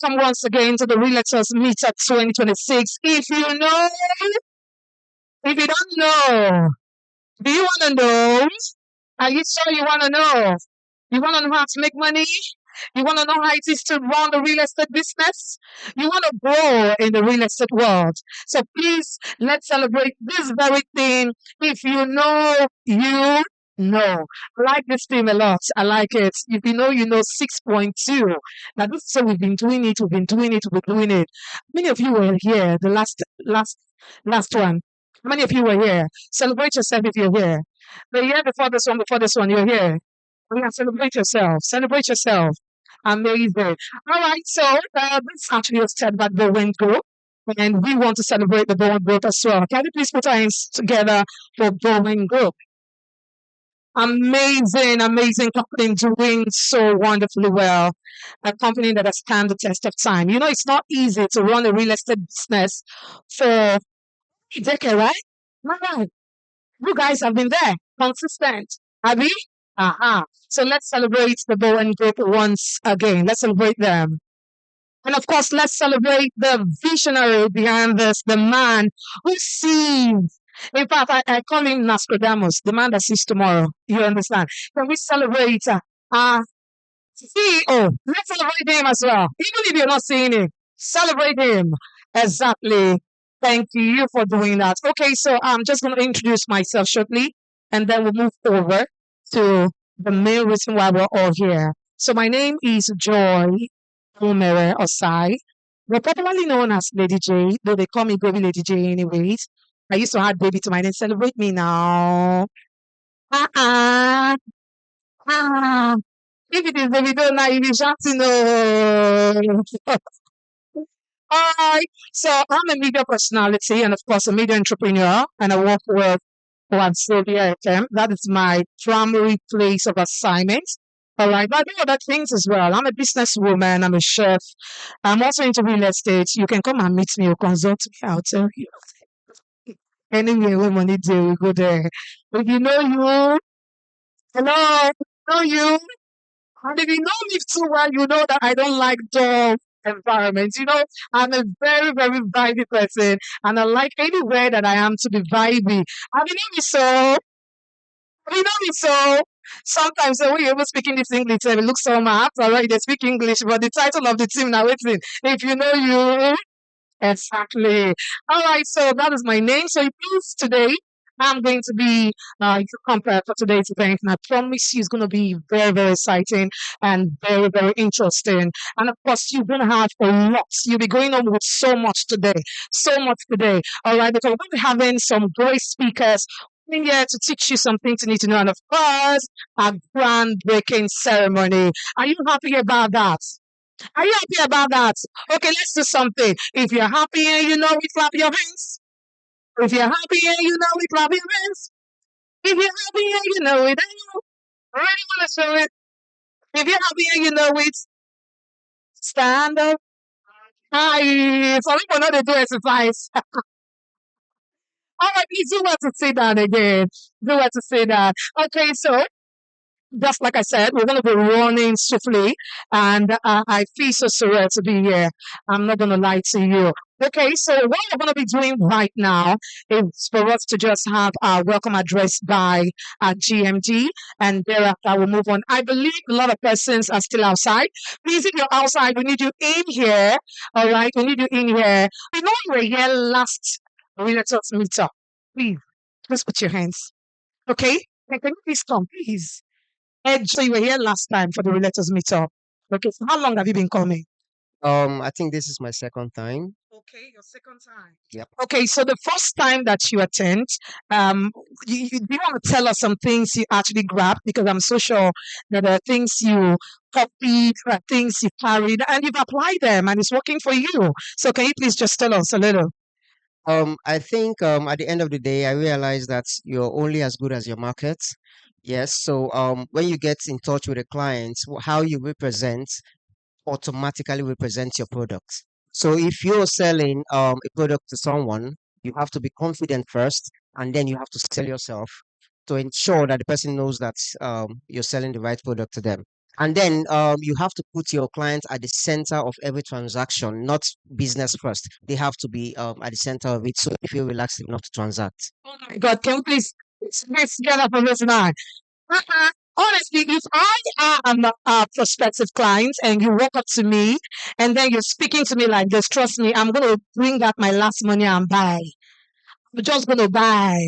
welcome once again to the Realtors Meetup 2026. If you don't know, do you want to know? Are you sure you want to know? You want to know how to make money? You want to know how it is to run the real estate business? You want to grow in the real estate world. So please, let's celebrate this very thing. If you know, you know. I like this theme a lot. I like it. If you know 6.2. Now, this is how we've been doing it. We've been doing it. We've been doing it. Many of you were here, the last one. How many of you were here? Celebrate yourself if you're here. The year before this one, you're here. Yeah, celebrate yourself. Celebrate yourself. Amazing. All right, so this actually was said by Boing Group, and we want to celebrate the Boing Group as well. Can you please put our hands together for Boing Group? Amazing, amazing company doing so wonderfully well. A company that has stand the test of time. You know, it's not easy to run a real estate business for a decade, right? Right. You guys have been there, consistent. Abby? So let's celebrate the Bowen Group once again. Let's celebrate them. And of course, let's celebrate the visionary behind this, the man who sees. In fact, I call him Nostradamus, the man that sees tomorrow. You understand? Can we celebrate CEO? Let's celebrate him as well. Even if you're not seeing him, celebrate him. Exactly. Thank you for doing that. Okay, so I'm just going to introduce myself shortly, and then we'll move over to the main reason why we're all here. So my name is Joy Omere Osai. We're popularly known as Lady J, though they call me Baby Lady J anyways. I used to add baby to my name. Celebrate me now. Uh-uh. Ah. If it is baby, don't now, you be shouting, no. Hi. So I'm a media personality and of course a media entrepreneur, and I work with Sylvia FM. That is my primary place of assignment. All right, but I do other things as well. I'm a businesswoman. I'm a chef. I'm also into real estate. You can come and meet me or consult me. I'll tell you. Anywhere where money do, we go there. If you know you, hello, know you. And if you know me too well, you know that I don't like dull environments. You know, I'm a very, very vibey person, and I like anywhere that I am to be vibey. Have you know me so? Have you know me so? Sometimes when you're even speaking this English, it looks so mad. All right, they speak English, but the title of the team now, waiting. If you know you, exactly. All right, so that is my name. So please today, I'm going to be compared for today's event, and I promise you it's going to be very, very exciting and very, very interesting. And of course, you're going to have a lot. You'll be going on with so much today, so much today. All right, because we're going to be having some great speakers in here to teach you some things you need to know, and of course, a groundbreaking ceremony. Are you happy about that? Are you happy about that? Okay, let's do something. If you're happy and you know it, clap your hands. If you're happy and you know it, clap your hands. If you're happy and you know it, and you really want to show it. If you're happy and you know it, stand up. Hi. Some people know they do exercise. All right, please do want to say that again. Do want to say that. Okay, so just like I said, we're going to be running swiftly, and I feel so surreal to be here. I'm not going to lie to you. Okay, so what we're going to be doing right now is for us to just have our welcome address by GMD, and thereafter we'll move on. I believe a lot of persons are still outside. Please, if you're outside, we need you in here. All right, we need you in here. I know you were here last Realtors Meetup. Please, just put your hands. Okay, can you please come, please? Ed, so you were here last time for the Realtors Meetup. Okay, so how long have you been coming? I think this is my second time. Okay, your second time. Yep. Okay, so the first time that you attend, um, do you want to tell us some things you actually grabbed? Because I'm so sure that there are things you copied, there are things you carried, and you've applied them, and it's working for you. So can you please just tell us a little? I think at the end of the day, I realized that you're only as good as your market. Yes. So when you get in touch with a client, how you represent automatically represents your product. So if you're selling a product to someone, you have to be confident first, and then you have to sell yourself to ensure that the person knows that you're selling the right product to them. And then you have to put your client at the center of every transaction, not business first. They have to be at the center of it so they feel relaxed enough to transact. Oh my God, can we please get up on this line? Honestly, if I am a prospective client and you walk up to me and then you're speaking to me like this, trust me, I'm going to bring out my last money and buy. I'm just going to buy.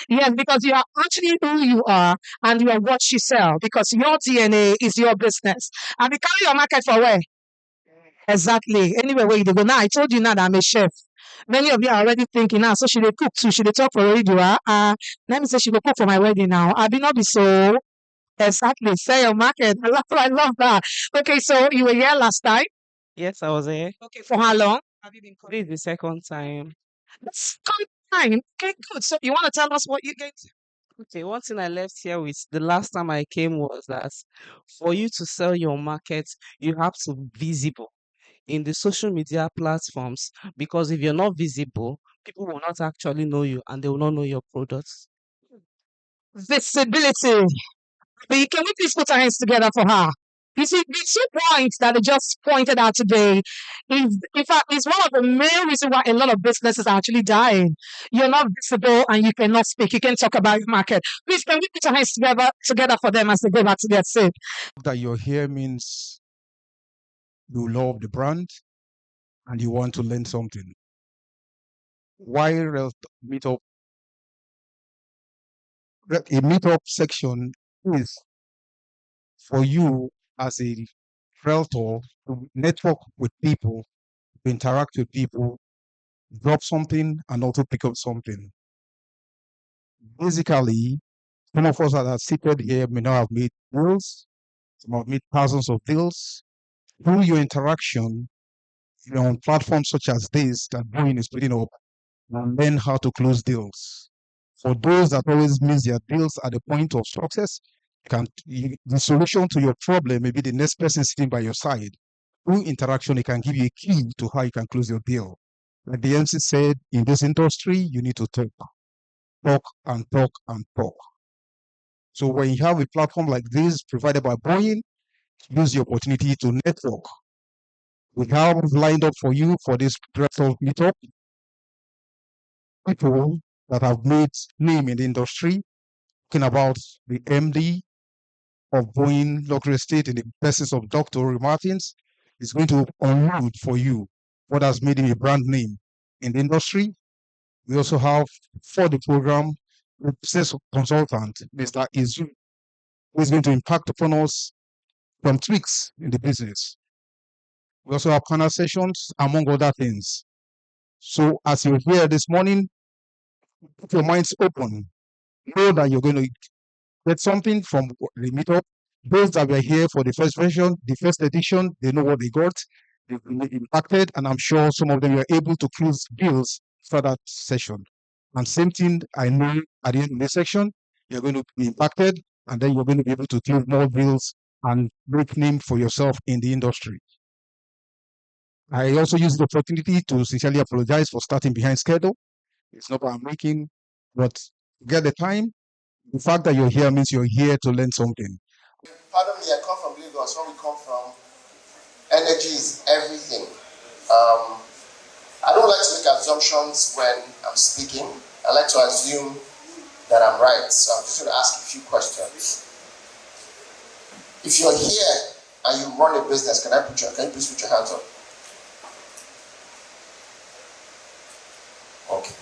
Yes, because you are actually who you are and you are what you sell because your DNA is your business. And we carry your market for where? Exactly. Anywhere where you dey go. Now, I told you now that I'm a chef. Many of you are already thinking now, so she dey cook too. She dey talk for radio. Let me say she go cook for my wedding now. I be not be so. Exactly. Sell your market. I love that. Okay, so you were here last time. Yes, I was here. Okay, for how long? Have you been This coming? is the second time. That's good time. Okay, good. So you want to tell us what you get? Okay, one thing I left here with the last time I came was that for you to sell your market, you have to be visible in the social media platforms because if you're not visible, people will not actually know you and they will not know your products. Visibility. Can we please put our hands together for her? You see, the 2 points that I just pointed out today is, in fact, is one of the main reasons why a lot of businesses are actually dying. You're not visible and you cannot speak. You can talk about your market. Please, can we put our hands together for them as they go back to their seat? That you're here means you love the brand and you want to learn something. Why meetup? A meetup section is for you as a realtor to network with people, to interact with people, drop something, and also pick up something. Basically, some of us that are seated here may not have made deals, some have made thousands of deals. Through your interaction, on platforms such as this that Boeing is putting up, and learn how to close deals. For those that always miss their deals at the point of success, the solution to your problem may be the next person sitting by your side. Through interaction, it can give you a key to how you can close your deal. Like the MC said, in this industry, you need to talk and talk and talk. So when you have a platform like this provided by Boeing, use the opportunity to network. We have lined up for you for this virtual meetup people that have made name in the industry, talking about the MD of Boeing Realtors Estate in the persons of Dr. Ori Martins, is going to unload for you what has made him a brand name in the industry. We also have for the program the business consultant, Mr. Izu, who is going to impact upon us some tweaks in the business. We also have panel sessions, among other things. So as you're here this morning, keep your minds open. Know that you're going to get something from the meetup. Those that were here for the first version, the first edition, they know what they got. They've been impacted, and I'm sure some of them were able to close deals for that session. And same thing, I know at the end of the section, you're going to be impacted, and then you're going to be able to close more deals and make name for yourself in the industry. I also use the opportunity to sincerely apologize for starting behind schedule. It's not what I'm making, but get the time. The fact that you're here means you're here to learn something. Pardon me, I come from Lagos. Where we come from, energy is everything. I don't like to make assumptions when I'm speaking. I like to assume that I'm right. So I'm just going to ask a few questions. If you're here and you run a business, can you please put your hands up? Okay.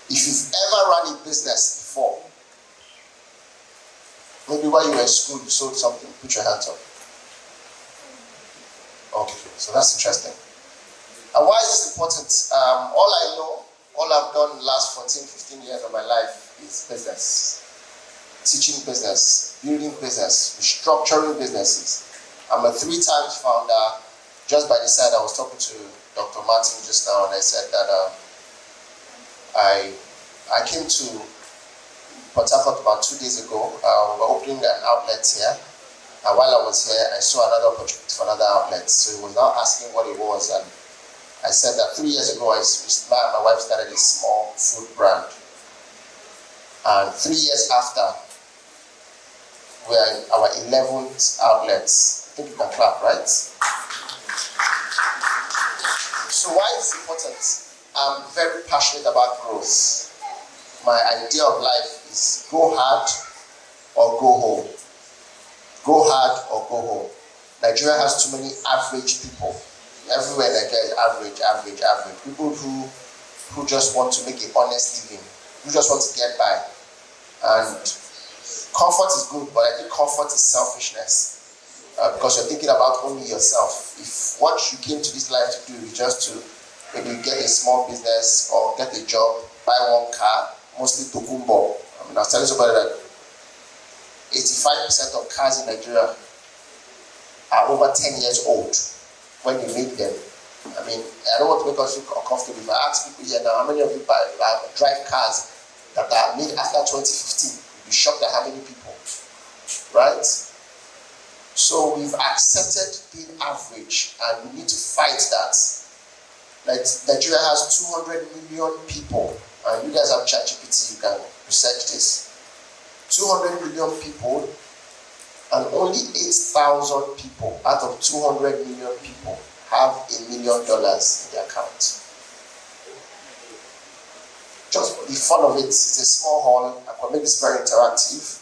If you've ever run a business before, maybe while you were in school, you sold something, put your hands up. Okay, so that's interesting. And why is this important? All I know, all I've done in the last 14, 15 years of my life is business. Teaching business, building business, restructuring businesses. I'm a 3-time founder. Just by the side, I was talking to Dr. Martin just now, and I said that I came to Port Harcourt about 2 days ago. We were opening an outlet here. And while I was here, I saw another opportunity for another outlet. So he was now asking what it was. And I said that 3 years ago, my wife started a small food brand. And 3 years after, We are in our 11th outlets. I think you can clap, right? So why is it important? I'm very passionate about growth. My idea of life is go hard or go home. Go hard or go home. Nigeria has too many average people. Everywhere in Nigeria is average. People who just want to make an honest living, who just want to get by. And comfort is good, but I think comfort is selfishness. Because you're thinking about only yourself. If what you came to this life to do is just to maybe get a small business or get a job, buy one car, mostly Tokumbo. I was telling somebody that 85% of cars in Nigeria are over 10 years old when you make them. I mean, I don't want to make us feel uncomfortable. If I ask people here now, how many of you drive cars that are made after 2015? You'll be shocked at how many people, right? So we've accepted being average and we need to fight that. Like Nigeria has 200 million people, and you guys have ChatGPT, you can research this. 200 million people, and only 8,000 people out of 200 million people have $1 million in their account. Just for the fun of it, it's a small hall. I can make this very interactive.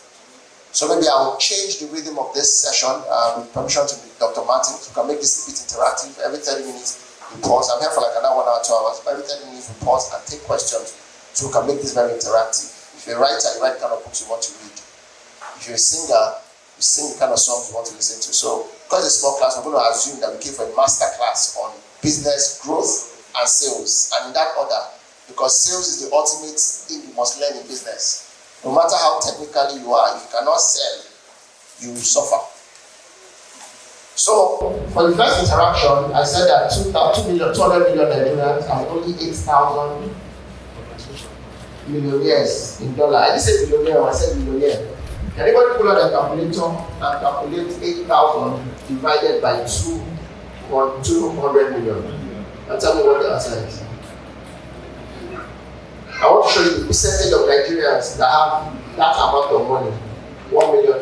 So maybe I'll change the rhythm of this session with permission to Dr. Martin. So we can make this a bit interactive. Every 30 minutes we pause. I'm here for like another 1 hour, 2 hours. But every 30 minutes we pause and take questions so we can make this very interactive. If you're a writer, you write the kind of books you want to read. If you're a singer, you sing the kind of songs you want to listen to. So because it's a small class, we're going to assume that we came for a master class on business growth and sales. And in that order, because sales is the ultimate thing you must learn in business. No matter how technically you are, if you cannot sell, you will suffer. So, for the first interaction, I said that 200 million Nigerians and only 8,000 millionaires in dollar. I didn't say millionaire, I said millionaire. Can anybody pull out a calculator and calculate 8,000 divided by 200 million? And tell me what the answer is. I want to show you the percentage of Nigerians that have that amount of money, $1 million.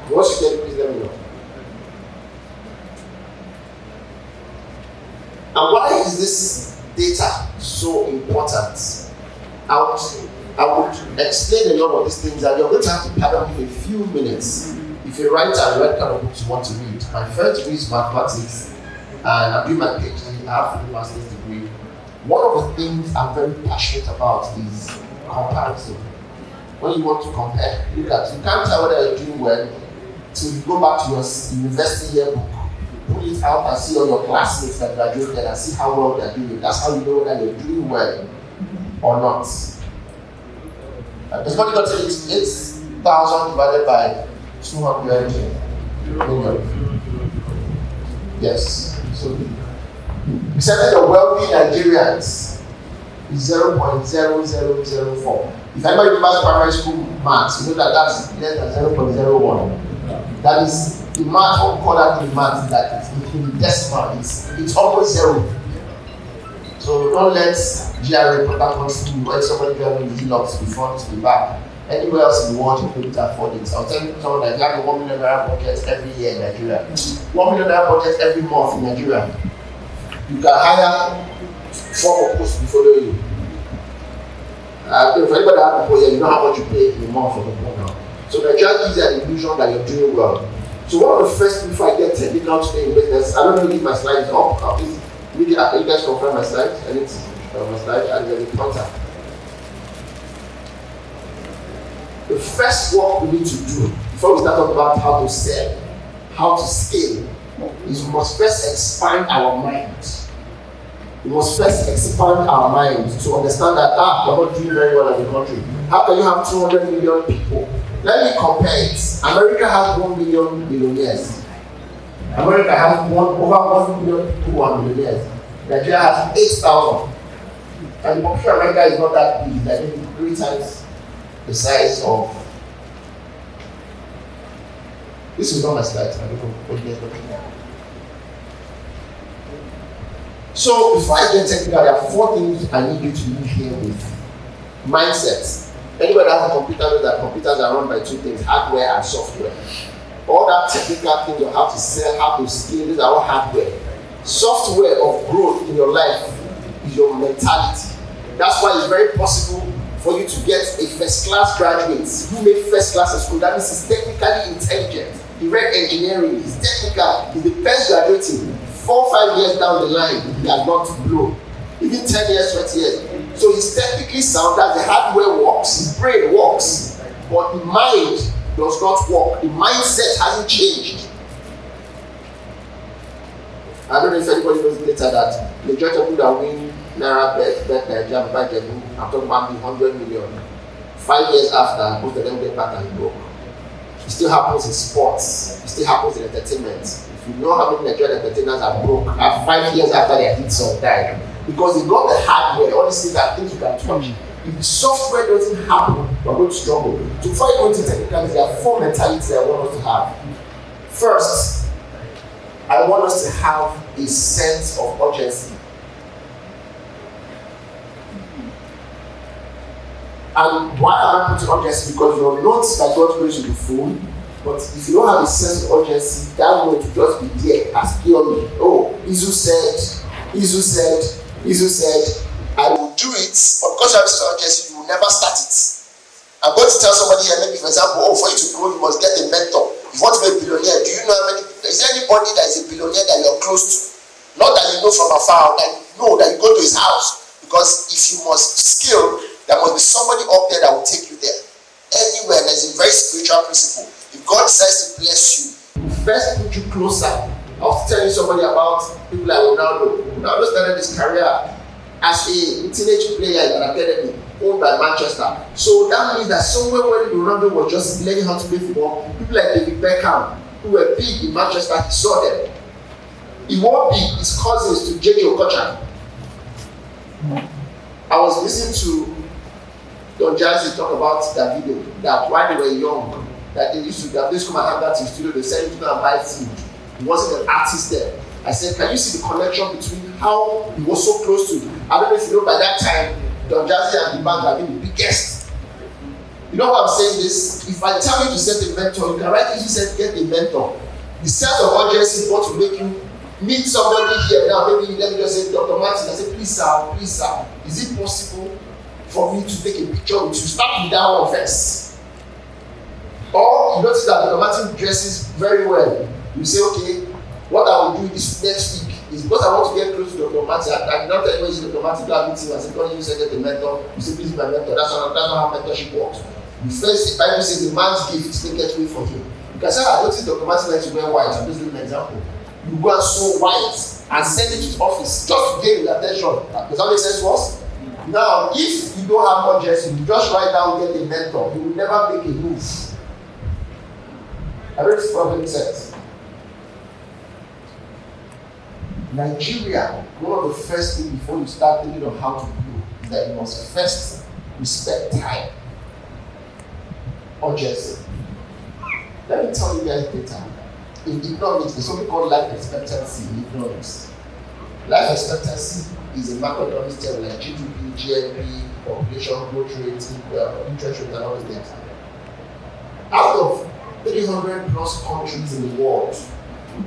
Once you get it, please let me know. And why is this data so important? I would explain a lot of these things, and you're going to have to pardon me a few minutes. If you're a writer, you write kind of books you want to read. My first degree is mathematics, and I'm doing my PhD. I have a master's degree. One of the things I'm very passionate about is comparison. When you want to compare, you can't tell whether you're doing well till you go back to your university yearbook, pull it out and see all your classmates that graduated and see how well they're doing. That's how you know whether you're doing well or not. There's what you got to say, 8,000 divided by 200 million. Yes. So we said that the wealthy Nigerians is 0.0004. If anybody remembers primary school maths, you know that that's less than 0.01. That is the math, what we call that in maths, that in the decimal, it's almost zero. So don't let GRA protocol school when somebody driving the Hilux before to be back. Anywhere else in the world, you couldn't afford it. I'll tell you someone that you have a $1 million budget every year in Nigeria. $1 million budget every month in Nigeria. You can hire 4 posts to follow you. If anybody has a post here, you know how much you pay in a month for the program. So Nigeria gives you an illusion that you're doing well. So one of the first things, before I get technical today in business, I don't know if my slides up. Can you guys confirm my slides? I need to my slide and there's a pointer. The first work we need to do before we start talking about how to sell, how to scale, is we must first expand our mind. We must first expand our mind to understand that we're not doing very well as a country. How can you have 200 million people? Let me compare it. America has 1 million millionaires. America has over 1 million people who are millionaires. Nigeria has 8,000. And the population of America is not that big. It's like maybe 3 times the size of. This is not my slide. I don't know what you guys are looking at. So before I get technical, there are 4 things I need you to leave here with. Mindset. Anybody that has a computer knows that computers are run by two things, hardware and software. All that technical things you have to sell, how to scale, these are all hardware. Software of growth in your life is your mentality. That's why it's very possible for you to get a first class graduate who made first class in school. That means he's technically intelligent. He read engineering, he's technical, he's the best graduating. 4 or 5 years down the line, he has not blown. Even 10 years, 20 years. So he's technically sound, that the hardware works, his brain works, but the mind does not work. The mindset hasn't changed. I don't know if anybody knows later that the majority of people that win Naira bet Nigeria by Jebu, I'm talking about the 100 million. 5 years after, most of them get back and broke. It still happens in sports. It still happens in entertainment. If you know how many Nigerian entertainers are broke, 5 years after their hit song died, because they got the hardware, all these things are things you can touch. If the software doesn't happen, we're going to struggle. So before you go into technicalities, there are 4 mentalities I want us to have. First, I want us to have a sense of urgency. And why am I putting urgency? Because you're not like God prays you be full, but if you don't have a sense of urgency, that word will just be there as purely, oh, Izu said, I will do it, but because you have a sense of urgency, you will never start it. I'm going to tell somebody here, maybe for example, oh, for you to grow, you must get a mentor. If you want to be a billionaire, do you know how many, is there anybody that is a billionaire that you're close to? Not that you know from afar, that you know that you go to his house. Because if you must scale, there must be somebody up there that will take you there. Anywhere, there's a very spiritual principle. If God decides to bless you, he first put you closer. I was telling somebody about people like Ronaldo. Ronaldo started his career as a teenage player in an academy owned by Manchester. So that means that somewhere when Ronaldo was just learning how to play football, people like David Beckham, who were big in Manchester, he saw them. He won't be his cousins to J.J. Okocha. I was listening to Don Jazzy talk about that video, that while they were young, that they used to come and hang out in the studio, they sent him to go and buy food. He wasn't an artist there. I said, can you see the connection between how he was so close to? I don't know if you know, by that time, Don Jazzy and the band were being the biggest. You know why I'm saying this? If I tell you to set a mentor, you can write easy set, get a mentor. The sense of urgency is what will make you meet somebody here now. Maybe let me just say, Dr. Martin, I say, please sir, is it possible for me to take a picture with you? Start with that one first. Or you notice that Dr. Martin dresses very well. You say, okay, what I will do this next week is because I want to get close to Dr. Martin. I cannot tell anybody Dr. Martin to have meeting. I say, God, you said get a mentor. You say, please be my mentor. That's not how mentorship works. The first, the Bible says the man's gift is taken away from him. You can say, I noticed Dr. Martin likes to wear white. I'm just giving an example. You go and sew white and send it to his office just to gain his attention. Does that make sense to us? Now, if you don't have urgency, you just write down, get a mentor. You will never make a move. I don't know if this problem makes sense. Nigeria, one of the first things before you start thinking of how to grow is that you must first respect time. Urgency. Let me tell you guys data. In economics, there's something called life expectancy in economics. Life expectancy is a macroeconomic term like GDP, GNP, population growth rate, interest rate, and all those things. Out of 300 plus countries in the world,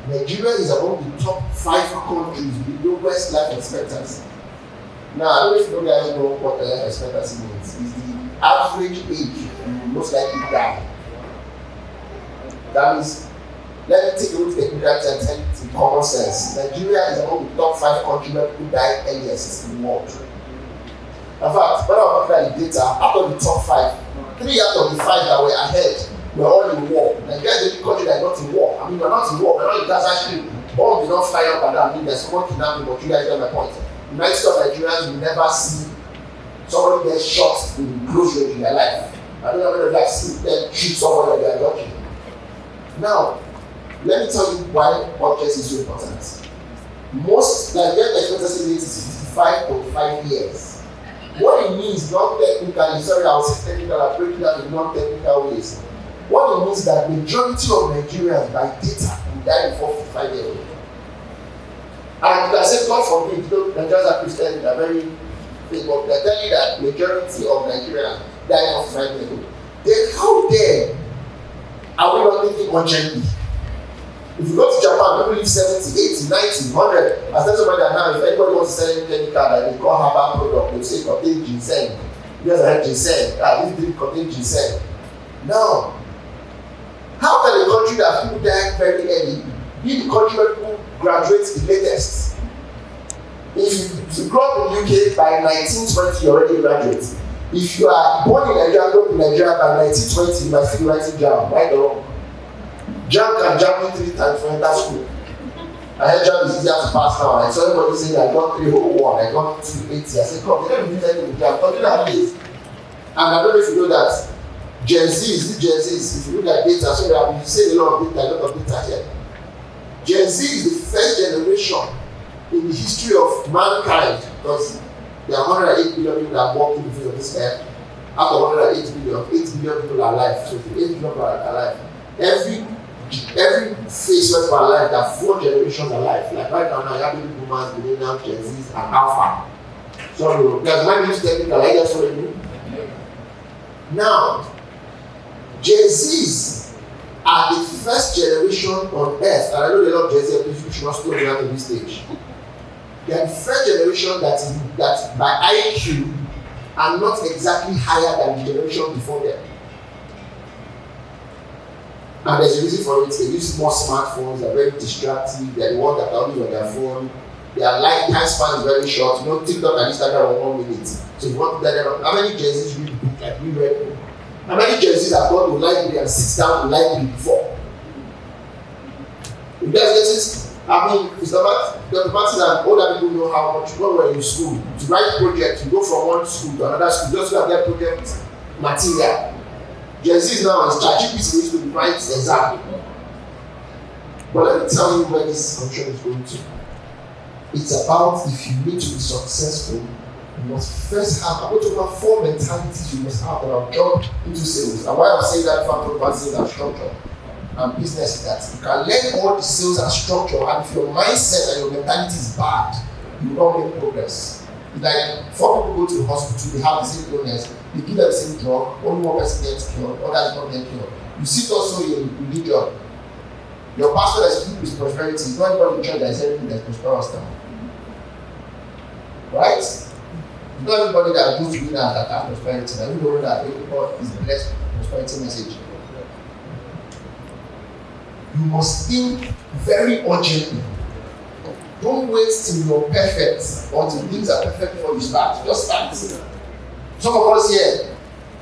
Nigeria is among the top 5 countries with the lowest life expectancy. Now, I don't know if you guys know what life expectancy means. It's the average age you will most likely die. That means, let me take a look at the technicality and tell you it in common sense. Nigeria is among the top 5 countries where people die earliest in the world. In fact, when I was looking at the data, out of the top 5, 3 out of the 5 that were ahead were all in war. Nigeria is the only country that is not in war. I mean, we're not in war, we're not in Gaza Strip. Bombs did not fly up and down. I mean, there's someone kidnapping, but you guys get my point. The United States of Nigerians will never see somebody get shot in close range in their life. I don't know whether I've seen them shoot somebody that they are joking. Now, let me tell you why urgency is so important. Most Nigerian expectancy rate is 55.5 years. What it means, non-technically, sorry, I was technical, I'm breaking down in non-technical ways. What it means is that majority of Nigerians by data will die before 55 years old. And you can say, God forbid, Nigerians are Christians, they are very big, but they're telling you that majority of Nigerians die off right there. Then how dare are we not thinking urgently? If you go to Japan, people live 70, 80, 90, 100. I tell somebody that now, if anybody wants to sell any card, they call herbal product, they say contain ginseng. You guys have ginseng. This drink contains ginseng. Now, how can a country that people die very early be the country where people graduate the latest? If you grow up in the UK by 1920, you already graduate. If you are born in Nigeria, grow up in Nigeria by 1920, you might still be writing JAM, right or wrong? JAM can jam me 3 times for enter school. I heard JAM is easier to pass now. I saw everybody saying I got 301, I got 280. I said, come, they don't do anything with JAM. Talking about this. And I don't know if you know that Gen Zs, if you look at data, so that we say a lot of data here. Gen Z is the first generation in the history of mankind, because there are 108 billion people that walk in the face of this earth. Out of 108 billion, 8 billion people are alive. So if 8 billion people are alive, every phase of our life, there are 4 generations alive. Like right now, you have baby boomers, millennials, Gen Zs, and Alpha. So there's my news technical, I guess what you. Now, Gen Zs are the first generation on earth, and I know a lot of Gen Z people should not still be at this stage. They are the first generation that by IQ are not exactly higher than the generation before them. And there's a reason for it. They use more smartphones, they're very distractive, they're the ones that are always on their phone. Their lifetime span is very short. You know, TikTok and Instagram are 1 minute. So if you want to tell them, how many Gen Zs read book like we read? How many Gen Zs have gone to library and sit down to library before? You guys get it? I mean, it's about the matter that older people know how much when we're in school. To write projects, you go from one school to another school just to have their project material. Gen Z now is ChatGPT needs to write exam. But let me tell you where this function is going to. It's about if you need to be successful, you must first have about 4 mentalities you must have that will jump into sales. And why I'm saying that for sales and structure and business is that you can learn all the sales and structure, and if your mindset and your mentality is bad, you will not make progress. It's like 4 people go to the hospital, they have the same illness, they give them the same drug, only 1 person gets cured, others don't get cured. You see also in religion, your pastor that speaks with prosperity is not anybody in church that is everything that's prosperous now. Right? It's not everybody that goes to dinner that has prosperity. Now you know that everybody is blessed with prosperity message. You must think very urgently. Don't wait till you're perfect or till things are perfect before you start. Just start. Some of us here,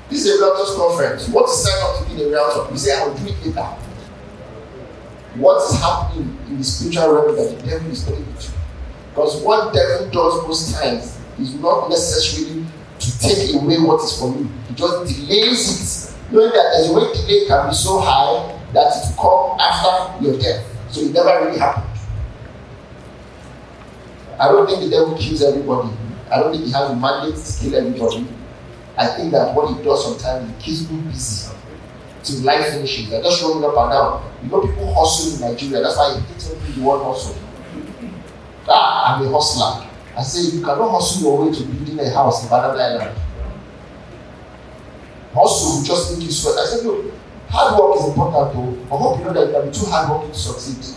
this is a Realtors conference. You want to sign up to be a Realtor? You say, I will do it later. What is happening in the spiritual realm that the devil is telling you to? Because what devil does most times is not necessarily to take away what is from you. He just delays it, knowing that there's a way delay can be so high that it will come after your death. So it never really happened. I don't think the devil kills everybody. I don't think he has a mandate to kill everybody. I think that what he does sometimes, he keeps people busy till life finishes. They're just rolling up and down. You know, people hustle in Nigeria. That's why he takes the word hustle. I'm a hustler. I say you cannot hustle your way to building a house in Banana Island. Hustle will just make you sweat. I said, look, hard work is important though. I hope you know that you can be too hardworking to succeed.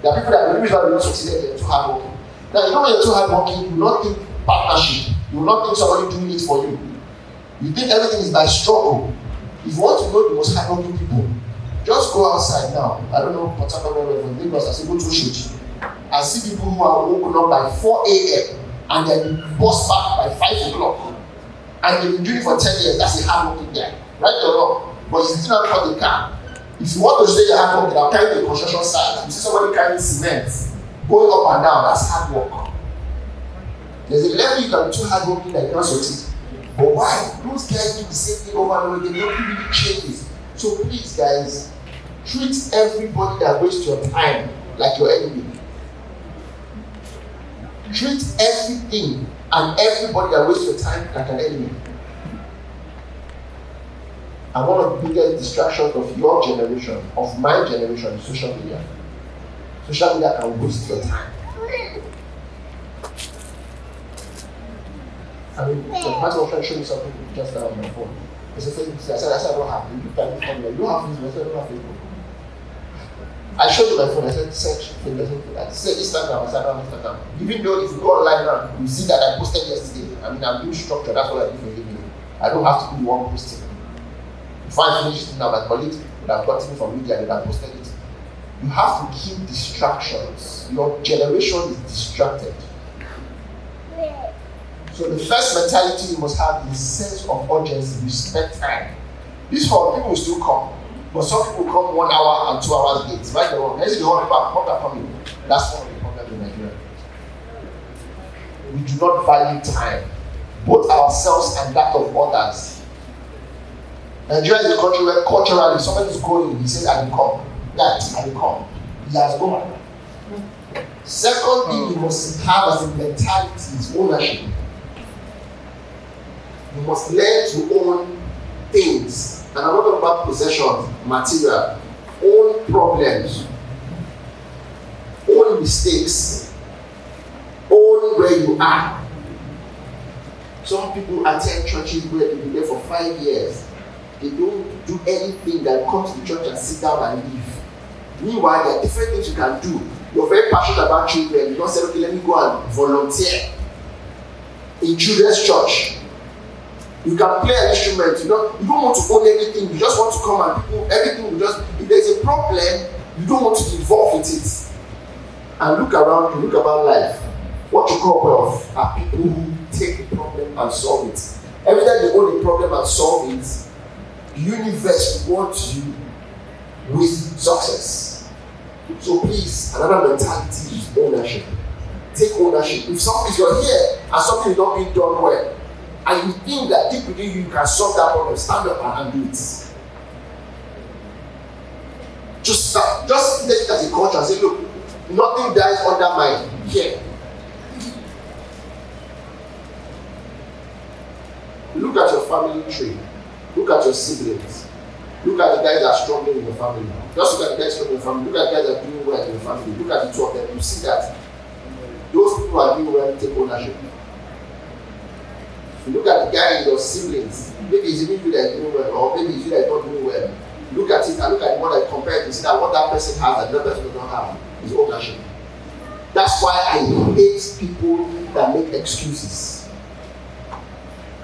There are people that believe that they don't succeed, they're too hardworking. Now, you know when you're too hardworking, you will not think partnership. You will not think somebody doing it for you. You think everything is by struggle. If you want to know the most hardworking people, just go outside now. I don't know, particularly from Lagos, I say go to Shiji. I see people who are woken up by 4 a.m. and then bust back by 5 o'clock. And they've been doing it for 10 years. That's a hardworking guy. Right or wrong? But you still have got the car. If you want to say you're hardworking, I'll carry the construction site. You see somebody carrying cement, going up and down, that's hard work. There's a level you can be too hardworking that you can't succeed. But why? Those guys do the same thing over and over again. Nothing really changes. So please, guys, treat everybody that wastes your time like your enemy. Treat everything and everybody that wastes your time like an enemy. And one of the biggest distractions of your generation, of my generation, is social media. Social media can waste your time. I mean, the person was trying to show me something just now on my phone. I said, I said, I don't have it. You don't have Facebook. I said, I don't have Facebook. I showed you my phone. I said, search Facebook. I said, Instagram. I said, I don't have Instagram. Even though if you go online now, you see that I posted yesterday. I mean, I'm doing structure. That's what I do for a living. I don't have to do one posting. If I finish it now, my colleagues would have gotten it from media and have posted it. You have to keep distractions. Your generation is distracted. So the first mentality you must have is sense of urgency, respect time. This for people will still come, but some people come 1 hour and 2 hours late. Right or wrong? Let's see the whole people are coming. That's one of the problems in Nigeria. We do not value time, both ourselves and that of others. Nigeria is a country where culturally somebody is going, he says, I will come. That I will come. He has gone. Second thing you must have as a mentality is ownership. You must learn to own things. And I'm not talking about possessions, material. Own problems. Own mistakes. Own where you are. Some people attend churches where they've been there for 5 years. They don't do anything that come to the church and sit down and leave. Meanwhile, there are different things you can do. You're very passionate about children. You don't say, okay, let me go and volunteer in children's church. You can play an instrument. You don't want to own anything. You just want to come and people, everything will just, if there's a problem, you don't want to be involved with it. And look around you, look about life. What you call wealth are people who take the problem and solve it. Every time they own the problem and solve it, the universe rewards you with success. So please, another mentality is ownership. Take ownership. If you're here and something is not being done well, and you think that deep within you can solve that problem, stand up and do it. Just take it as a culture and say, look, nothing dies under my care. Look at your family tree. Look at your siblings. Look at the guys that are struggling in your family. Just look at the guys struggling in your family. Look at the guys that are doing well in your family. Look at the two of them. You see that those people are doing well, take ownership. If you look at the guy in your siblings, maybe it's even you that is doing well, or maybe it's you that is not doing well. Look at it and look at the one that compared to see that what that person has that the other person does not have is ownership. That's why I hate people that make excuses.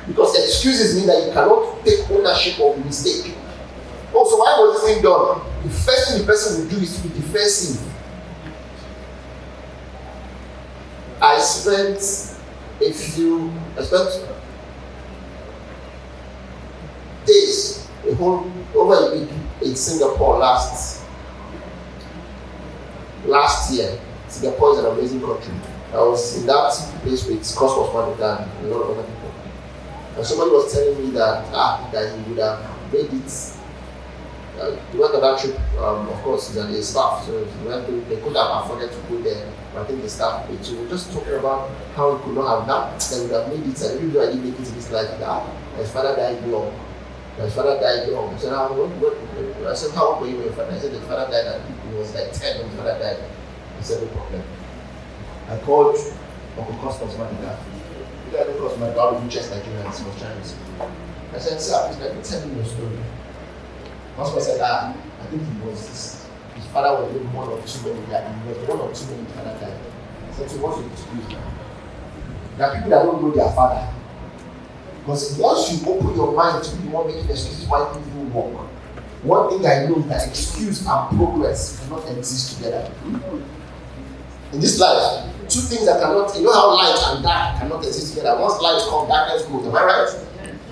Because excuses mean that you cannot take ownership of the mistake. Also, why was this thing done? The first thing the person will do is to be defensive. I spent days, over a week in Singapore last year. Singapore is an amazing country. I was in that place with Cosmos Manigan and a lot of other people. And somebody was telling me that he would have made it. He went on that trip, of course, he's a staff, so they could have afforded to go there. But I think the staff paid. So we were just talking about how he could not have that. They would have made it, and even though I didn't make it in this life, his father died young. I said, how old were you when your father? I said, the father died at he was like 10 when his father died. I said, no problem. I called Uncle Cosmos Manigan. You guys know Cosmos Manigan, the richest Nigerians was Chinese. I said, sir, please let me tell you your story. Cosmos said, I think his father was maybe one or two when he died. He was one or two when his father died. I said, so what's the excuse now? There are people that don't know their father. Because once you open your mind to be more making excuses why things don't work, one thing I know is that excuse and progress cannot exist together. In this life, two things that cannot, you know how light and dark cannot exist together. Once light comes, darkness goes. Am I right?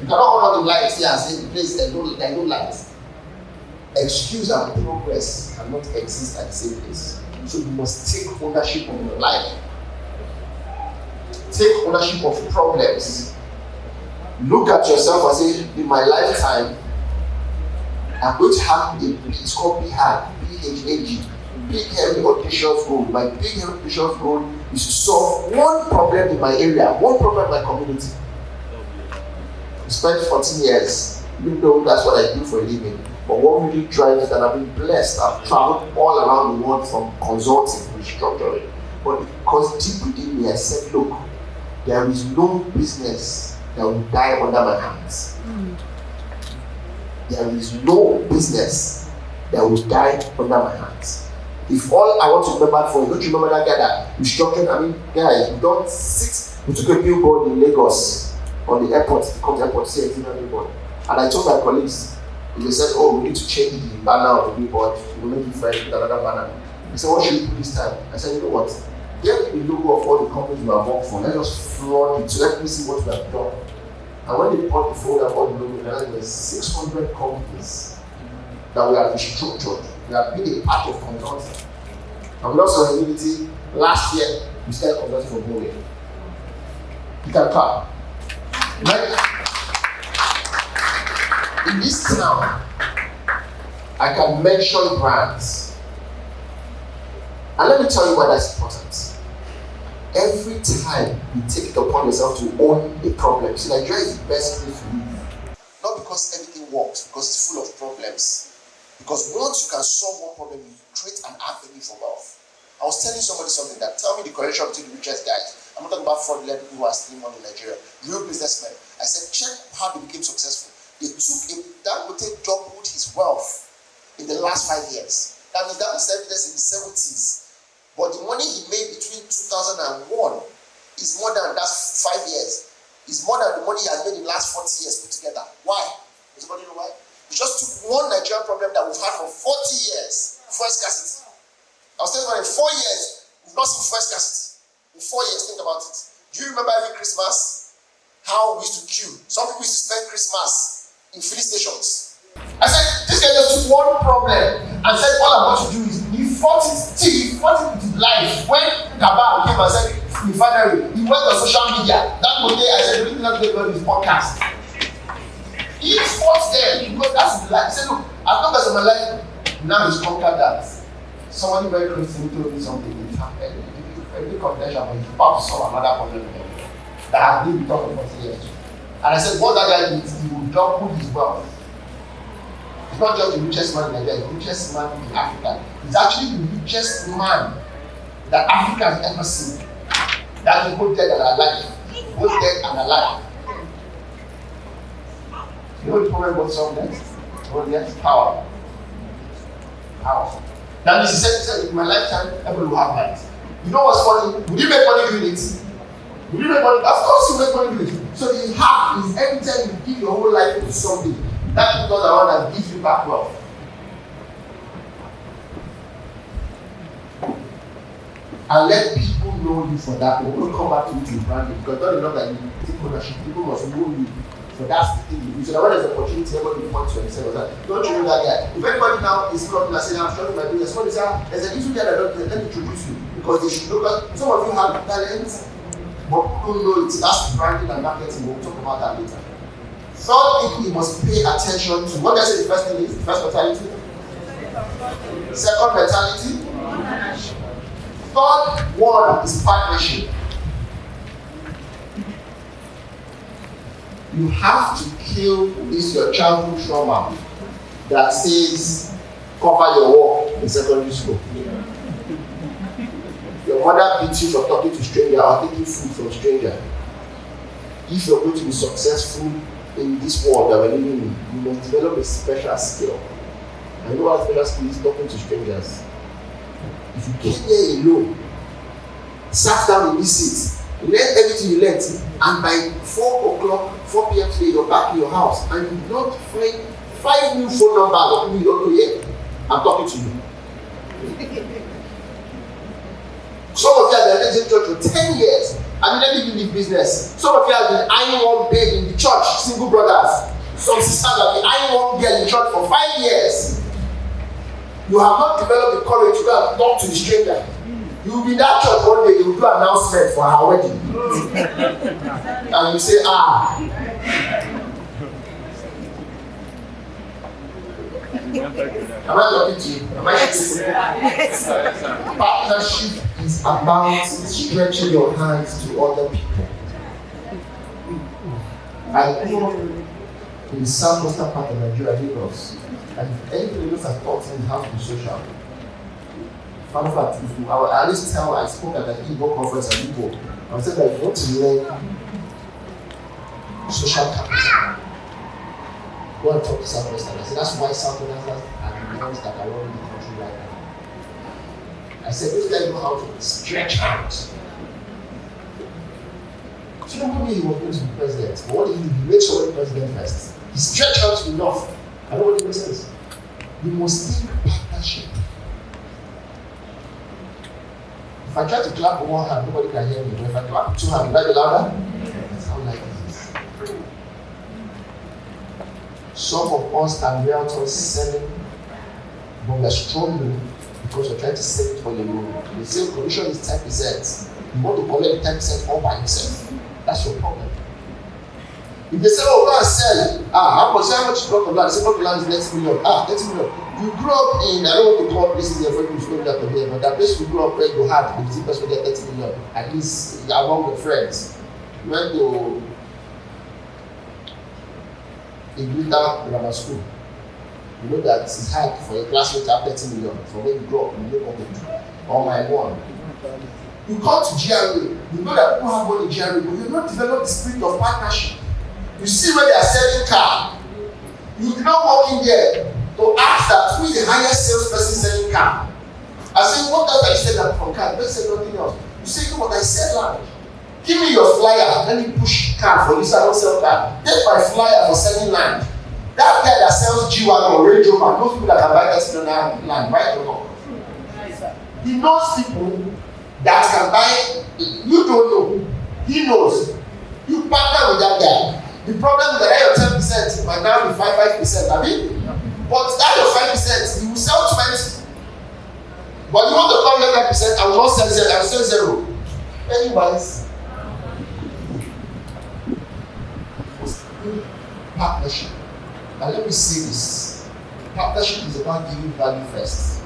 You cannot honor the light here and say the place there's no light. Excuse and progress cannot exist at the same place. So you must take ownership of your life. Take ownership of problems. Look at yourself and say, in my lifetime, I'm going to have it's called PHAG, Big Heavy Audacious Goal. My big heavy audacious goal is to solve one problem in my area, one problem in my community. I spent 14 years, even though that's what I do for a living. But what really drives that I've been blessed. I've traveled all around the world from consulting, restructuring. But because deep within me, I said, look, there is no business that will die under my hands. There is no business that will die under my hands. If all I want to remember for, don't you remember that guy that restructured? I mean, guys, we took a billboard in Lagos on the airport, come to the airport, see a billboard. And I told my colleagues, they said, oh, we need to change the banner of the billboard, we'll make it fresh with another banner. They said, what should we do this time? I said, you know what? Get the logo of all the companies we have worked for, let us flood it, so let me see what we have done. And when they bought the folder of all the logo, there were 600 companies that we have restructured. We have been a part of consulting. And we also have humility. Last year, we started consulting for Boing. You can clap. Right? In this town, I can mention brands. And let me tell you why that's important. Every time you take it upon yourself to own a problem, see, Nigeria is the best place to live. Not because everything works, because it's full of problems. Because once you can solve one problem, you create an avenue for wealth. I was telling somebody something that tell me the correlation between the richest guys. I'm not talking about fraudulent people who are stealing money in Nigeria, real businessmen. I said, check how they became successful. Dangote doubled his wealth in the last 5 years. That was evidence in the 70s. But the money he made between 2001 is more than that 5 years. It's more than the money he has made in the last 40 years put together. Why? Does anybody know why? We just took one Nigerian problem that we've had for 40 years, fuel scarcity. I was telling you, in 4 years, we've not seen fuel scarcity. In 4 years, think about it. Do you remember every Christmas how we used to queue? Some people used to spend Christmas in filling stations. I said, this guy just took one problem and said, all I want to do is he fought it with his life. When Kabal came and said, refinery, he went on social media. That one day I said, the reason not going on his podcast. He fought there because that's his life. He said, look, as long as I'm alive, now he's conquered that. Somebody very close to me told me something. It happened. A big contention, but he's about to solve another problem that has been talking for 3 years. And I said, what that guy did, he will double his wealth. He's not just the richest man in Nigeria, the richest man in Africa. He's actually the richest man that Africa has ever seen. That is both dead and alive. Both dead and alive. You know the problem about some next? Well, yes, power. Power. That means he said, in my lifetime, everybody will have light. You know what's funny? Would you make money doing it? Would you make money? Of course you make money doing it. So the half is every time you give your whole life to something. That is not the one that gives you back wealth. And let people know you for that. We will come back to it in branding because not enough that you take ownership. People must know you for that thing you do. So that when there's an opportunity, everybody wants to understand that. Don't you know that guy? If anybody now is coming and saying, I'm struggling my business, somebody says, there's an issue there that don't let me introduce you. Because they should look at some of you have talent, but people don't know it. That's branding and marketing. We'll talk about that later. Third thing you must pay attention to. What I say the first thing is? The first mentality. Second mentality. Third one is partnership. You have to kill this your childhood trauma that says cover your work in secondary school. Your mother beats you for talking to stranger or taking food from stranger. If you're going to be successful in this world that we're living in, you must develop a special skill. And you know what special skill is? Talking to strangers. If you came here alone, sat down in this seat, learn everything you learned, and by 4 p.m. today, you're back in your house, and you don't find 5 new phone numbers of people you don't know yet, I'm talking to you. Some of you have been in the church for 10 years, and you never even leave business. Some of you have been eyeing one babe in the church, single brothers. Some sisters have been eyeing one girl in church for 5 years. You have not developed the courage to go and talk to the stranger. You will be in that church one day, they will do an announcement for her wedding. And you say, Am I talking to you? Am I talking to you? Partnership is about stretching your hands to other people. I grew up in the southwestern part of Nigeria, Lagos. And anything Lagos has taught me how to be social. Matter of fact, I always tell, I spoke at the Igbo conference at Igbo. I said that if you want to learn social capital. Go and talk to Southwestern. I said, that's why Southwestern are the ones that are running the country right now. I said, those guys know how to stretch out. So nobody he was going to be president. But what did he do? He made somebody president first. He stretched out enough. I don't know what it makes sense. You must think partnership. If I try to clap with one hand, nobody can hear me. But if I clap with two hands, will I be louder? That's how life is. Some of us are realtors selling, but we are struggling because we're trying to sell it on the loan. The same commission is 10%. You want to collect 10% all by yourself. That's your problem. If they say, oh, go and sell, how much block of land? They say, block of land is 30 million. 30 million. You grew up in, I don't want to call places there for you to story that here, but that place you grew up where you had, the people person get 30 million, at least among your friends. You went to a greater grammar school. You know that it's hard for a classmate to have 30 million from when you grow up in the neighborhood. Or my one. You come to GRA, you know that people have money in GRA, but you not develop the spirit of partnership. You see where they are selling car. You do not walk in there to ask that who is the highest salesperson selling car. I say, what else I said that from car? Don't say nothing else. You say, no, but I said land. Give me your flyer, let me push car for you so I don't sell car. Take my flyer for selling land. That guy that sells G-Wagon or Range Rover, those people that can buy that land, right or wrong? He knows people that can buy, you don't know. He knows. You partner with that guy. The problem is that your 10% might now be 5%. I mean, but that your 5%, you will sell 20. But you want to come 9%, I will not sell 0, I will sell 0. Anyways, partnership. And let me say this. Partnership is about giving value first.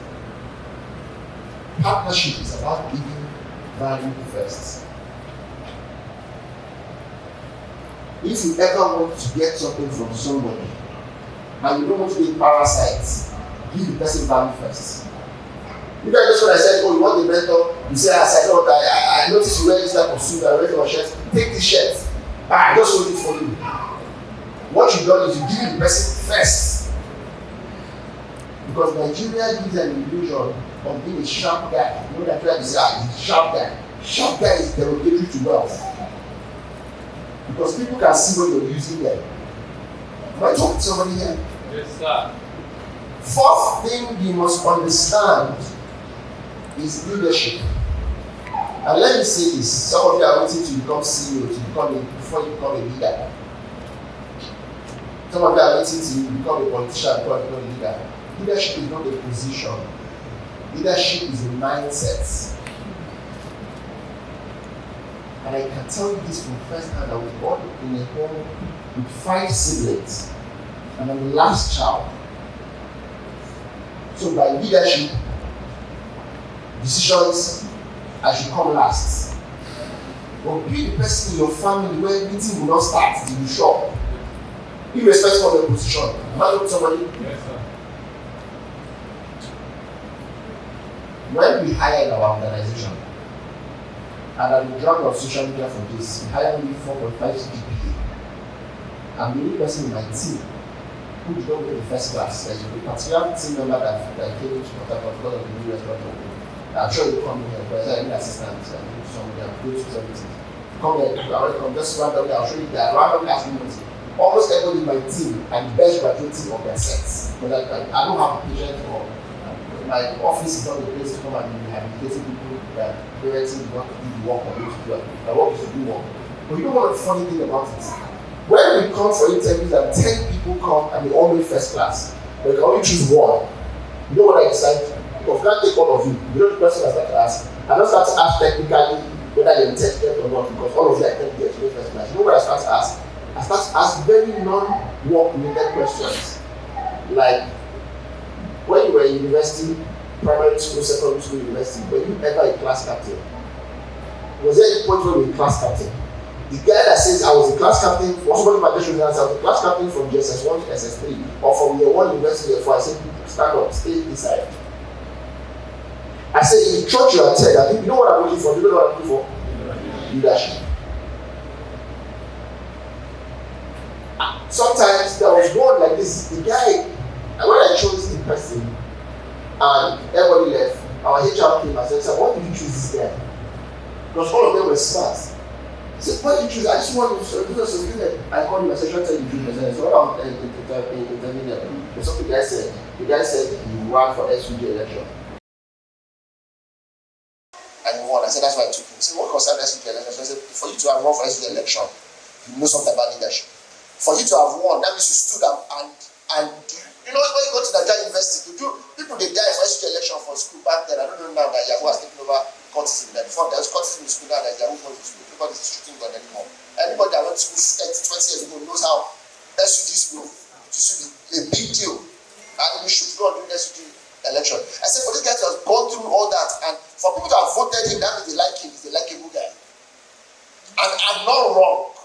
Partnership is about giving value first. If you ever want to get something from somebody and you don't want to be a parasite, give the person value first. If I just when I said, oh, you want a mentor, you say, I noticed you wear this type of suit, I wear your shirt, take this shirt. I just sold it for you. What you've done is you give the person first. Because Nigeria gives an illusion of being a sharp guy. You know that try to say, he's a sharp guy. Sharp guy is derogatory to wealth. Because people can see when you're using them. Am I talking to somebody here? Yes, sir. Fourth thing you must understand is leadership. And let me say this, some of you are waiting to become CEO, before you become a leader. Some of you are waiting to become a politician before you become a leader. Leadership is not a position. Leadership is a mindset. And I can tell you this from first hand. I was born in a home with 5 siblings, and I'm the last child. So by leadership, decisions, I should come last. But be the person in your family where meeting will not start till you show up. Irrespective of your position. Am I talking to somebody? Yes, sir. When we hire in our organization, and I've been dragged on social media for this, we hire me 4.5 GPA. I'm the only person in my team who did not go to first class. There's a particular team member that came into contact because of the new restaurant. I'm sure you come here, but I need assistance. I need somebody, I'm going to something. Come here, I already come, just randomly, I'll show you that. Randomly ask me something. Almost everybody in my team are the best graduating of their sets. But I don't have a patient for my office is not the place to come and rehabilitating people that parenting want to do the work or need to do it. My work is to do work. But you know what the funny thing about it? When we come for interviews and 10 people come and they all make first class, but you can only choose one. You know what I decide? Because I can't take all of you. You know the person I start to ask. I don't start to ask technically whether you're intelligent or not, because all of you are intelligent to make first class. You know what I start to ask? I start to ask very non-work related questions. Like, when you were in university, primary school, secondary school, university, were you ever a class captain? Was there any point where you were a class captain? The guy that says I was a class captain, for somebody might just answer, I was a class captain from GSS1 to SS3, or from year 1 university, year 4, I said, stand up, stay inside. I said, in the church you attend, I think you know what I'm looking for? Do you know what I'm looking for? Leadership. Sometimes there was one like this, the guy, and when I chose the person and everybody left, our HR came and said, why did you choose this guy? Because all of them were smart. He said, why did you choose? I just want to do a suspended. I called him, I said, tell you choose. I said, what I'm intervening. That's what the guy said. The guy said he ran for SUG election. And he won. I said, that's why I took him. He said, what concerned SUG election? So I said, for you to have run for SUG election, you know something about leadership. For you to have won, that means you stood up and you know when you go to Nigerian University, people they die for SUG election for school back then. I don't know now that Yahoo has taken over cultism. Before there was cultism in school, now that Yahoo goes to school. Nobody is shooting gun anymore. Anybody that went to school 20 years ago knows how SUGs go. It should be a big deal. And we should go during SUG election. I said for this guy to have gone through all that, and for people to have voted him, that means they like him, he's a likable guy. And I'm not wrong.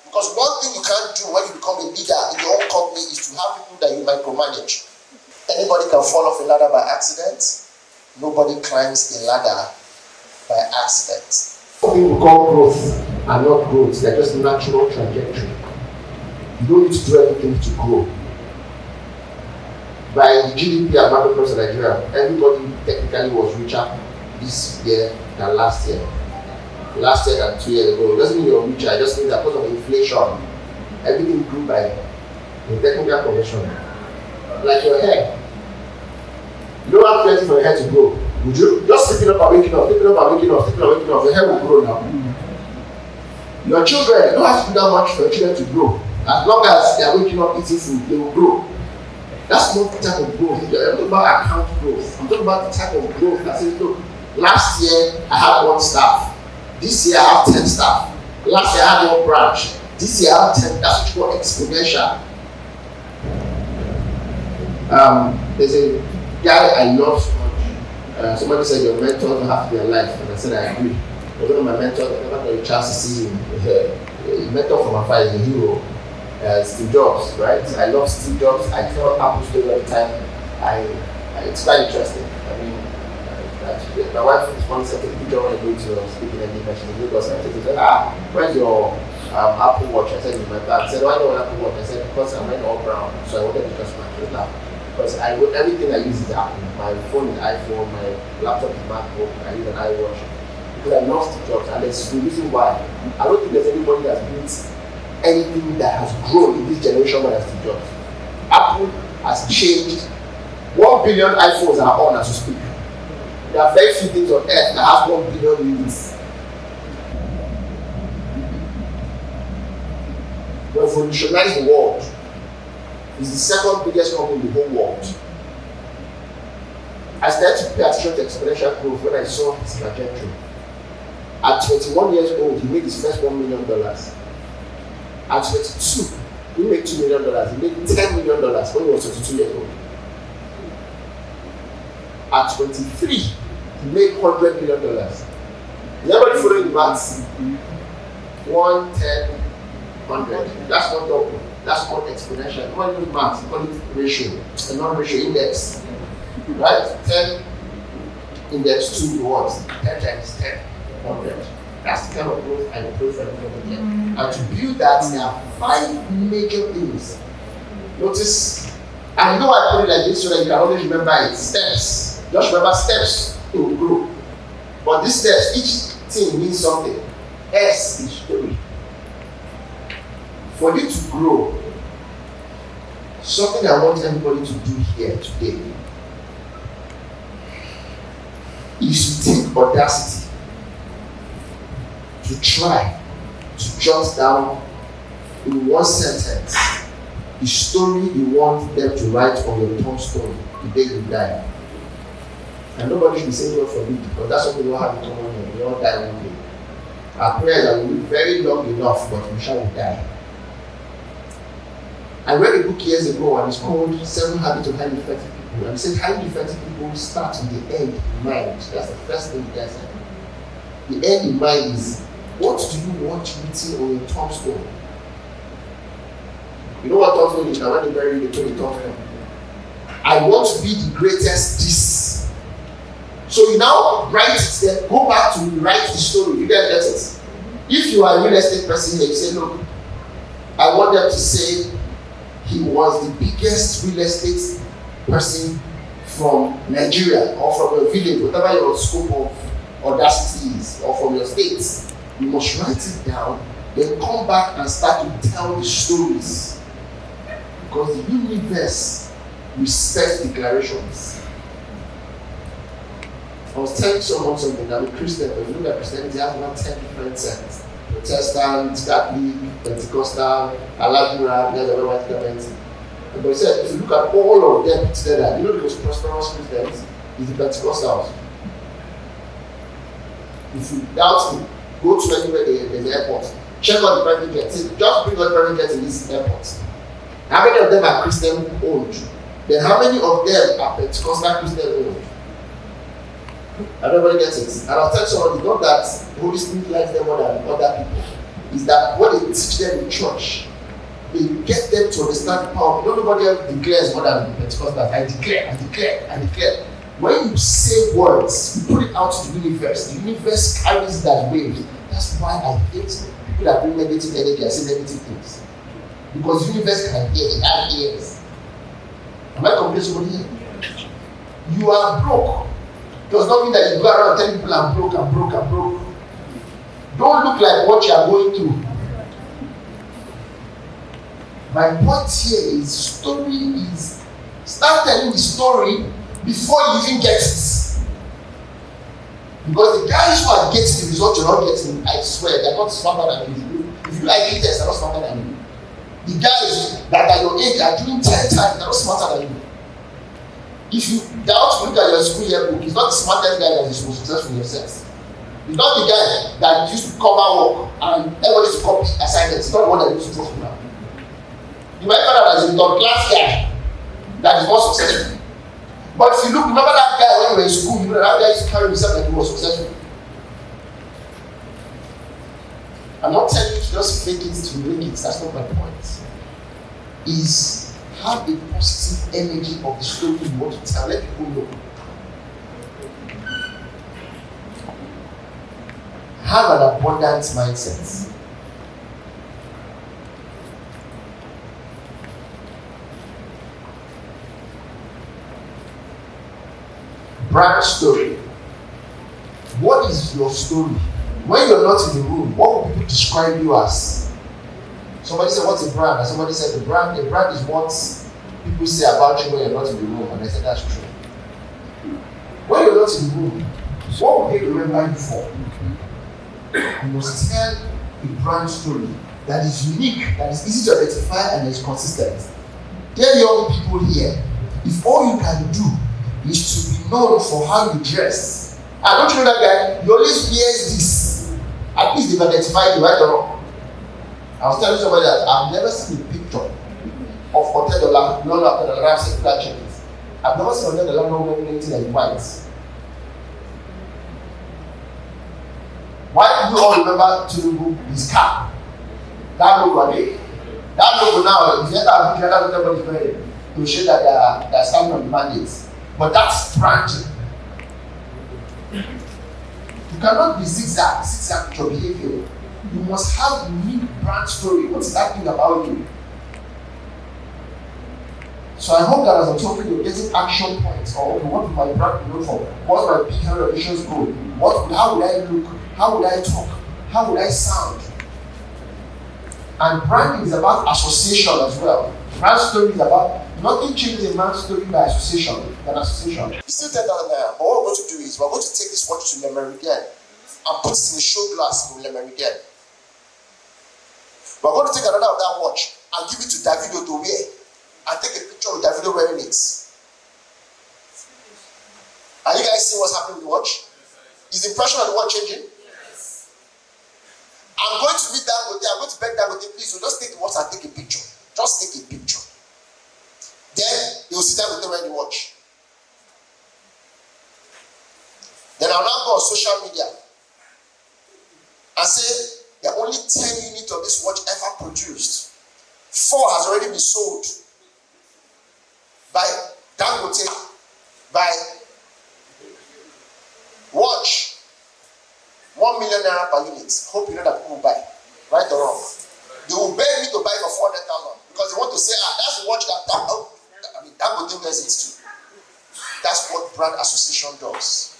Because one thing you can't do when you become a leader in your own company is to have people that you micromanage. Anybody can fall off a ladder by accident. Nobody climbs a ladder by accident. What people call growth are not growth, they're just natural trajectory. You don't need to do anything to grow. By GDP and market price in Nigeria, everybody technically was richer this year than last year. Last year and 2 years ago. It doesn't mean you're richer, it just means that because of inflation, everything grew by the technical conversion. Like your hair. You don't have plenty for your hair to grow. Would you? Just sleeping up and waking up, sleeping up and waking up, sleeping up and waking up, your hair will grow now. Your children, you don't have to do that much for your children to grow. As long as they are waking up eating food, they will grow. That's not the type of growth. I'm talking about account growth. I'm talking about the type of growth that says, look, last year I had 1 staff. This year I have 10 staff. Last year I had 1 branch. This year I have 10. That's what you call exponential. There's a guy I love so much. Somebody said your mentor don't have to be alive, and I said I agree. But one of my mentors, I never got a chance to see him. A mentor from afar is a hero. Steve Jobs, right? I love Steve Jobs. I tell Apple story all the time. It's quite interesting. I mean, my wife is once taking a picture when I go to speaking in English in Lagos. I said, where's your Apple Watch? I said, in my bag. I said, why do I Apple Watch? I said, because I'm wearing all brown, so I wanted to just match it up. Because everything I use is Apple. My phone is iPhone, my laptop is MacBook, I use an iWatch. Because I love Steve Jobs, and there's the reason why. I don't think there's anybody that's built anything that has grown in this generation more than Steve Jobs. Apple has changed. 1 billion iPhones are on as we speak. There are very few things on earth that have 1 billion units. Revolutionized the world. It's the second biggest company in the whole world. I started to pay attention to exponential growth when I saw his trajectory. At 21 years old, he made his first $1 million. At 22, he made $2 million. He made $10 million when he was 22 years old. At 23, he made $100 million. Is everybody following the maths? 1, 10, 100. That's not double. That's called exponential. What do you math? You call it ratio. A non-ratio index. Right? 10 index 2 rewards. 10 times 10, 100. That's the kind of growth I will pray for everybody here. And to build that, there are 5 major things. Notice, I know I put it like this so that you can always remember it. Steps. Just remember steps to grow. But these steps, each thing means something. S is story. For you to grow, something I want everybody to do here today is to take audacity to try to jot down in 1 sentence the story you want them to write on your tombstone the day you die. And nobody should be saying God forbid, because that's what we all have in common. We all die one day. Our prayers are we live very long enough, but we shall die. I read a book years ago and it's called 7 Habits of Highly Effective People. And it said highly effective people start with the end in mind. That's the first thing you guys said. The end in mind is, what do you want written on your tombstone? You know what tombstone is? Now when they bury you, they put a tombstone. I want to be the greatest this. So you now write it there, go back to write the story. You get it. If you are a real estate person here, you say, look, I want them to say he was the biggest real estate person from Nigeria or from your village, whatever your scope of audacity is, or from your state. You must write it down, then come back and start to tell the stories. Because the universe respects declarations. I was telling someone something. I'm a Christian, but if you look at Christianity, it has about 10 different sects. Protestant, Catholic, Pentecostal, Alabama, there's a white government. But he said, if you look at all of them together, you know the most prosperous Christians is the Pentecostals. If you doubt me, go to anywhere there's an airport. Check out the private jets. Just bring out the private jets in this airport. How many of them are Christian owned? Then how many of them are Pentecostal Christian owned? Everybody gets it. And I'll tell someone, it's not that the Holy Spirit likes them more than other people. It's that what they teach them in church, they get them to understand the power. Nobody else declares more than Pentecostal. I declare. When you say words, you put it out to the universe. The universe carries that wave. That's why I hate people that bring negative energy and say negative things. Because the universe can hear, it has ears. Am I complaining somebody here? You are broke. Does not mean that you go around telling people I'm broke. Don't look like what you are going through. My point here is start telling the story before you even get it. Because the guys who are getting the result you're not getting, I swear, they're not smarter than you. If you like tests, they're not smarter than you. The guys that are your age are doing 10 times, they're not smarter than you. If you doubt to look at your school yearbook, he's not the smartest guy that is most successful in your sense. He's not the guy that used to cover work and everybody used to copy assignments. He's not the one that is successful now. You might find out as a third class guy that is more successful. But if you look, remember that guy when you were in school, you know that guy used to carry himself like he was successful. I'm not telling you to just fake it to make it. That's not my point. Is have a positive energy of the story you want to tell. Let people know. Have an abundant mindset. Brand story. What is your story? When you're not in the room, what will people describe you as? Somebody said, what's a brand? And somebody said, the brand is what people say about you when you're not in the room. And I said, that's true. When you're not in the room, what will they remember you for? You must tell a brand story that is unique, that is easy to identify, and is consistent. Tell young people here, if all you can do is to be known for how you dress, and don't you know that guy? He always wears this. At least they've identified you, right or wrong. I was telling somebody that I've never seen a picture of Otedola, none of the I've seen flat jackets. I've never seen Otedola not wearing anything like white. Why do you all remember Tinubu, his cap? That logo, that logo now, if you enter a picture, that's what everybody's wearing to show that they're standing on the mandates. But that's branding. You cannot be zigzag with your behavior. You must have a unique brand story. What's that thing about you? So I hope that as I'm talking, you're getting action points. Or okay, what would my brand be known for? What's my big ambitions goal? How would I look? How would I talk? How would I sound? And branding is about association as well. Brand story is about nothing changes a man's story by association than association. You still $10 there, but what we're going to do is we're going to take this watch to Le Meridien and put it in a show glass in Le Meridien. We're going to take another of that watch and give it to Davido to wear and take a picture with Davido wearing it. Are you guys seeing what's happening with the watch? Is the impression of the watch changing? Yes. I'm going to meet Dangote. I'm going to beg Dangote, please, so just take the watch and take a picture. Just take a picture. Then they will sit down with them wearing the watch. Then I'll now go on social media and say, there are only 10 units of this watch ever produced. 4 has already been sold by Dangote, by watch. 1 million naira per unit. Hope you know that people will buy. Right or wrong? They will beg me to buy for 400,000 because they want to say, that's the watch that would do wears it too. That's what brand association does.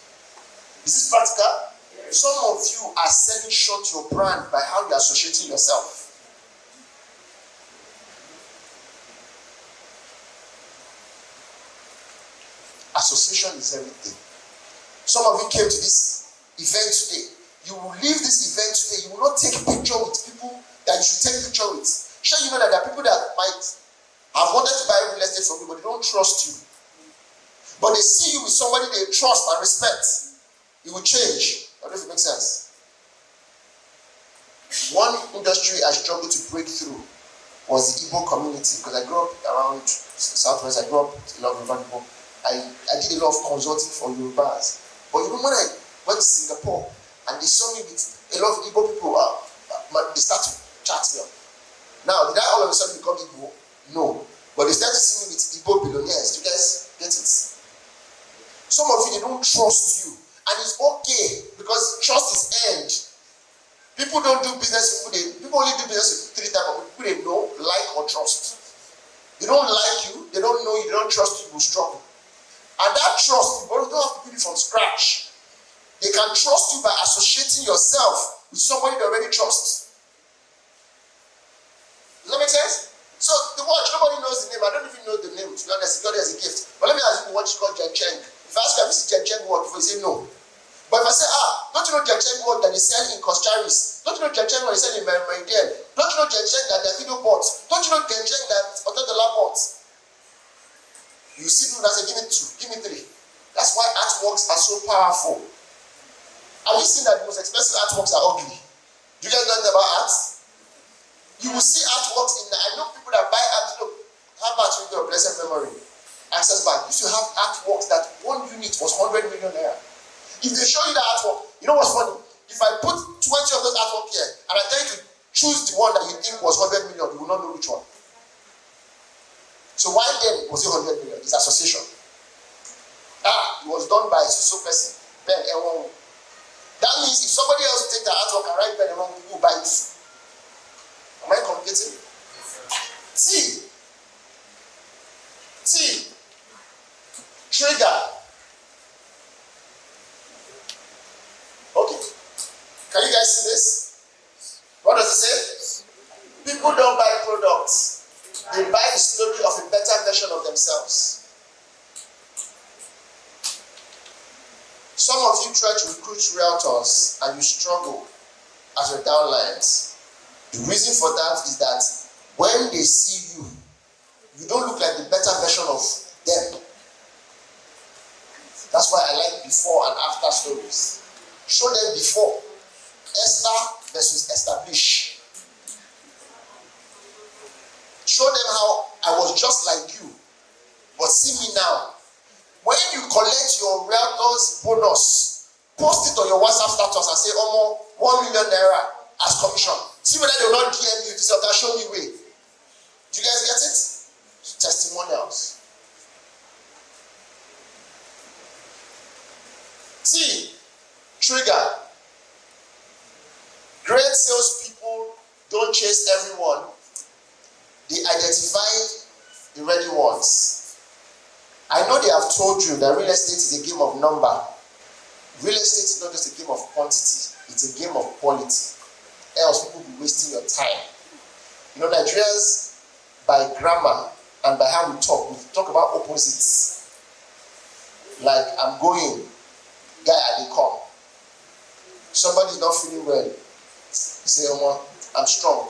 Is this practical? Some of you are selling short your brand by how you're associating yourself. Association is everything. Some of you came to this event today. You will leave this event today. You will not take a picture with people that you should take a picture with. Sure, you know that there are people that might have wanted to buy real estate from you, but they don't trust you. But they see you with somebody they trust and respect. It will change. I don't know if it makes sense. One industry I struggled to break through was the Igbo community, because I grew up around Southwest. I grew up with a lot of Yoruba people. I did a lot of consulting for Yorubas. But even when I went to Singapore and they saw me with a lot of Igbo people, they start to chat me up. Now, did I all of a sudden become Igbo? No. But they start to see me with Igbo billionaires. Do you guys get it? Some of you, they don't trust you. And it's okay, because trust is earned. People don't do business with people only do business with 3 types of people they know, like, or trust. They don't like you, they don't know you, they don't trust you, you will struggle. And that trust, you don't have to build it from scratch. They can trust you by associating yourself with somebody they already trust. Does that make sense? So the watch, nobody knows the name. I don't even know the name, to be honest. God has a gift. But let me ask you what is called Jen Cheng. If I ask you, this is Jen Cheng watch, you say no. But if I say, don't you know Jen Cheng watch that they sell in Costaris? Don't you know Jen Cheng watch they sell in Meridian? Don't you know Jen Cheng that they're video bots? Don't you know Jen Cheng that Hotel de la bots? You see people that say, give me 2, give me 3. That's why artworks are so powerful. Have you seen that the most expensive artworks are ugly? Do you guys know about art? You will see artworks in there. I know people that buy art. Look, how much with your blessed memory? Access Bank used to have artworks that 1 unit was 100 million naira. If they show you the artwork, you know what's funny? If I put 20 of those artwork here and I tell you to choose the one that you think was 100 million, you will not know which one. So why then was it 100 million? It's association. It was done by a social person, Ben Ewon. That means if somebody else take the artwork and write Ben Ewon, people will buy it. Am I communicating? T. Trigger. Okay. Can you guys see this? What does it say? People don't buy products. They buy the story of a better version of themselves. Some of you try to recruit realtors and you struggle as your downlines. The reason for that is that when they see you, you don't look like the better version of them. That's why I like before and after stories. Show them before. Esther versus establish. Show them how I was just like you, but see me now. When you collect your realtors bonus, post it on your WhatsApp status and say, 1 million naira as commission. See whether they will not DM you if you say, okay, show me way. Do you guys get it? Testimonials. T. Trigger. Great salespeople don't chase everyone. They identify the ready ones. I know they have told you that real estate is a game of number. Real estate is not just a game of quantity, it's a game of quality. Else people will be wasting your time. You know, Nigerians, by grammar and by how we talk about opposites. Like, I'm going, guy, I dey come. Somebody is not feeling well. You say, I'm strong.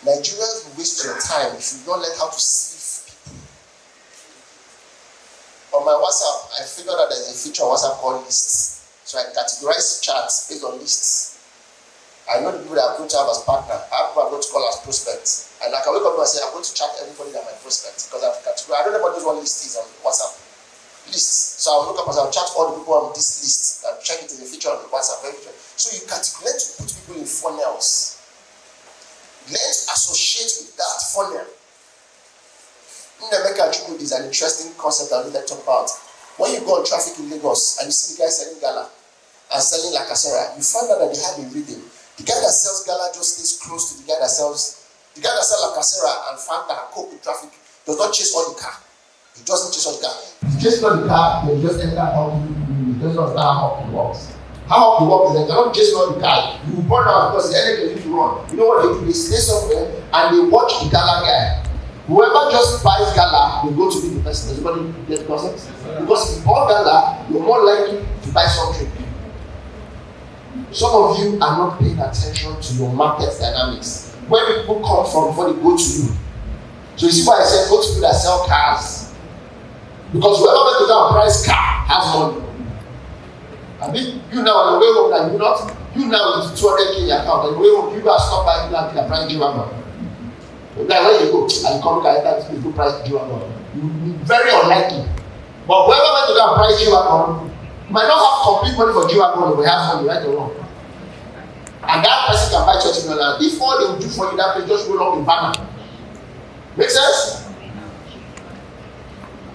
Nigerians will waste your time if you don't learn how to sieve people. On my WhatsApp, I figured out there's a feature on WhatsApp called lists. So I categorize charts based on lists. I know the people that I'm going to have as partner. I have people I'm going to call as prospects. And I can wake up and say, I'm going to chat everybody that my prospects because I've categorized. I don't know what this one list is on WhatsApp. Lists. So I'll look up and I'll chat all the people on this list and check it in the feature on the WhatsApp. So you categorize to put people in funnels. Let's associate with that funnel. Nnameka Chukwu is an interesting concept I would like to talk about. When you go on traffic in Lagos and you see the guy selling gala and selling lacasera, you find out that they have a rhythm. The guy that sells gala just stays close to the guy that sells La Casera and Fanta and Coke in traffic does not chase all the car. He doesn't chase all the car. He chases all the car, then he just enter how he doesn't understand how it works. How it works is that they're not chasing all the car. You will burn out because the energy to run. You know what they do? They stay somewhere and they watch the gala guy. Whoever just buys gala, they go to be the person. Does anybody get the concept? Because if you buy gala, you're more likely to buy something. Some of you are not paying attention to your market dynamics. Where people come from before they go to you. So you see why I said go to people that sell cars. Because whoever went to go and price car has money. I mean, you now on the way home that you now with 200K in your account, on the way home, you guys stop buying that and price G-Wagon. Like when you go and come back and you go price G-Wagon. Very unlikely. But whoever went to go and price G-Wagon might not have complete money for G-Wagon, but have money, right or wrong. And that person can buy $30 million. If all they will do for you, that they just roll up a banner. Make sense?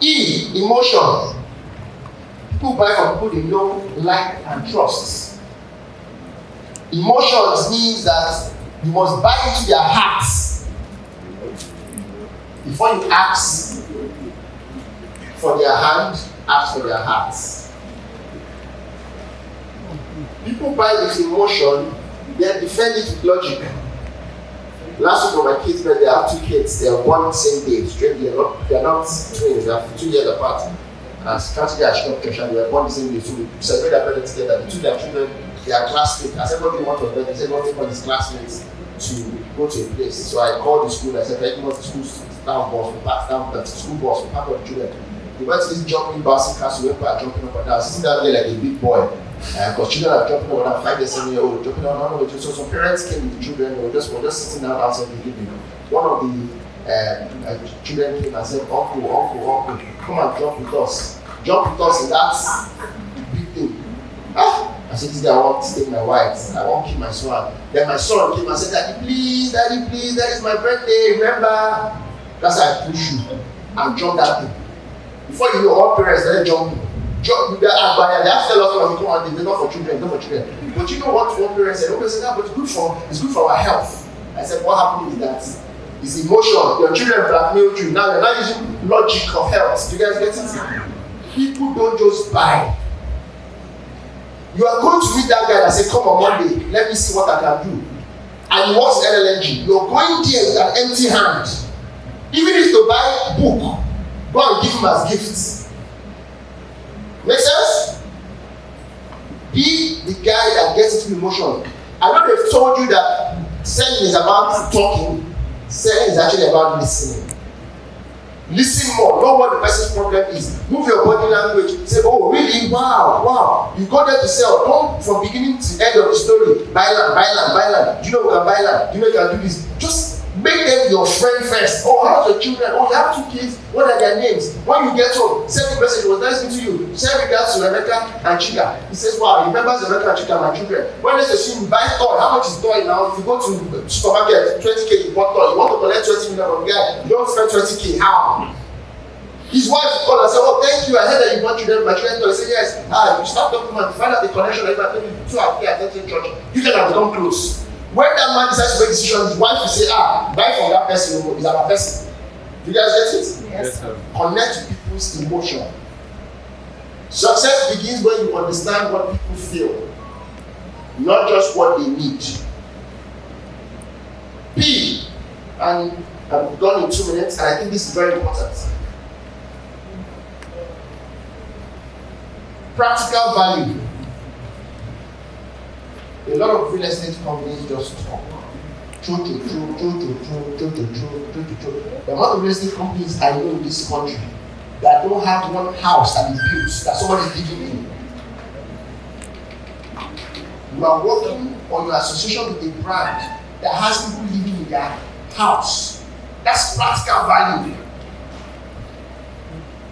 E, emotion. People buy from people they know, like, and trust. Emotions means that you must buy into their hearts before you ask for their hand, ask for their hearts. People buy with emotion, then defend it with logic. Last week on my kids' birthday, I have 2 kids. They are born the same day. Straight, they are not twins. They are 2 years apart. And strategy and structure, they were born the same day. So we celebrate their birthday together. The 2 their children, they are classmates. I said, what do you want to birthday? They said, what do you want his classmates to go to a place? So I called the school. I said, I want the school down bus. We packed down the school bus. We packed all the children. We went to this jumping bouncing class. We went back jumping up and down. Sitting down there like a big boy. Because children are jumping up and 5 years, 7 years old, jumping on and so some parents came with the children, they were just sitting down outside the living. One of the children came and said, Uncle, come and jump with us. Jump with us, and that's the big thing. I said, this guy, I want to take my wife, I want to keep my son. Then my son came and said, Daddy, please, that is my birthday, remember? That's how I push you and jump that thing. Before you know, all parents, they're jumping. They have to tell us come on, they're not for children, not for children. But you know what one parent said? One parent said, but it's good for our health. I said, what happened is that it's emotion. Your children blackmailed you. Now you're not using logic of health. Do you guys get it? People don't just buy. You are going to meet that guy and say, come on Monday, let me see what I can do. And he works LLNG. You're going there with an empty hand. Even if you buy a book, go and give him as gifts. Make sense? Be the guy that gets into emotion. I know they've told you that selling is about talking. Selling is actually about listening. Listen more. Know what the person's problem is. Move your body language. Say, oh, really? Wow. You go there to sell. Don't from beginning to end of the story. Buy land. Do you know we can buy land? Do you know you can do this? Just make them your friend first. Oh, how's your children? Oh, you have 2 kids. What are their names? When you get home, send the message. It was nice meeting you. Send regards to Rebecca and Chika. He says, wow, he remembers Rebecca and Chika, my children. When they say, buy toy, how much is toy now? If you go to supermarket, 20K, you bought toy. You want to collect 20 million from the guy. You don't spend 20K. How? His wife called and said, oh, thank you. I heard that you bought children, my children toy. He said, yes. You start talking and find out the connection. Like that, maybe 2 hours at church. You can have become close. When that man decides to make decisions, his wife will say, buy from that person, is our person. Do you guys get it? Yes, sir. Connect to people's emotion. Success begins when you understand what people feel, not just what they need. P, and I'm done in 2 minutes, and I think this is very important. Practical value. A lot of real estate companies just talk. The amount of real estate companies I know in this country that don't have one house that is built, that somebody is living in. You are working on your association with a brand that has people living in their house. That's practical value.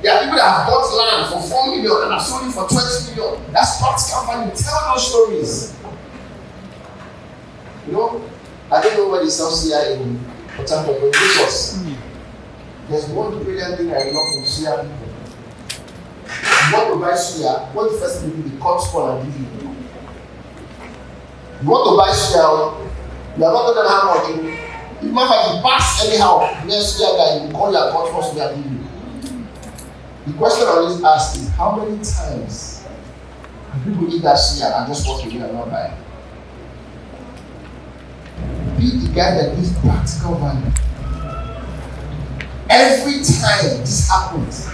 There are people that have bought land for 4 million and have sold it for 20 million. That's practical value. Tell those stories. You know, I don't know where they sell CI in Port Harcourt, but Lagos. There's one brilliant thing I love from CI people. You want to buy CI, what the first thing you do, they cut small and give you. You want to buy shell, you are not telling them how much. If my father pass anyhow, next year guy, you call your customers to give you. The question I always ask is, how many times do people eat that share and just walk away and not buy? Be the guy that gives practical value. Every time this happens,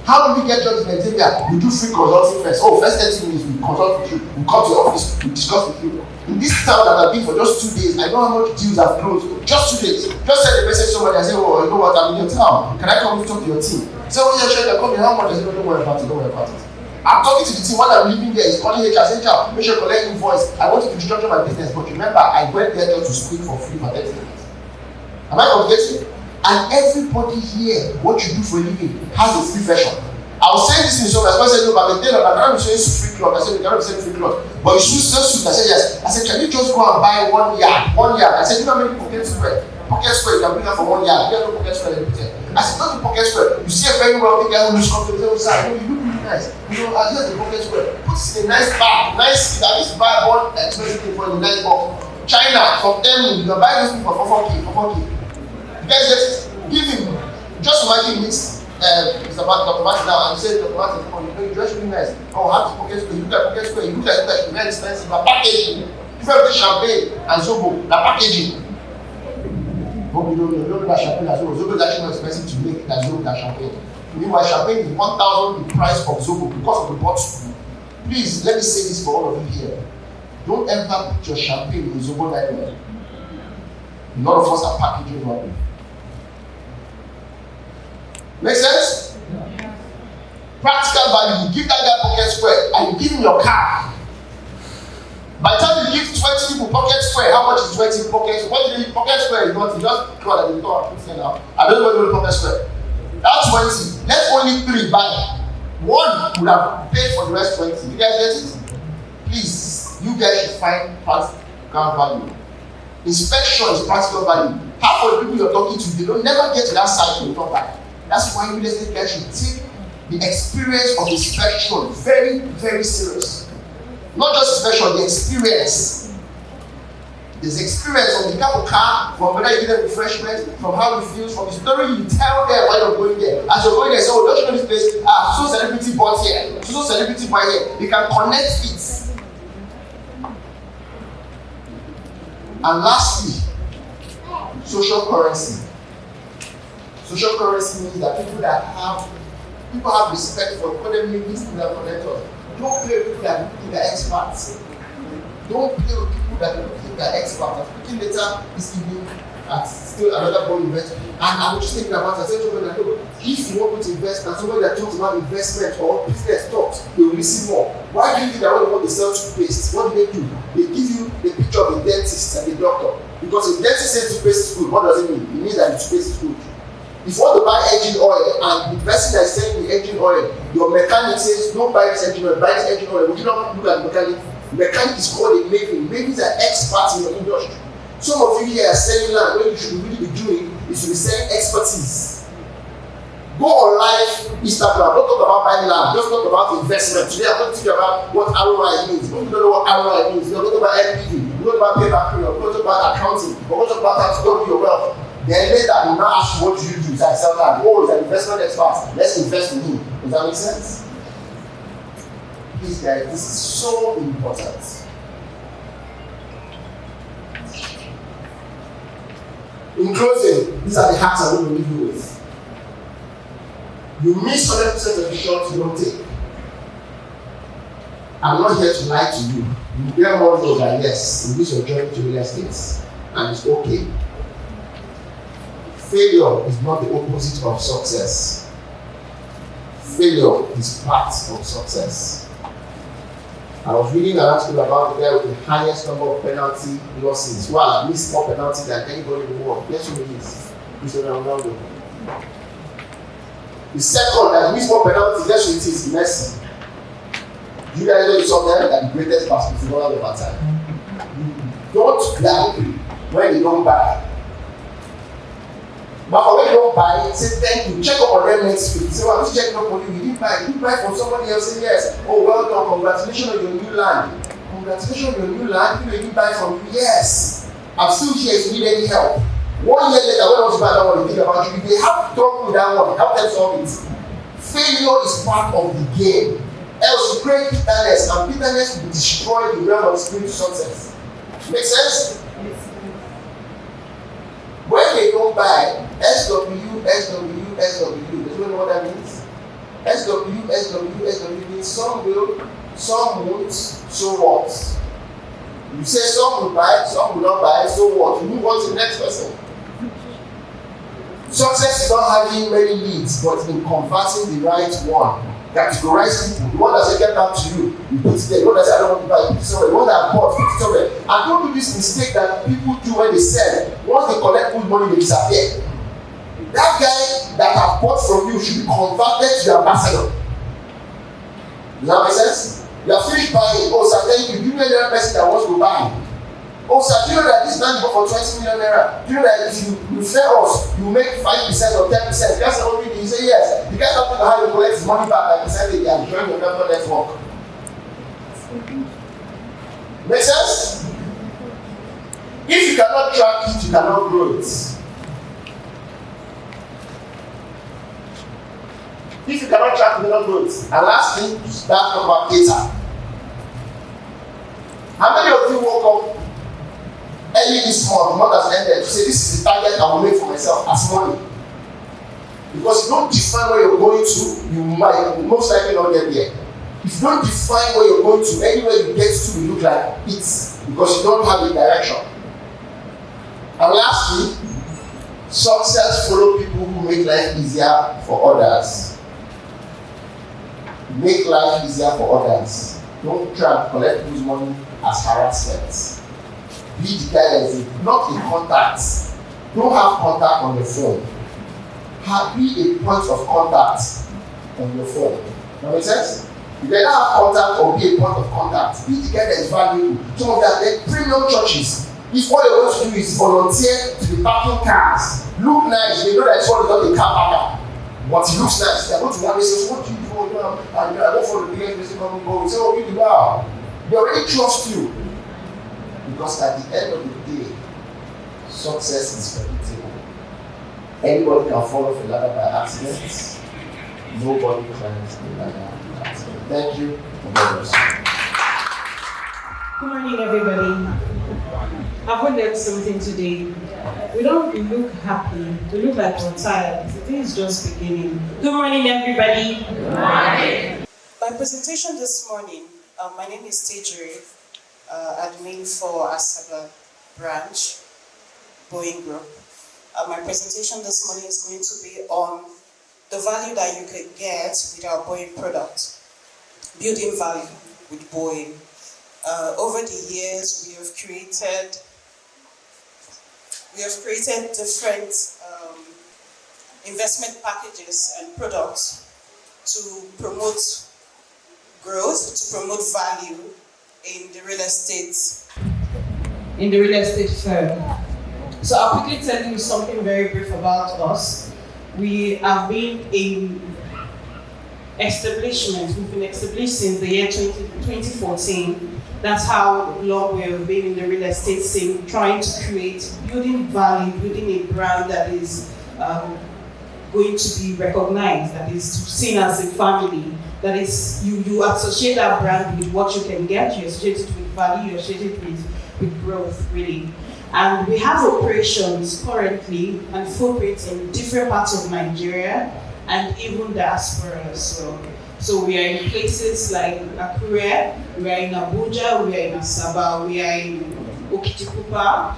how do we get jobs in Nigeria? We do free consulting first. Oh, first 30 minutes we consult with you, we come to your office, we discuss with you. In this town that I've been for just 2 days, I know how much deals have closed. Just 2 days. Just send a message to somebody and say, oh, you know what, I'm in your town. Can I come and talk to your team? Say, oh, yeah, sure, they're coming. How much? I say, no, don't worry about it, don't worry about it. I'm talking to the team while I'm living there. He's calling HR, saying, make sure you collect invoice. I want you to structure my business. But remember, I went there just to speak for free for 30 minutes. Am I communicating? And everybody here, what you do for a living has a free version. I was saying this in some I said, no, but the day that I'm not saying free cloth. I said, we cannot say free cloth. But you should sell suit. I said, yes. I said, can you just go and buy 1 yard? 1 yard. I said, you know how many pocket square? Pocket square, you can bring out for 1 yard. You have no pocket square everything. I said, not the pocket square. You see a very wealthy guy who looks confident. You know, you look really nice. You know, I just the pocket square. Put it in a nice bag. Nice, at least buy one expensive thing for a nice box. China, from them, you can buy this thing for 4K. You guys get it? Give him. Just imagine this. It's about Dr. Martin now, and you say Dr. Martin, oh, you know, you dress really nice. Oh, how to pocket square? You look like pocket square. You look like it's very expensive. But packaging, different with champagne and Zobo, the packaging. Hope you don't know that champagne as well. Zobo is actually more expensive to make than Zobo than champagne. Meanwhile, champagne is 1,000 the price of Zobo because of the bottle. Please, let me say this for all of you here. Don't ever put your champagne in Zobo nightmare. A lot of us are packaging wrong. Make sense? Yeah. Practical value. You give that guy pocket square and you give him your car. By the time you give 20 people pocket square, how much is 20 pocket square? What do you need? Pocket square is not, you just call it, you don't put it now. I don't know what the pocket square. That's 20. Let only 3 buy. 1 would have paid for the rest 20. You guys get it? Please, you guys should find practical value. Inspection is practical value. Half of the people you're talking to, they don't never get to that side you don't buy. That's why real estate guys should take the experience of inspection very, very serious. Not just inspection, the experience. There's experience from the type of car, from whether you get a refreshment, from how it feels, from the story you tell them while you're going there. As you're going there, say, oh, don't you know this place? So celebrity bought here, so celebrity buy here. They can connect it. And lastly, social currency. Social currency means that people have respect for economy, these people that connect us. Don't play with people that think they're experts. Don't play with people that think they're experts. I'm speaking later this evening at still another Boing investment. And I was just thinking about it. I said to somebody that, look, if you want to invest and somebody that talks about investment or business talks, they will listen more. Why do you think that when they want to sell toothpaste, what do? They give you the picture of a dentist and a doctor. Because if dentist says toothpaste is good, what does it mean? It means that the toothpaste is good. If you want to buy engine oil and the person that is selling the engine oil, your mechanic says, don't buy this engine oil, buy this engine oil. Would you not look at the mechanic? Mechanic is called a maven. Mavens are experts in your industry. Some of you here are selling land. What you should really be doing is to be selling expertise. Go on live Instagram. Don't talk about buying land. Just talk about investment. Today I'm going to teach you about what ROI means. If you don't know what ROI means, you're going to talk about NPV. You're going to talk about payback period. You're going to talk about accounting. You're going to talk about how to grow your wealth. Then later, you now ask you what do you do? I sell land. Oh, he's an investment expert. Let's invest in him. Does that make sense? Please, guys, this is so important. In closing, these are the hacks I'm going to leave you with. You miss 100% of the shots you don't take. I'm not here to lie to you. You get more of that, yes, you miss your journey to real estate, and it's okay. Failure is not the opposite of success. Failure is part of success. I was reading an article about the guy with the highest number of penalty losses. Who has missed more penalty than anybody in the world? Guess who it is? Cristiano Ronaldo. The second that missed more penalty, guess who it is? Messi. You guys know something that the greatest basketball footballer of our time. Don't be angry when you don't buy. But when you don't buy, say thank you, check up on them next week. Say, well, I'm just checking up on you. You didn't buy. You buy from somebody else. Say yes. Oh, well done. Congratulations on your new land. congratulations on your new land, people didn't buy from you. Yes, I'm still here if you need any help. 1 year later, when I was about that one, think about it, if they have to talk to that one, help them solve it. Failure is part of the game. Else you create bitterness, and bitterness will destroy the realm of spiritual success. Make sense? When they don't buy, SW, does you know what that means? SW means some will, some won't, so what? You say some will buy, some will not buy, so what? You move on to the next person. Success is not having many leads, but in converting the right one. Categorize people. The one that said get back to you, you put it there. The one that said I don't want to buy, you put it somewhere. The one that bought, put it somewhere. And don't do this mistake that people do when they sell. Once they collect good money, they disappear. That guy that have bought from you should be converted to the ambassador. Does that make sense? You are finished buying. Oh, sir, thank you. Give me another person that wants to buy. Oh, sir, do you know that this land bought for 20 million naira? Do you know that if you sell us, you make 5% or 10%? That's the only thing. You say yes. You guys have to know how you collect his money back by percentage and join your member network. Make sense? If you cannot track it, you cannot grow it. If you cannot track, you cannot grow it. And lastly, that's about data. How many of you woke up early this month, month has ended, to say this is the target I will make for myself as money? Because you don't define where you're going to, you might most likely not get there. If you don't define where you're going to, anywhere you get to will look like it, because you don't have a direction. And lastly, success follow people who make life easier for others. Make life easier for others. Don't try and collect people's money as harassment. Be the guy that is not in contact. Don't have contact on your phone. Be a point of contact on your phone. That makes sense? You better have contact or be a point of contact. Be the guy that is valuable. Some of them, premium churches. If all you're going to do is volunteer to be parking cars, look nice, they know that it's not a car parker. But it looks nice. They're going to one say, what do you do? I go for the biggest person come and go. We say, oh, you do wow. They already trust you. Because at the end of the day, success is predictable. Anybody can fall off a ladder by accident. Nobody climbs the ladder by accident. Thank you. Good morning, everybody. I've learned something today. We don't look happy. We look like we're tired. The day is just beginning. Good morning, everybody. Good morning. My presentation this morning, my name is Tejiri, admin for Asaba branch, Boing Group. My presentation this morning is going to be on the value that you could get with our Boing product, building value with Boing. Over the years, we have created different investment packages and products to promote growth, to promote value in the real estate firm. So I'll quickly tell you something very brief about us. We have been an establishment. We've been established since the year 2014. That's how long we have been in the real estate scene, trying to building value, building a brand that is going to be recognized, that is seen as a family, that is, you associate that brand with what you can get, you associate it with value, you associate it with growth, really. And we have operations currently and footprints in different parts of Nigeria and even diaspora as well. So we are in places like Akure, we are in Abuja, we are in Asaba, we are in Okitipupa,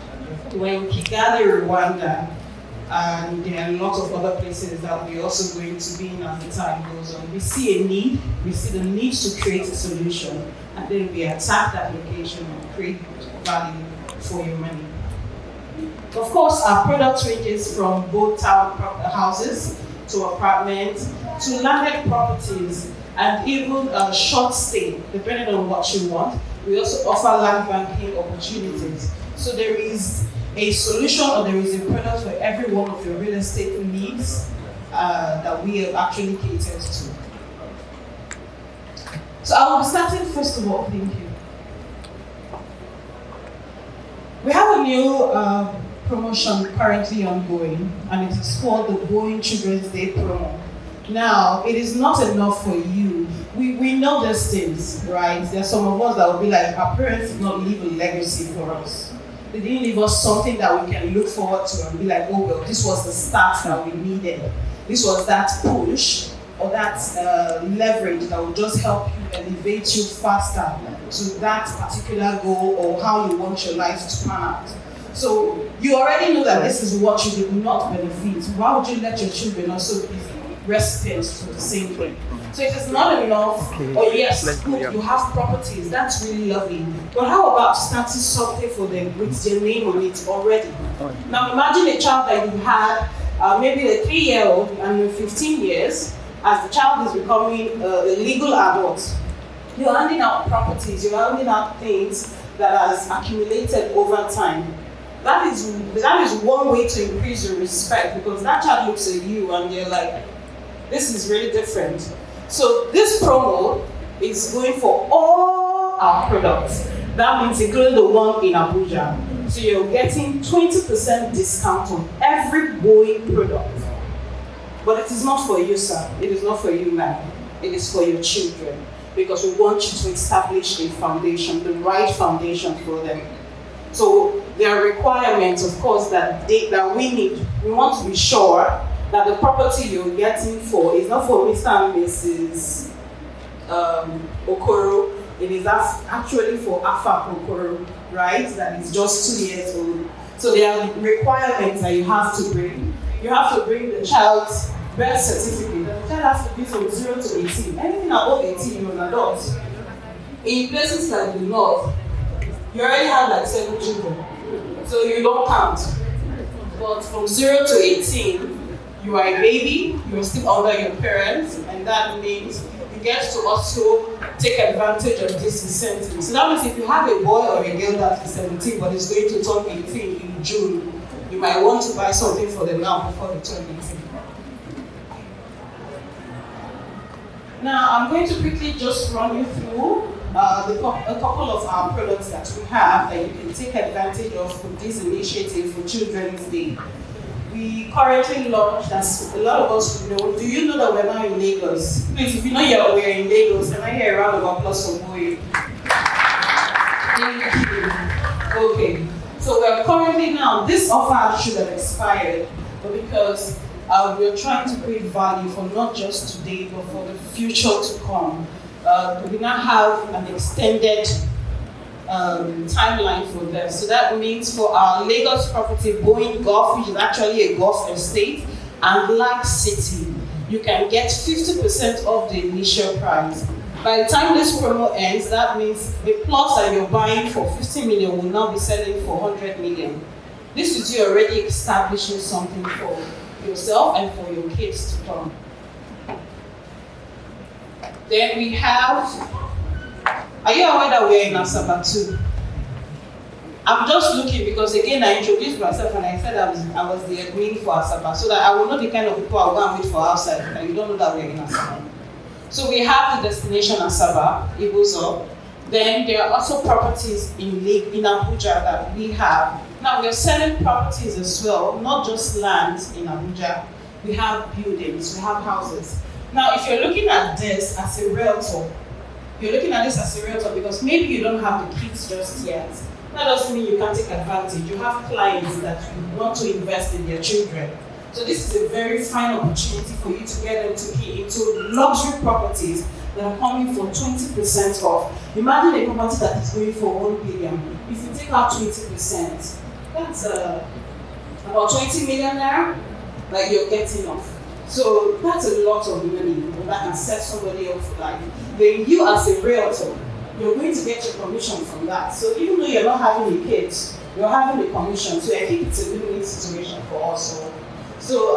we are in Kigali, Rwanda, and there are a lot of other places that we're also going to be in as the time goes on. We see a need, we see the need to create a solution, and then we attack that location and create value for your money. Of course, our product ranges from both town houses to apartments to landed properties and even short stay, depending on what you want. We also offer land banking opportunities. So there is a solution or there is a product for every one of your real estate needs that we have actually catered to. So I will be starting first of all, thank you. We have a new promotion currently ongoing, and it is called the Boing Children's Day promo. Now, it is not enough for you. We know these things, right? There are some of us that will be like, our parents did not leave a legacy for us. They didn't leave us something that we can look forward to and be like, oh, well, this was the start that we needed. This was that push or that leverage that will just help you elevate you faster to that particular goal or how you want your life to pan out. So you already know that this is what you did not benefit. Why would you let your children also be recipients to the same thing? So it is not enough, or yes, good, you have properties, that's really lovely. But how about starting something for them with their name on it already? Now imagine a child that you had, maybe a 3-year-old, and in 15 years, as the child is becoming a legal adult, you're handing out properties, you're handing out things that has accumulated over time. That is one way to increase your respect, because that child looks at you and they're like, this is really different. So this promo is going for all our products. That means including the one in Abuja. So you're getting 20% discount on every Boing product. But it is not for you, sir. It is not for you, ma'am. It is for your children. Because we want you to establish a foundation, the right foundation for them. So there are requirements, of course, that we need. We want to be sure that the property you're getting for is not for Mr. and Mrs. Okoro. It is actually for Afa Okoro, right? That is just 2 years old. So there are requirements that you have to bring. You have to bring the child's birth certificate. The child has to be from 0 to 18. Anything above 18, you're an adult. In places like the north, you already have like 7 children. So you don't count. But from 0 to 18, you are a baby, you're still under your parents, and that means you get to also take advantage of this incentive. So that means if you have a boy or a girl that is 17 but is going to turn 18 in June, you might want to buy something for them now before they turn 18. Now I'm going to quickly just run you through a couple of our products that we have that you can take advantage of with this initiative for Children's Day. We currently launched, as a lot of us would know, do you know that we're now in Lagos? Please, if you know we're in Lagos, can I hear a round of applause for Boing? Thank you. Okay, so we're currently now, this offer should have expired, but because we're trying to create value for not just today, but for the future to come. We now have an extended timeline for them. So that means for our Lagos property, Boing Golf, which is actually a golf estate, and Black City, you can get 50% of the initial price. By the time this promo ends, that means the plots that you're buying for 50 million will now be selling for 100 million. This is you already establishing something for yourself and for your kids to come. Then we have, are you aware that we're in Asaba too? I'm just looking because again I introduced myself and I said I was the admin for Asaba, so that I will know the kind of people I'll go and wait for outside, and you don't know that we're in Asaba. So we have the destination Asaba, Ibuzo. Then there are also properties in Abuja that we have. Now we're selling properties as well, not just land in Abuja. We have buildings, we have houses. Now if you're looking at this as a realtor, because maybe you don't have the kids just yet. That doesn't mean you can't take advantage. You have clients that you want to invest in their children. So this is a very fine opportunity for you to get them to key into luxury properties that are coming for 20% off. Imagine a property that is going for 1 billion. If you take out 20%, that's about 20 million naira that you're getting off. So that's a lot of money that can set somebody up for life. Then you as a realtor, you're going to get your commission from that. So even though you're not having the kids, you're having the commission. So I think it's a win-win situation for us. So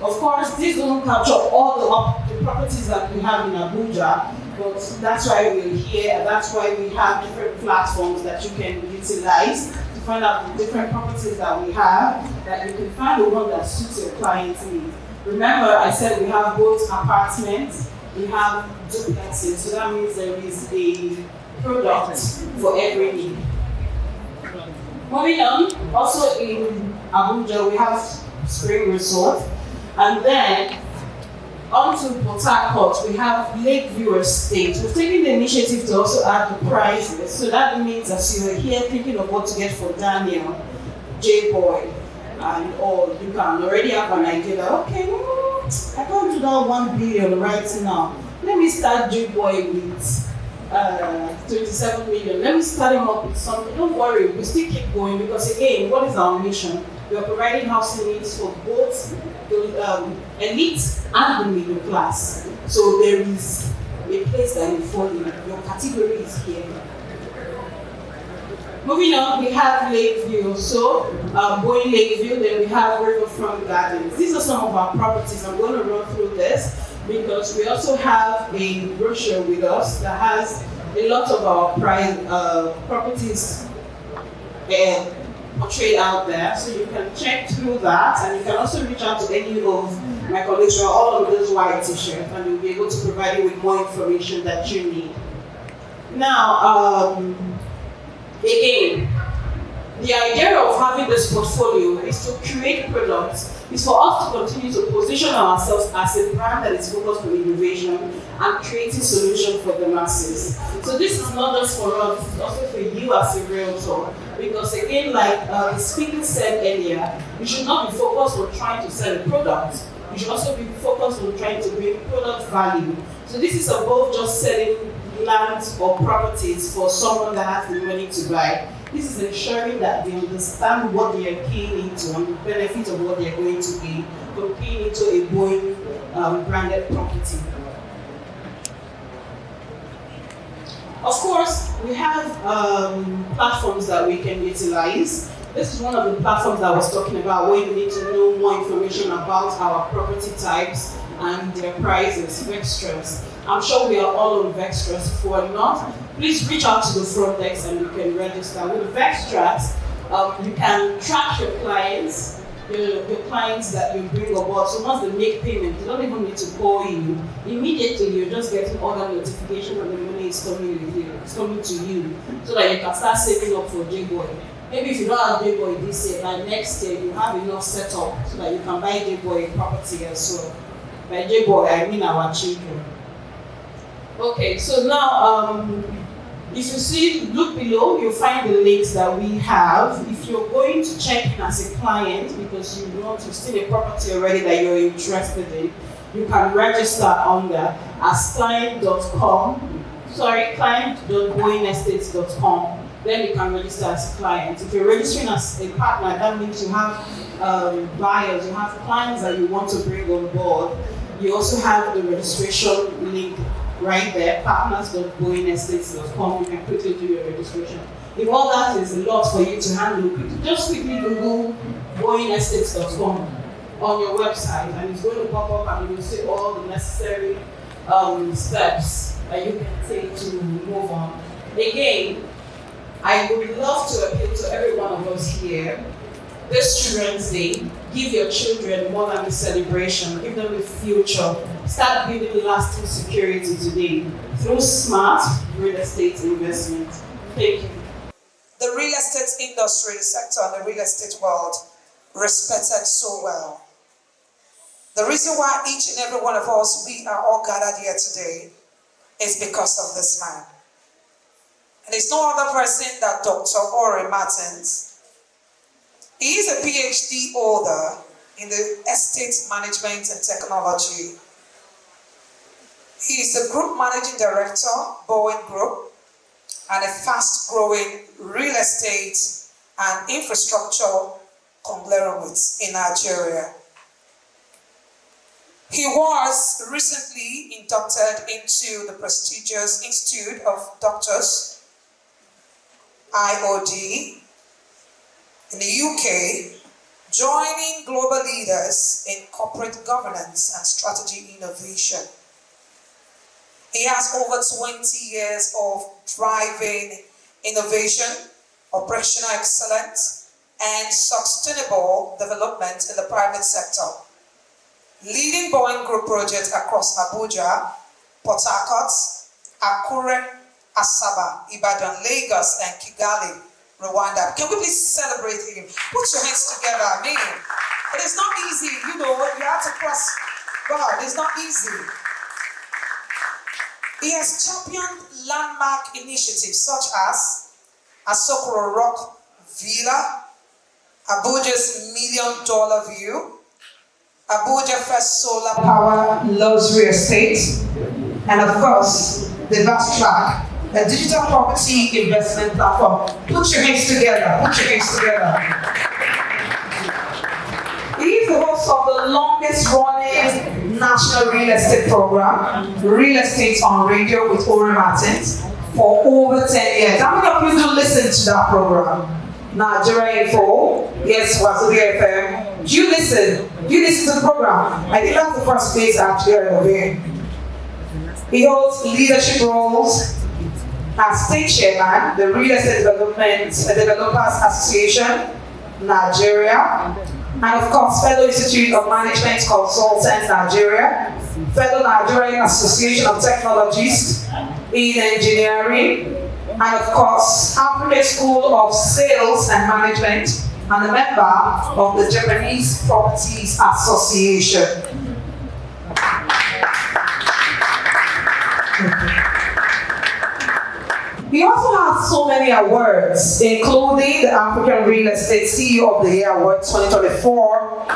of course, this doesn't capture all the properties that we have in Abuja, but that's why we're here, and that's why we have different platforms that you can utilize to find out the different properties that we have, that you can find the one that suits your client's needs. Remember, I said we have both apartments, we have duplexes, so that means there is a product for every need. Moving on, also in Abuja, we have Spring Resort. And then onto Port Harcourt, we have Lakeview Estates. We've taken the initiative to also add the prices. So that means as you are here thinking of what to get for Daniel, J-Boy, and all, you can already have an idea that, okay, I can't do that 1 billion right now. Let me start J-Boy with 27 million. Let me start him up with something. Don't worry, we still keep going because again, what is our mission? We are providing housing needs for both the elite and the middle class. So there is a place that you fall in. Your category is here. Moving on, we have Lakeview. So, Boing Lakeview, then we have Riverfront Gardens. These are some of our properties. I'm going to run through this because we also have a brochure with us that has a lot of our properties portrayed out there. So you can check through that, and you can also reach out to any of my colleagues who are all on this white t-shirt, and we'll be able to provide you with more information that you need. Now, again, the idea of having this portfolio is to create products, is for us to continue to position ourselves as a brand that is focused on innovation and creating solutions for the masses. So this is not just for us, it's also for you as a realtor. Because again, like the speaker said earlier, you should not be focused on trying to sell a product. You should also be focused on trying to bring product value. So this is above just selling land or properties for someone that has the money to buy. This is ensuring that they understand what they are keying into and the benefit of what they are going to be from keying into a Boing branded property. Of course, we have platforms that we can utilize. This is one of the platforms that I was talking about where you need to know more information about our property types and their prices, Vextras. I'm sure we are all on Vextras. If we are not, please reach out to the front desk and you can register. With Vextras, you can track your clients, your clients that you bring aboard. So once they make payment, you don't even need to call you. Immediately, you're just getting all that notification and the money is coming with you. It's coming to you so that you can start saving up for J-Boy. Maybe if you don't have J-Boy this year, by next year, you have enough set up so that you can buy J-Boy property as well. By J-Boy, I mean our children. Okay, so now, if you see, look below, you'll find the links that we have. If you're going to check in as a client because you've seen a property already that you're interested in, you can register on there as client.boingestates.com. Then you can register as a client. If you're registering as a partner, that means you have buyers, you have clients that you want to bring on board. You also have the registration link right there, partners.boingestates.com. You can quickly do your registration. If all that is a lot for you to handle, just quickly Google boingestates.com on your website, and it's going to pop up and you will see all the necessary steps that you can take to move on. Again, I would love to appeal to every one of us here. This Children's Day, give your children more than a celebration, give them a future. Start building lasting security today through smart real estate investment. Thank you. The real estate industry, the sector, and the real estate world respected so well. The reason why each and every one of us, we are all gathered here today is because of this man. And it's no other person than Dr. Ore Martins. He is a PhD holder in the estate management and technology. He is the group managing director, Boing Group, and a fast-growing real estate and infrastructure conglomerate in Nigeria. He was recently inducted into the prestigious Institute of Doctors, IOD, in the UK, joining global leaders in corporate governance and strategy innovation. He has over 20 years of driving innovation, operational excellence, and sustainable development in the private sector, leading Boing Group projects across Abuja, Port Harcourt, Akure, Asaba, Ibadan, Lagos, and Kigali, Rwanda. Can we please celebrate him? Put your hands together. I mean, it is not easy, you know, you have to cross God. It's not easy. He has championed landmark initiatives such as Asokoro Rock Villa, Abuja's $1 million view, Abuja First Solar Power Luxury Estate, and of course, the Vast Track, a digital property investment platform. Put your hands together. Put your hands together. He is the host of the longest running national real estate program, Real Estate on Radio with Boing Martins, for over 10 years. How many of you do listen to that program? Nigeria Info, yes, Wazobia FM. Do you listen? Do you listen to the program? I think that's the first place I actually heard of him. He holds leadership roles as state chairman, the Real Estate Developers Association, Nigeria, and of course, Fellow Institute of Management Consultants, Nigeria, Fellow Nigerian Association of Technologists in Engineering, and of course, African School of Sales and Management, and a member of the Japanese Properties Association. He also has so many awards, including the African Real Estate CEO of the Year Award 2024,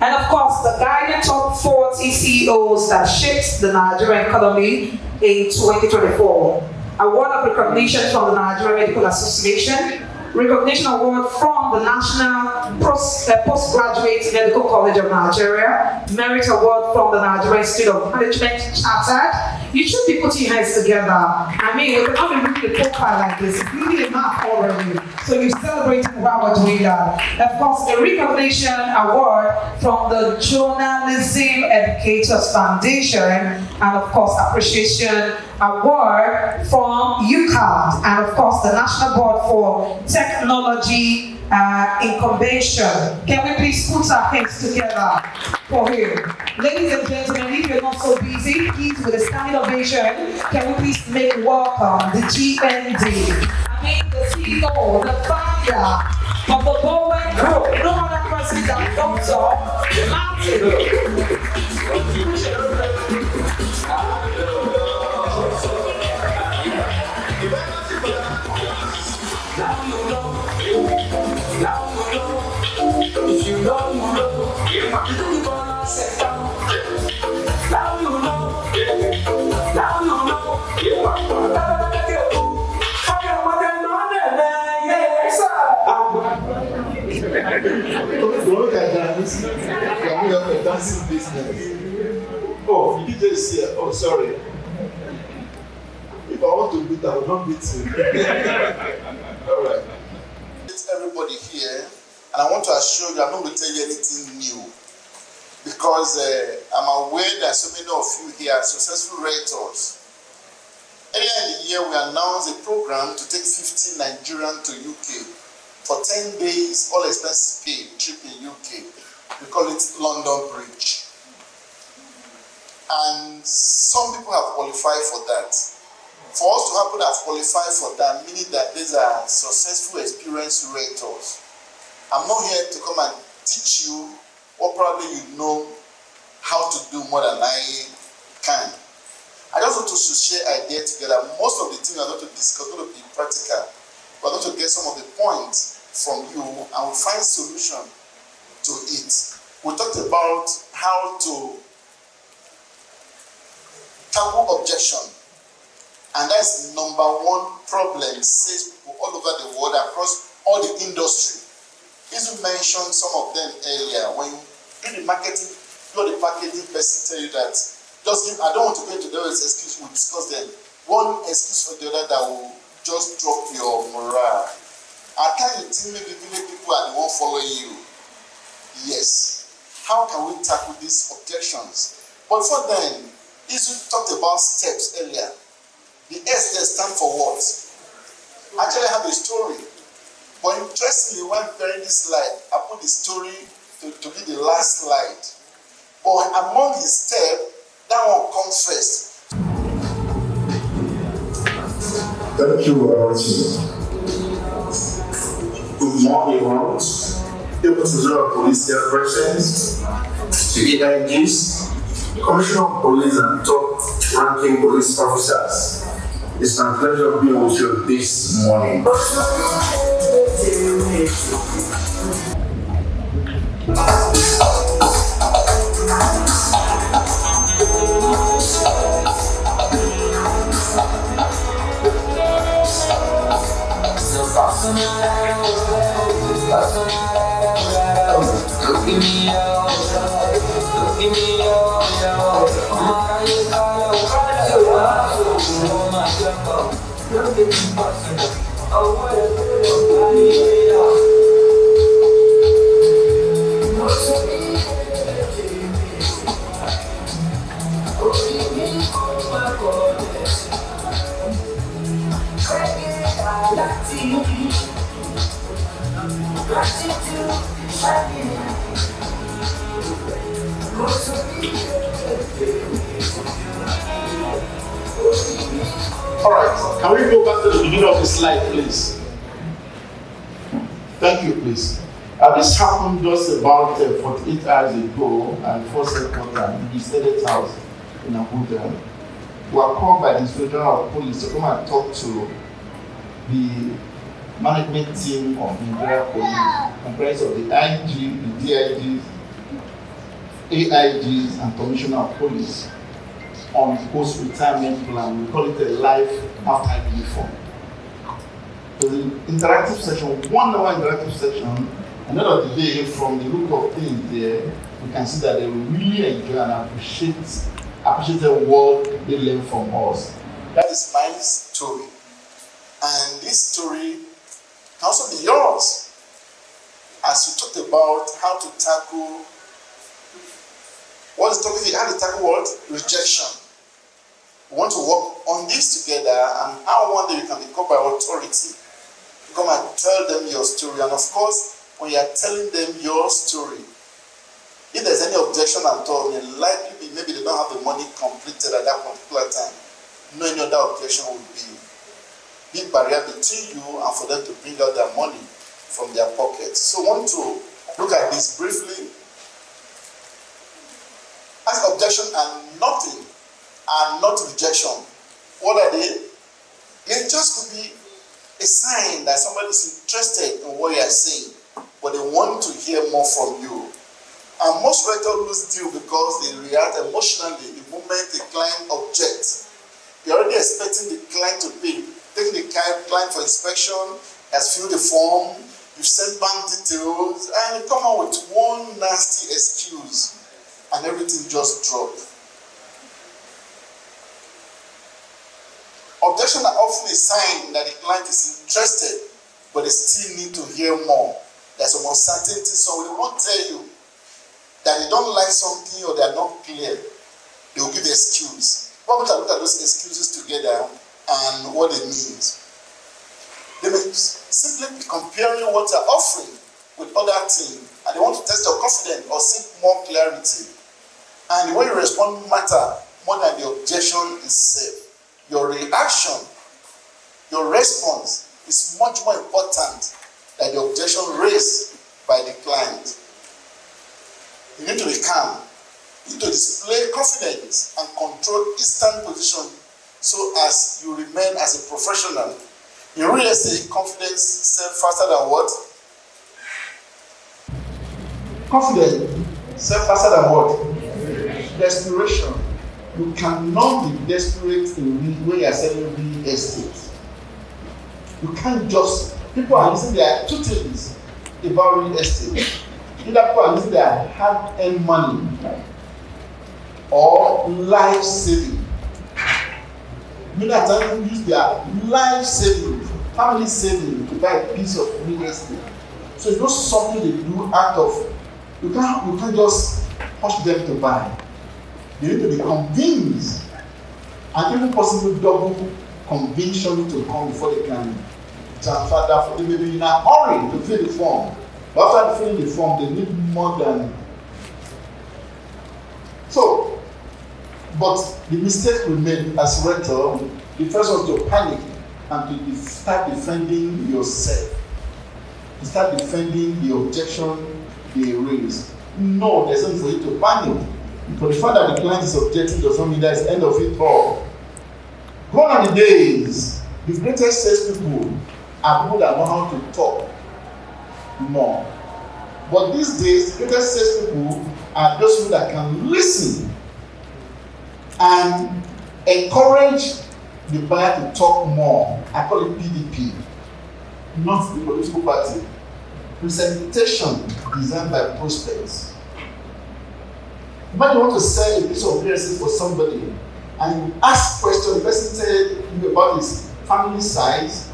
and of course, the guiding top 40 CEOs that shaped the Nigerian economy in 2024. Award of recognition from the Nigerian Medical Association, recognition award from the National Postgraduate Medical College of Nigeria, merit award from the Nigerian Institute of Management Chartered. You should be putting your hands together. I mean, we cannot be reading a profile like this. It's really a map already. So you're celebrating while we're doing that. Of course, a recognition award from the Journalism Educators Foundation, and of course, appreciation award from UCAD, and of course, the National Board for Technology Incubation. Can we please put our hands together for him? Ladies and gentlemen, if you're not so busy, please, with a standing ovation, can we please make welcome the GND, I mean the CEO, the founder of the Boing Group, no other person than Dr. Martin. If you know, you know. You gonna set down. Now you know. Now you know. Look at dance. We have a dancing business. Oh, you did just here. Oh, sorry. If I want to beat, I will not beat you. All right. It's everybody here. And I want to assure you, I'm not going to tell you anything new, because I'm aware that so many of you here are successful realtors. Earlier in the year, we announced a program to take 50 Nigerians to UK for 10 days, all expenses paid, trip in UK. We call it London Bridge. And some people have qualified for that. For us to happen to have qualified for that, meaning that these are successful, experienced realtors. I'm not here to come and teach you what probably you know how to do more than I can. I just want to share ideas together. Most of the things I'm going to discuss are going to be practical. We're going to get some of the points from you and we'll find solution to it. We talked about how to tackle objection. And that's the number one problem salespeople all over the world, across all the industry. You mentioned some of them earlier. When you do the marketing, you're the packaging person, tell you that just give, I don't want to go into those excuses, we'll discuss them. One excuse or the other that will just drop your morale. At times you think maybe village people are the one following you. Yes. How can we tackle these objections? But before then, Isu talked about steps earlier. The S there stand for what? Actually, I have a story. But interestingly, when preparing this slide, I put the story to be the last slide. But among his steps, that one comes first. Thank you, Archie. more involved, able to do a police presence, to AIGs, Commissioner of Police and top ranking police officers. It's my pleasure being with you this morning. All right, can we go back to the beginning of the slide, please? Thank you, please. This happened just about 48 hours ago at 4th quarter in the Senate House in Abuja. We were called by the Inspector of Police to come and talk to the management team of Nigeria Police, comprised of the IG, the DIGs, AIGs, and Commissioner of Police on post-retirement plan. We call it a life after uniform. So the interactive session, 1 hour interactive session, and end of the day, from the look of things there, we can see that they really enjoy and appreciate the work they learn from us. That is my story. And this story can also be yours. As we talked about how to tackle, what is the topic? How to tackle what? Rejection. We want to work on this together, and how one day you can be called by authority. You come and tell them your story. And of course, when you are telling them your story, if there's any objection at all, likely maybe they don't have the money completed at that particular time. No any other objection would be big barrier between you and for them to bring out their money from their pockets. So I want to look at this briefly. As objection and nothing, and not rejection. What are they? It just could be a sign that somebody is interested in what you are saying, but they want to hear more from you. And most writers lose deal because they react emotionally the moment the client objects. You're already expecting the client to pay. Taking the client for inspection, has filled the form, you send bank details, and you come out with one nasty excuse, and everything just drops. Objections are often a sign that the client is interested, but they still need to hear more. There's some uncertainty, so they won't tell you that they don't like something or they are not clear. They will give the excuse. But we can look at those excuses together and what it means. They may simply be comparing what they're offering with other things, and they want to test your confidence or seek more clarity. And the way you respond matter more than the objection itself. Your reaction, your response is much more important than the objection raised by the client. You need to be calm. You need to display confidence and control instant position so as you remain as a professional. In real estate, confidence sells faster than what? Confidence sells faster than what? Desperation. You cannot be desperate in where you are selling real estate. You can't just, people are using their two things about real estate. Either people are using their hard-earned money or life saving. Many times use their life saving, family saving to buy a piece of real estate. So it's not something they do out of, you can't just push them to buy. They need to be convinced, and even possibly double conviction to come before they can transfer that for them. Maybe in a hurry to fill the form. But after filling the form, they need more than. So, but the mistake we made as renter, the first was to panic and to start defending yourself. You start defending the objection they raise. No, there's nothing for you to panic. But the fact that the client is objecting does not mean that's the end of it all. Gone are the days, the greatest salespeople are people that know how to talk more. But these days, the greatest salespeople are those people that can listen and encourage the buyer to talk more. I call it PDP, not the political party. Presentation designed by prospects. When you want to sell a piece of real estate for somebody and you ask questions, the person tell you about his family size,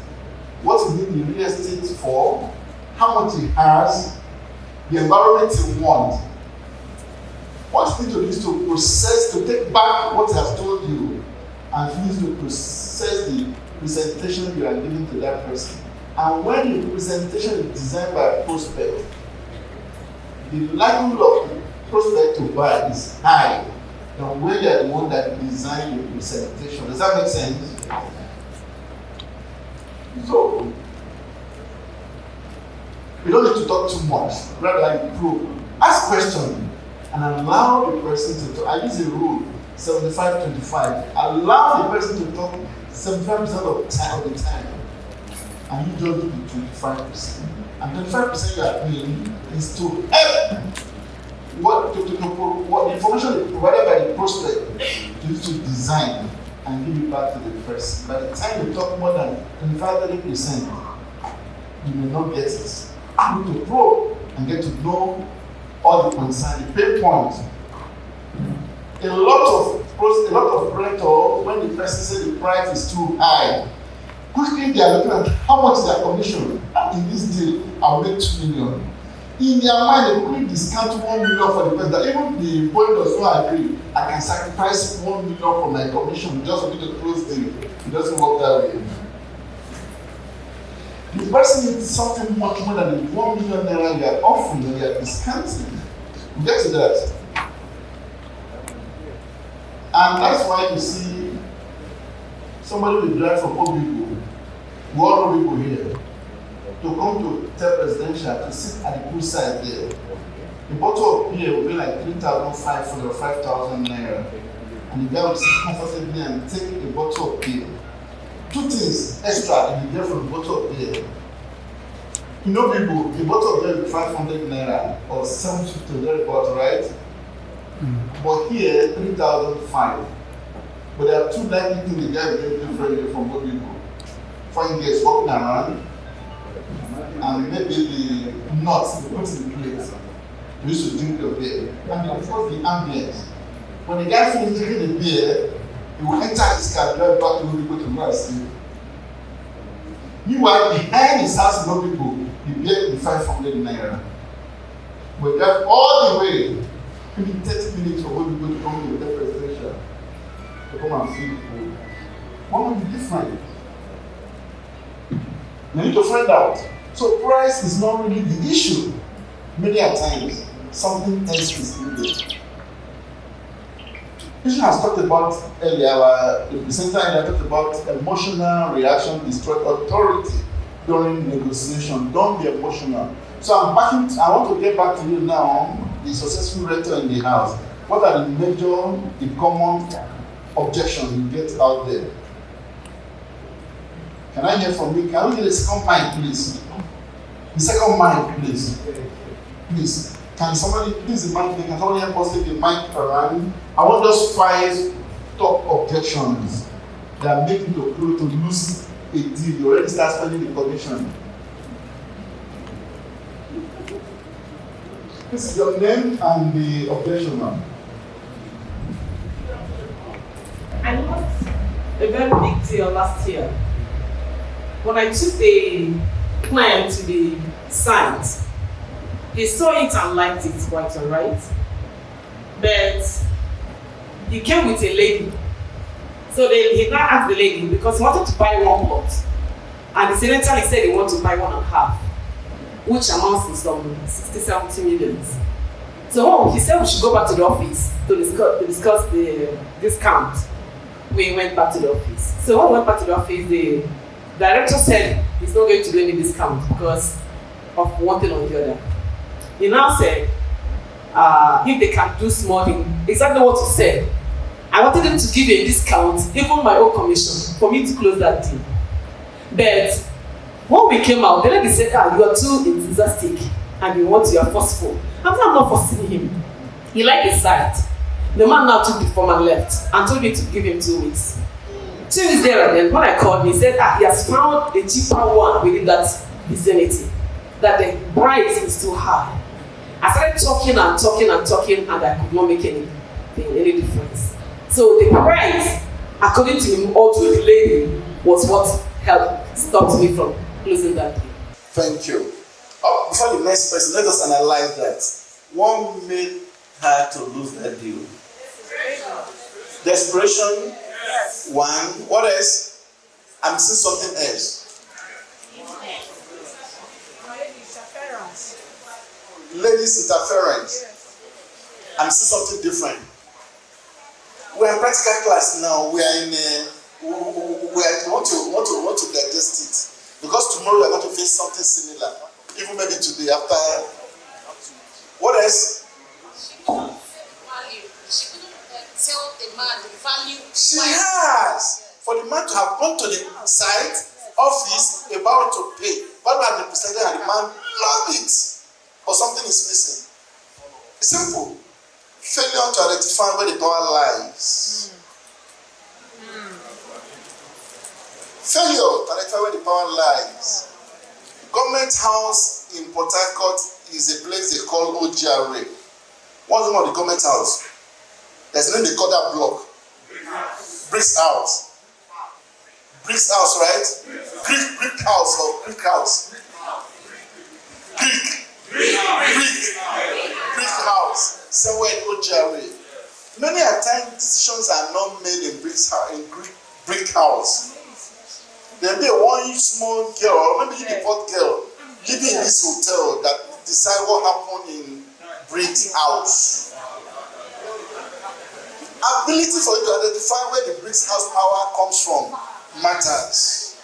what he need the real estate for, how much he has, the environment he wants. What you need to do is to process, to take back what he has told you, and you need to process the presentation you are giving to that person. And when the presentation is designed by a prospect, the likelihood of the prospect to buy is high than when you are the one that designed the presentation. Does that make sense? So, we don't need to talk too much, rather improve. Ask questions and allow the person to talk. I use a rule, 75-25. Allow the person to talk 75% of the time. And you just do the 25%. And 25% you are doing is to help what the information is provided by the prospect to design and give it back to the person. By the time you talk more than 25-30%, you may not get it. You need to probe and get to know all the concern, the pain points. A lot of realtors, when the person says the price is too high, quickly they are looking at how much is their commission. In this deal, I'll make 2 million. In their mind, they quickly discount 1 million for the person. That even the boy does not agree. I can sacrifice 1 million for my commission just for me to close the deal. It doesn't work that way. The person needs something much more than the 1 million naira you are offering or you are discounting. You get to that. And that's why you see somebody will drive from Obigo, we all know people here, to come to Tech Residential to sit at the poolside there. The bottle of beer will be like 3,500 or 5,000 naira. And the guy will sit comfortably and take a bottle of beer. 2 things extra that you get from the bottle of beer. You know, people, the bottle of beer is 500 naira or 750 thereabouts, right? But here, 3,500. But there are 2 likely things the guy will get differently from what people. Find guys walking around, and maybe the nuts they put in the plate. You used to drink your beer. And of course, the ambience. When the guy finishes drinking the beer, he will enter his car, drive back to Obigo to go and sleep. Meanwhile, behind his house in Obigo, the beer will be 500 naira. We drive all the way, maybe 30 minutes from Obigo to come to the residential to come and feed food. What will be different? You need to find out. So price is not really the issue. Many a times, something else is needed. Christian has talked about earlier, the presenter earlier talked about emotional reaction destroy authority during negotiation. Don't be emotional. So I want to get back to you now, the successful realtor in the house. What are the major, the common objections you get out there? Can I hear from you? Can we get the second mic, please? The second mic, please. Please. Can somebody, please, the mic, can somebody help us take the mic around? I want those 5 top objections that make you to lose a deal. You already start spending the commission. This is your name and the objection, ma'am. I lost a very big deal last year. When I took the client to the site, he saw it and liked it quite alright. But he came with a lady. So he now asked the lady because he wanted to buy 1 plot. And the senator he said he wanted to buy 1.5, which amounts to some 60-70 millions. So he said we should go back to the office to discuss the discount. We went back to the office. So when we went back to the office, the director said he's not going to do any discount because of one thing or the other. He now said, if they can do small thing, exactly what he said. I wanted them to give a discount, even my own commission, for me to close that deal. But when we came out, the lady said, you are too enthusiastic and you are forceful. I'm not forcing him. He liked his site. The man now took the form and left and told me to give him 2 weeks. 2 weeks there and then, when I called him, he said he has found a cheaper one within that vicinity, that the price is too high. I started talking and I could not make any difference. So the price, according to him or to the lady, was what stopped me from closing that deal. Thank you. Before the next person, let us analyze that. What made her to lose that deal? Desperation. Yes. One. What else? I'm seeing something else. Ladies' interference. I'm seeing something different. We're in practical class now. We are in we want to digest it, because tomorrow we are going to face something similar. Even maybe today after. What else? She couldn't tell the man the value. She has. For the man to have gone to the site, office, about to pay. What has been presented and the man loved it. But something is missing. It's simple. Failure to identify where the power lies. Failure to identify where the power lies. Government House in Port Harcourt is a place they call OGRA. What's the name of the government house? There's a name they call that block. Bricks house. Bricks house, right? Brick house or brick house. Brick house. Somewhere in OGRA. Many a time decisions are not made in brick house. Then there one small girl, maybe the fourth girl, living in this hotel that decide what happened in brick house. Ability for you to identify where the bricks house power comes from matters.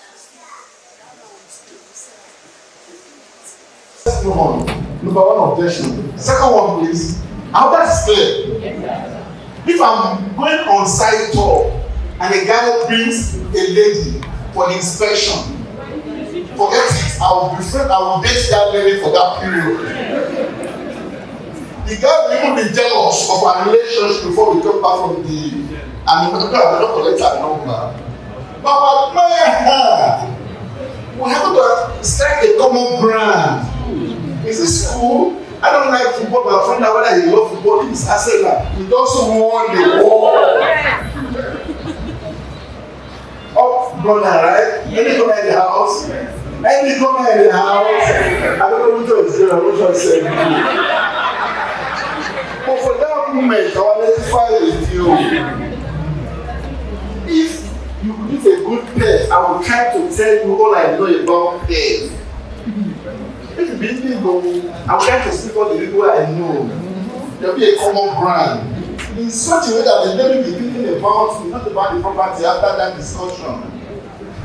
Let's move on. Number one objection. Second one, please. How that's clear. If I'm going on site tour and a guy brings a lady for the inspection, forget it. I will date that lady for that period. The guy will even be jealous of our relationship before we come back from the. I will not collect that number. But man, we have to strike a common ground. Is this school? I don't like football, but I find out whether he loves football. He's Arsenal. He also won the war. Oh, brother, right? Any corner in the house? Any corner in the house? I don't know which one is there, which one is there. But for that moment, I will identify with you. If you give a good pet, I will try to tell you all I know about pets. If you believe me, I will try to speak all the people I know. There will be a common ground. In such a way that the lady will be thinking about, not about the property after that discussion.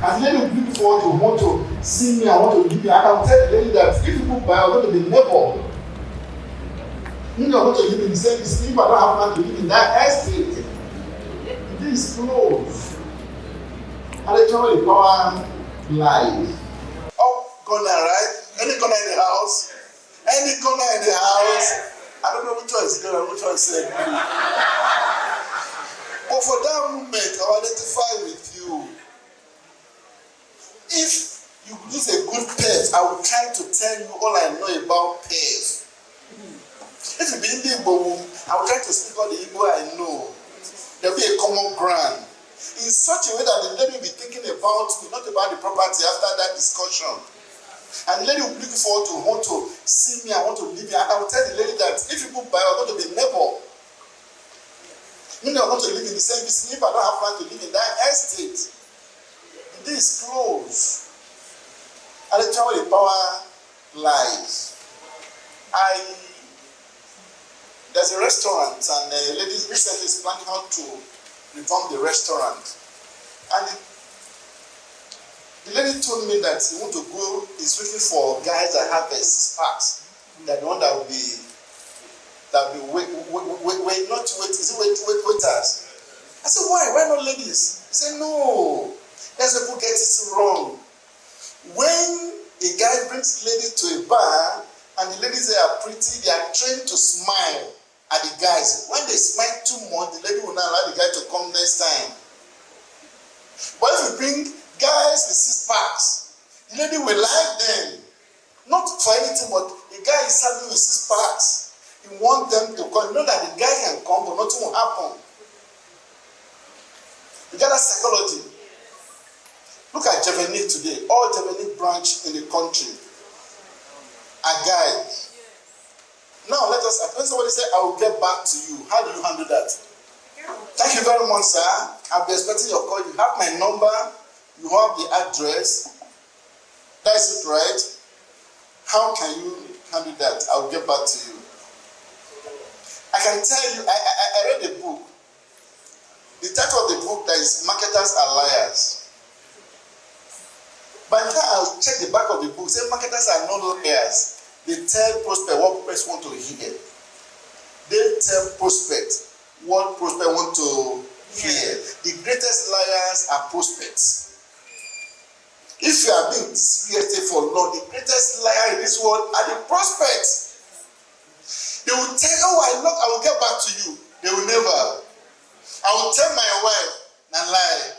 And the lady will look forward to want to see me, I want to leave me. I will tell the lady that if people buy, I'm going to be neighbor. You are going to live in the same city, but I don't have to live in that estate. This is close. And they tell the power lies. Oh, corner, right? Any corner in the house? Any corner in the house? I don't know which one is good and which one is said. But for that moment, I'll identify with you. If you use a good pet, I will try to tell you all I know about pets. If you be in the Igbo, I will try to speak all the Igbo I know. There will be a common ground. In such a way that the lady will be thinking about me, not about the property after that discussion. And the lady will be looking forward to want to see me, I want to live here. And I will tell the lady that if people buy, I'm going to be neighbor. Meaning I'm going to live in the same vicinity if I don't have plan to live in that estate. This is close. And that's where the power lies. There's a restaurant and a lady recently is planning how to revamp the restaurant. And the The lady told me that he want to go, is looking for guys that have a six-packs. That the one that will be waiters. I said, why? Why not ladies? He said, no. That's people get it wrong. When a guy brings ladies to a bar and the ladies there are pretty, they are trained to smile at the guys. When they smile too much, the lady will not allow the guy to come next time. But if you bring guys with six-packs, the lady will like them. Not for anything, but the guy is serving with six-packs. You want them to come. You know that the guy can come, but nothing will happen. You get that psychology. Look at Javanese today. All Javanese branch in the country are guys. Now let us, when somebody say, I will get back to you, how do you handle that? Thank you very much, sir. I'll be expecting your call. You have my number. You have the address. That's it, right? How can you handle that? I will get back to you. I can tell you, I read a book. The title of the book that is Marketers Are Liars. By the time I'll check the back of the book, say marketers are not liars. They tell prospect what prospects want to hear. They tell prospect what prospect want to hear. The greatest liars are prospects. If you are being disrespected for long, the greatest liar in this world are the prospects. They will tell, oh, I will get back to you. They will never. I will tell my wife and lie.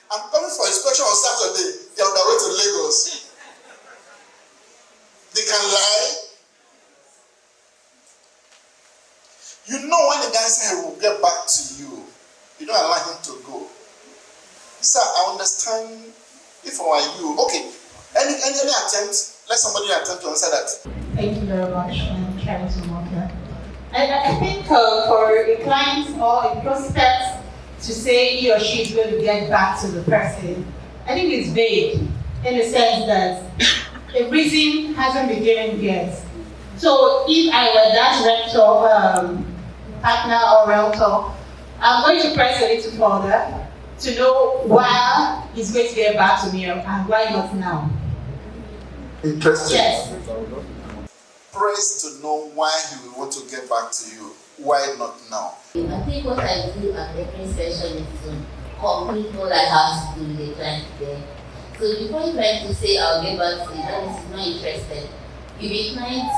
I'm coming for inspection on Saturday. They are on their way to Lagos. They can lie. You know when the guy says, I will get back to you, you don't allow him to go. Sir, I understand if I were you. Okay. Any attempt? Let somebody attempt to answer that. Thank you very much, Karen Walker. I think for a client or a prospect to say he or she is going to get back to the person, I think it's vague in the sense that the reason hasn't been given yet. So if I were that rental partner or realtor, I'm going to press a little further to know why he's going to get back to me and why not now. Interesting. Yes. Press to know why he will want to get back to you. Why not now? I think what I do at every session is to complete what I have to do with the client today. So before you try to say I'll get back to you, that means he's not interested. If the client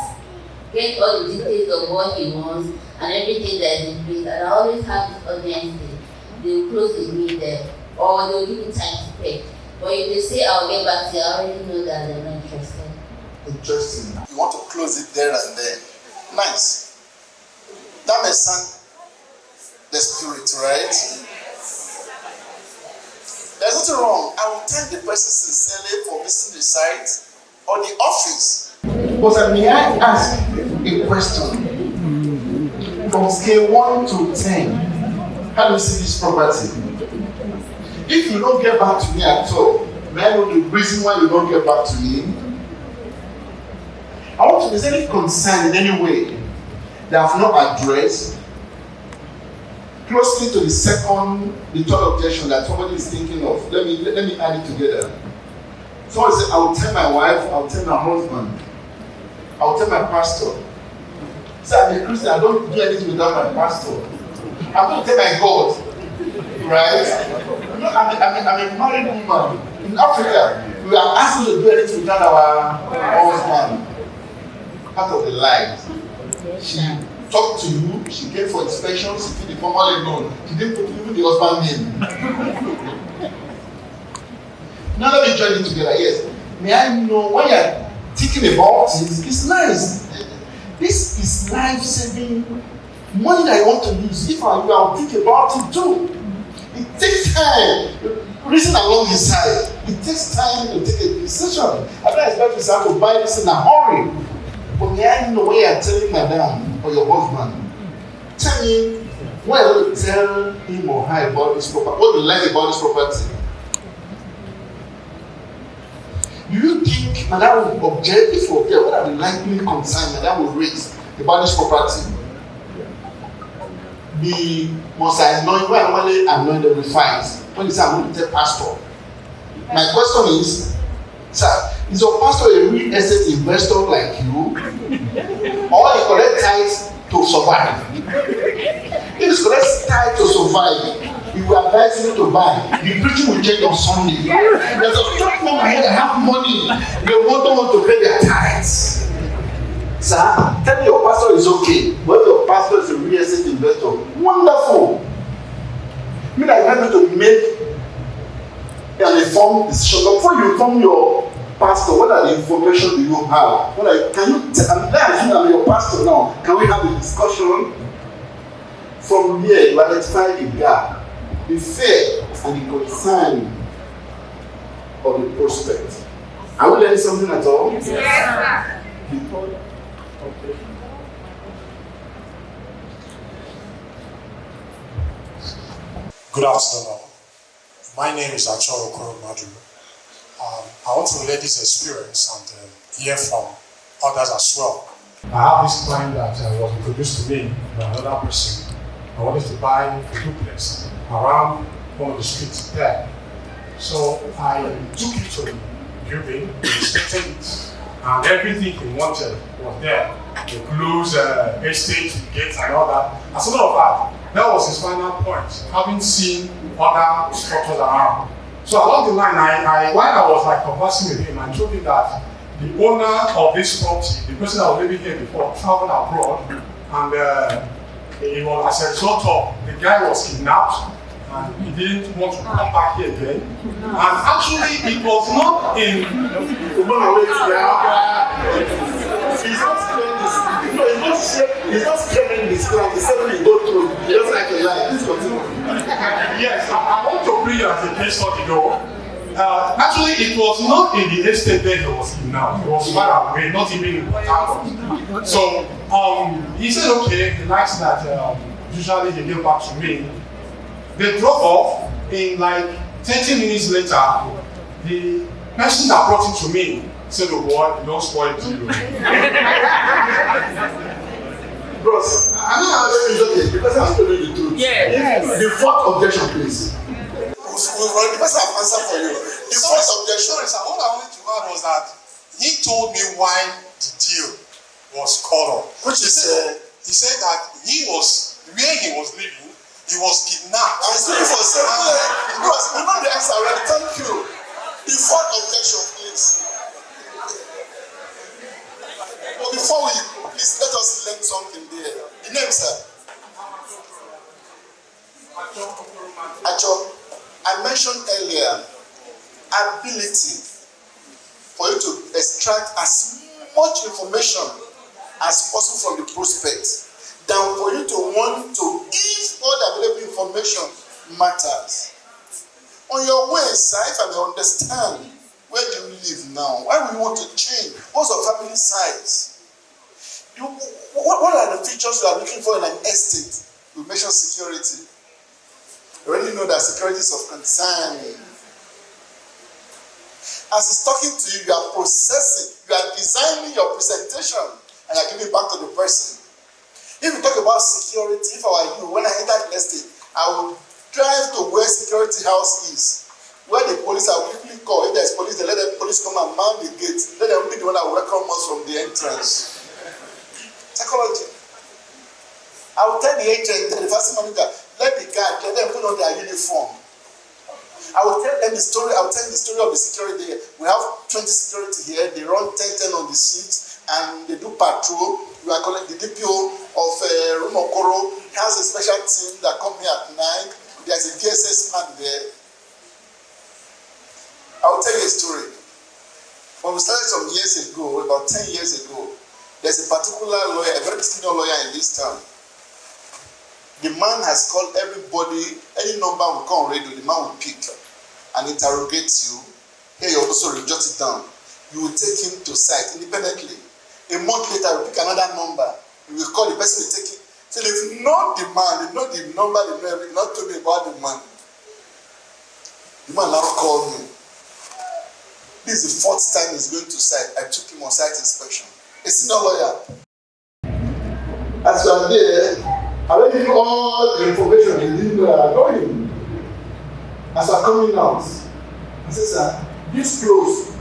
get all the details of what he wants and everything that is in place, and I always have this audience thing, they will close with me there, or they will give me time to pay. But if they say I'll get back to you, I already know that they're not interested. Interesting. You want to close it there and then. Nice. That may sound the spirit, right? There's nothing wrong. I will thank the person sincerely for visiting the site or the office. But may I ask a question? From scale 1 to 10, how do you see this property? If you don't get back to me at all, may I know the reason why you don't get back to me? I want to, is there any concern in any way that I have not addressed closely to the third objection that somebody is thinking of? Let me add it together. Somebody said, I will tell my wife, I will tell my husband, I will tell my pastor. Say, I'm a Christian, I don't do anything without my pastor. I'm going to tell my God. Right? You know, I'm a married woman. In Africa, we are asked to do anything without our husband. Part of the life. She talked to you, she came for inspection, she did the formal loan. She didn't put even the husband name. Now let me join it together. Yes. May I know when you're thinking about it, it's nice. This is life-saving money that I want to use. If I were, I'll think about it too. It takes time. Reason along his side. It takes time to take a decision. I don't expect you to buy this in a hurry. But may I know when you're telling madam or your husband, tell me what I want to tell him or her about this property, what you like about this property. Do you think madam will object? If you object, what are the likely concerns madam will raise about this property? The most annoying, when I normally annoy them with fights, when they say I'm going to tell pastor, My question is, sir, is your pastor a real estate investor like you? Or he collect tithes to survive? If he collects tithes to survive, he will advise you to buy. The preaching will change on Sunday. There's a lot more here that have money. They don't want to pay their tithes. Sir, tell me your pastor is okay, but your pastor is a real estate investor. Wonderful. I mean, I want you to make an informed decision. But before you inform your pastor, what are the information do you have? Can you tell? I'm your pastor now. Can we have a discussion? From here, you identify the gap, the fear, and the concern of the prospect. Are we learning something at all? Yes, sir. Okay. Good afternoon. My name is Achoro Koromadu. I want to relate this experience and hear from others as well. I have this client that was introduced to me by another person. I wanted to buy a duplex around one of the streets there. So I took it to the building, inspected it, and everything he wanted was there. The clues, estate, gates, and all that. As a matter of fact, that was his final point, having seen other structures around. So along the line, while I was conversing with him, I told him that the owner of this property, the person that was living here before, traveled abroad, and it was as a result of the guy was kidnapped, and he didn't want to come back here again. And actually, it was not in. He's not scaring his client. He's saying he go through. He doesn't like a lie. Please continue. Yes, I want to bring you as a case study though. Actually, it was not in the estate that he was in now. It was far away, not even in Port Harcourt. So he said, okay, he likes that. Usually he gave back to me. They drove off. In 30 minutes later, the person that brought it to me said, "Oh boy, don't spoil it." Bros, I know how it's okay because I'm telling the truth. Yes. The fourth objection, please. The person have answered for you. The first objection. Sorry, sir. All I wanted to add was that he told me why the deal was called off. Which is he said that where he was living, he was kidnapped. I'm speaking for self. Bros, remember the answer already. Thank you. The fourth objection, please. But before we please let us learn something there. The name, sir. Acho, I mentioned earlier ability for you to extract as much information as possible from the prospect than for you to want to give all the available information matters. On your way, sir, if I may understand, where do you live now? Why would you want to change? What's your family size? What are the features you are looking for in an estate? You mentioned security. You already know that security is of concern. As he's talking to you, you are processing, you are designing your presentation, and you are giving it back to the person. If you talk about security, if I were you, when I enter the estate, I would drive to where security house is. Where the police are quickly call. If there's police, they let the police come and man the gate. Let them be the one that will welcome us from the entrance. Psychology. I will tell the agent, the first manager, let the guard, let them put on their uniform. I will tell them the story. I will tell the story of the security here. We have 20 security here. They run 10 on the seats and they do patrol. We are calling the DPO of Rumokoro. He has a special team that come here at night. There's a DSS man there. I will tell you a story. When we started some years ago, about 10 years ago, there's a particular lawyer, a very senior lawyer in this town. The man has called everybody, any number will come on radio, the man will pick and interrogate you. Here you also jot it down. You will take him to site independently. A month later, you pick another number. You will call the person, will take it. So they know the man, they know the number, they know everything, not told me about the man. The man now called me. This is the fourth time he's going to site. I took him on site inspection. A senior lawyer. As you are there, I already give all the information you didn't know I know him. As I'm coming out, He said, sir, this close,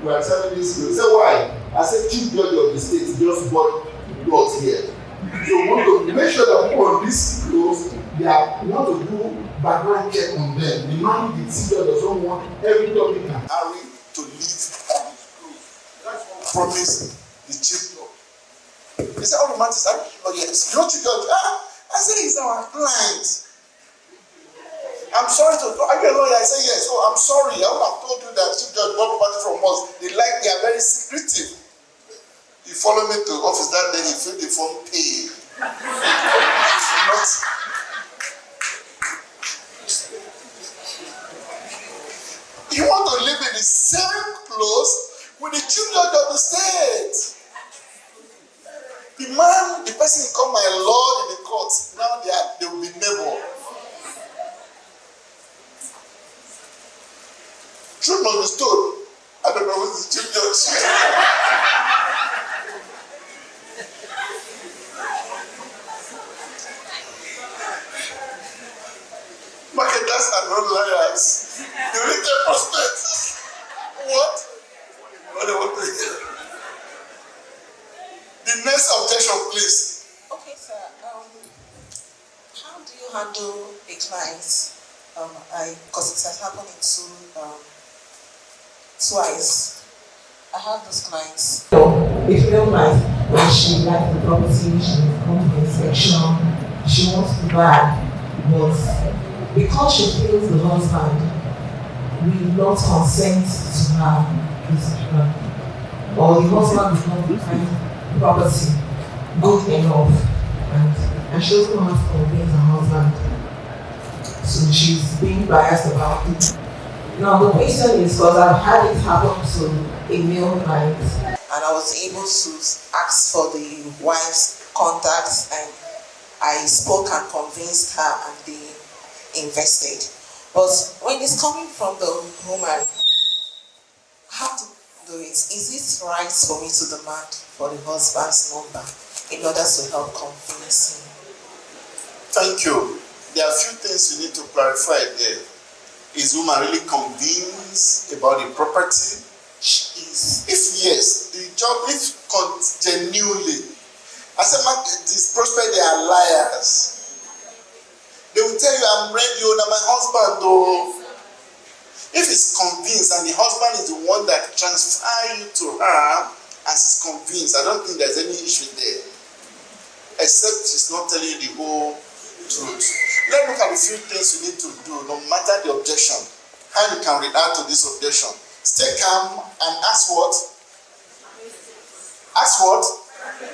we are selling this close. He said, why? I said, chief judge of the state just bought plots here. So we want to make sure that people on this close, we want to do background check on them. The man, the chief judge doesn't want every topic and Harry to leave on his close. That's what promise the chief judge. He said, all the matters are yes. You know, chief judge, I said, he's our client. I'm sorry to, are you a lawyer? I say yes. Oh, I'm sorry. I would have told you that chief judge bought property from us. They are very secretive. He followed me to office that day. He filled the form paid. You want to live in the same clothes with the chief judge of the state. The person called my lord in the court. Now they will be neighbor. Truth must be told. I don't know who's the chief judge. Marketers are not liars. You read the prospectus. What? What do you want to hear? The next objection, please. Okay, sir. How do you handle a client? Because it has happened twice. I have those clients. So, if you don't like, when she likes the property, she comes for inspection, she wants to buy, but because she feels the husband will not consent to her decision, or the husband is not the property good enough, and she doesn't know how to convince her husband. So she's being biased about it. Now the question is, because I've had it happen to a male client, and I was able to ask for the wife's contacts, and I spoke and convinced her, and they invested. But when it's coming from the woman, how to do it? Is it right for me to demand for the husband's number in order to help convince him? Thank you. There are a few things you need to clarify there. Is woman really convinced about the property? She is. If yes, the job is genuinely. I said, this prospect, they are liars. They will tell you, I'm ready, now my husband, though. If it's convinced and the husband is the one that transfer you to her and she's convinced, I don't think there's any issue there. Except she's not telling you the whole truth. Let's look at a few things you need to do, no matter the objection. How you can react to this objection. Stay calm and ask what? Ask what?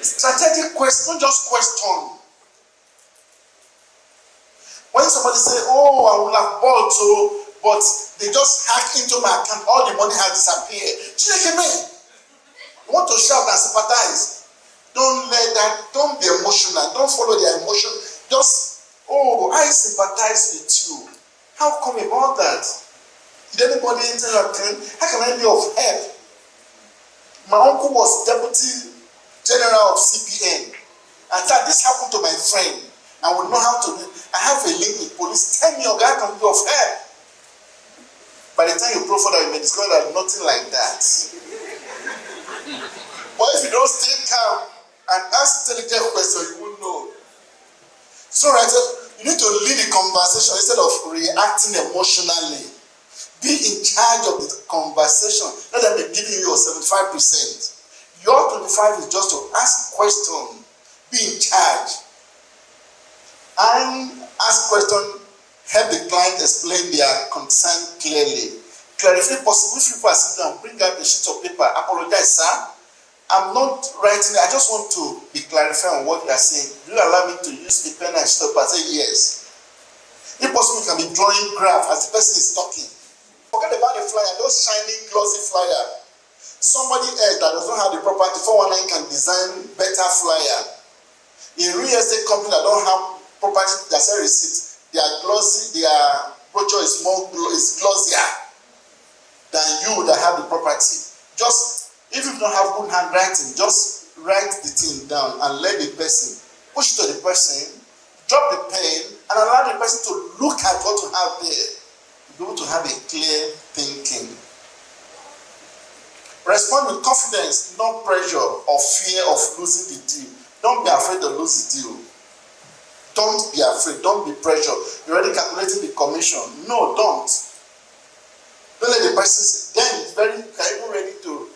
Strategic question, not just question. When somebody say, oh, I will have bought so, but they just hack into my account, all the money has disappeared. You want to shout and sympathize. Don't be emotional. Don't follow their emotion. Just, oh, I sympathize with you. How come about that? Did anybody enter your account? How can I be of help? My uncle was deputy general of CPN. And that this happened to my friend. I would know how to do. I have a link with police. Tell me, your guy can be of help. By the time you profile that, you may discover that nothing like that. But if you don't stay calm and ask intelligent questions, you won't know. So, right, you need to lead the conversation instead of reacting emotionally. Be in charge of the conversation. Let them be giving you your 75%. Your 25% is just to ask questions. Be in charge. And ask questions, help the client explain their concern clearly. Clarify possible. If people are sitting down, bring out a sheet of paper. Apologize, sir. I'm not writing. I just want to be clarified on what you are saying. Do you allow me to use the pen and stop? I say yes. If possible, you can be drawing graph as the person is talking. Forget about the flyer, those shiny, glossy flyer. Somebody else that does not have the property, 419 can design better flyer. In real estate company that don't have property that sell receipt, they are glossy, their brochure is glossier than you that have the property. Just, if you don't have good handwriting, just write the thing down and let the person, push it to the person, drop the pen, and allow the person to look at what you have there. Be able to have a clear thinking. Respond with confidence, not pressure or fear of losing the deal. Don't be afraid to lose the deal. Don't be afraid. Don't be pressured. You're already calculating the commission. No, don't. Don't let the person say, then it's very even ready to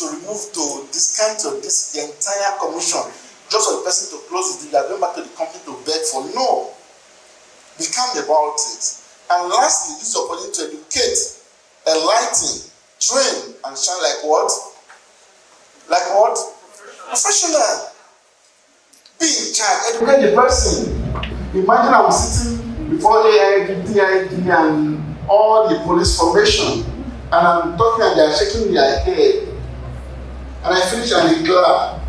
remove, to discount the entire commission just for the person to close the deal. They're going back to the company to beg for. No. Be calm about it. And lastly, use the opportunity to educate, enlighten, train, and shine like what? Like what? Professional. Be in charge. Educate the person. Imagine I'm sitting before AIG, DIG, and all the police formation, and I'm talking and they're shaking their head. And I finish and they clap.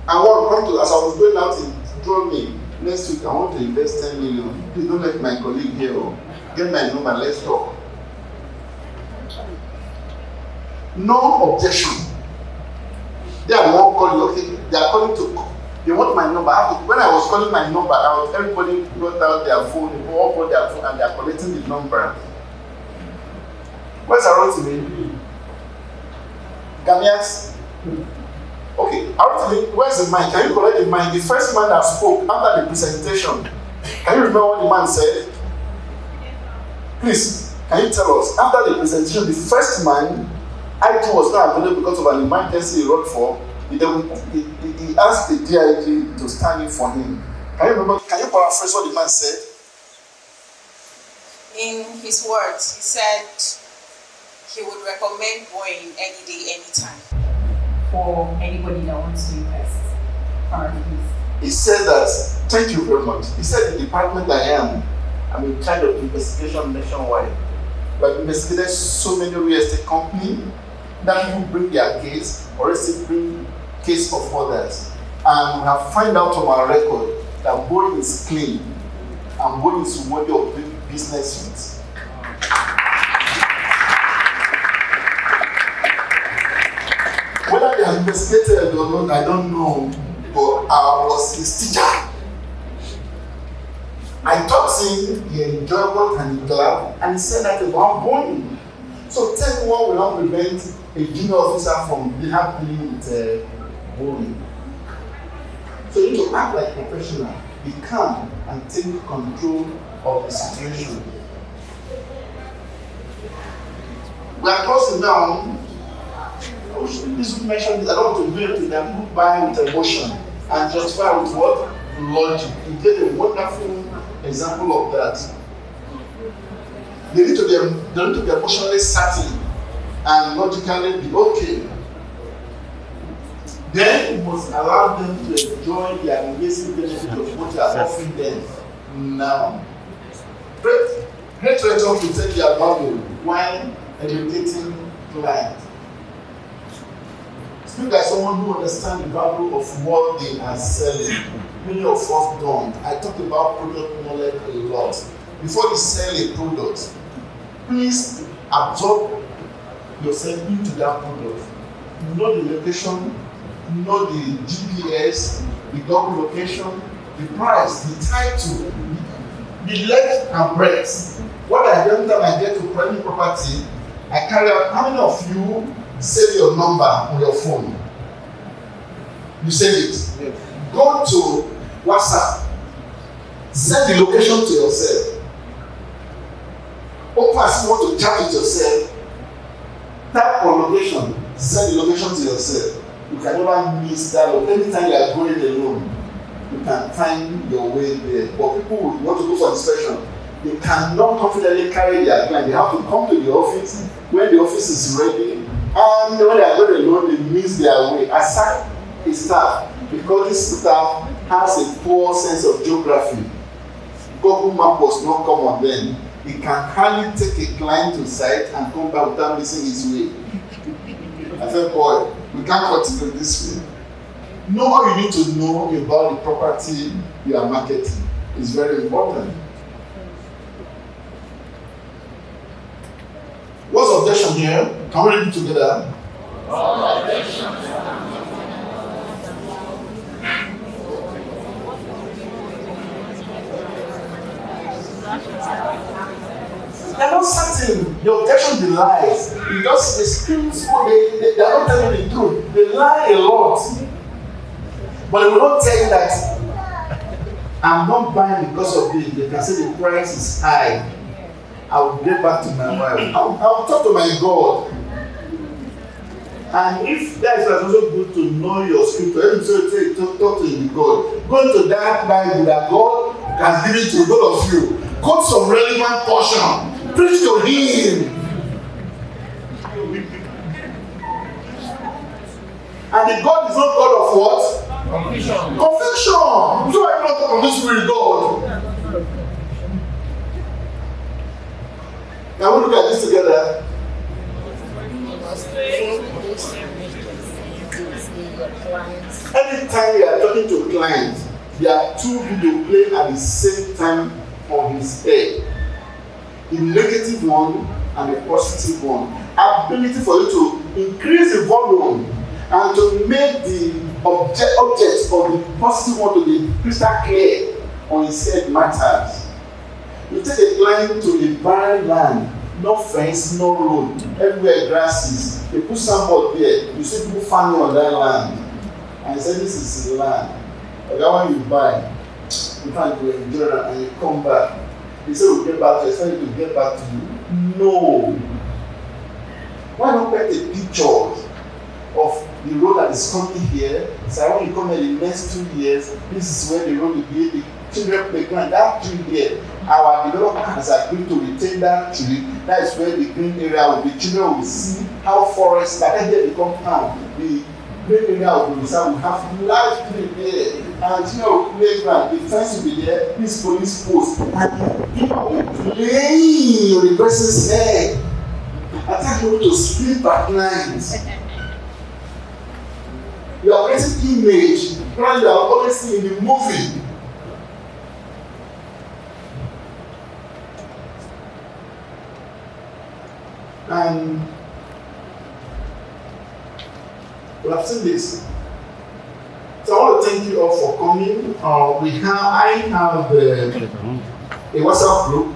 And what come to, as I was going out, he told me, next week I want to invest 10 million. Please don't let my colleague here. Get my number, let's talk. No objection. They are more calling, okay, they are calling to, they want my number. When I was calling my number out, everybody brought out their phone, they all brought their phone and they are collecting the number. Where's Arotimi? Ghanaians? Okay, Arotimi, where's the mic? Can you collect the mic? The first man that spoke after the presentation, can you remember what the man said? Please, can you tell us, after the presentation, the first man, IT was not available because of an emergency he wrote for, he asked the DIG to stand in for him. Can you remember, can you paraphrase what the man said? In his words, he said he would recommend Boing any day, anytime. For anybody that wants to invest. He said that, thank you very much. He said the department I'm in charge of investigation nationwide. We have investigated so many real estate companies that people bring their case or else bring case of others. And we have found out from our record that Boing is clean and Boing is worthy of doing business with. Whether they have investigated or not, I don't know, but I was his teacher. I taught him, he enjoyed what and he glad, and he said that about Boing. So tell me what will not prevent a junior officer from happening with Boing. So you need to act like a professional, be calm, and take control of the situation. We are closing down. This would mention this. I don't want to do it to them. People buy with emotion and justify with what? Logic. You get a wonderful example of that. They need to be emotionally certain and logically be okay. Then you must allow them to enjoy the amazing benefit of what you are offering them now. Great rhetoric to take their value while educating clients. Speak like someone who understands the value of what they are selling. Many of us don't. I talk about product knowledge a lot. Before you sell a product, please absorb yourself into that product. Know the location, know the GPS, the Google location, the price, the title, the length and breadth. What I don't time I get to private property, I carry out. How many of you save your number on your phone? You save it. Yes. Go to WhatsApp. Set the location to yourself. Open as you want to chat with yourself. Type on location. Set the location to yourself. You can never miss that. Anytime you are going alone, you can find your way there. But people who want to go for inspection, they cannot confidently carry their client. They have to come to the office when the office is ready. And when they are going alone, they miss their way. Aside a staff, because this staff has a poor sense of geography. Google Map was not come on them. He can hardly take a client to site and come back without missing his way. I said, boy, we can't continue this way. Know what you need to know about the property you are marketing. It's very important. What's objection here? Can we read it together? They're not certain. The objection belies. Because the skills, they are not telling you the truth. They lie a lot. But they will not tell you that I'm not buying because of this. They can say the price is high. I will get back to my wife. I'll talk to my God. And if that is also good to know your scripture, let me say, talk to the God. Go to that Bible that God has given to both of you. Quote some relevant portion. Preach to Him. And the God is not God of what? Conviction. Conviction. So I not convince with God. Can we look at this together? Anytime you are talking to a client, there are two video playing at the same time on his head. The negative one and the positive one. Ability for you to increase the volume and to make the object of the positive one to be crystal clear on his head matters. You take a client to a barren land, no fence, no road, everywhere grasses. They put sandboard there. You see people farming on that land. And you say, this is the land. But that one you buy, you find you enjoy it and you come back. They say, we'll get back to you. Expect you to get back to you. No. Why not get a picture of the road that is coming here? So when you come in the next 2 years, this is where the road will be. The children playground, that tree there, our developer has agreed to retain that tree. That is where the green area will be. Children will see how forest, like that here become town. The green area of the reserve will have large tree there. And you know, playground, the fence will be there, this police post. And people will play on the person's head. I tell you to sleep at night. You are getting image, because you are always seeing the movie. And we have seen this. So I want to thank you all for coming. I have a WhatsApp group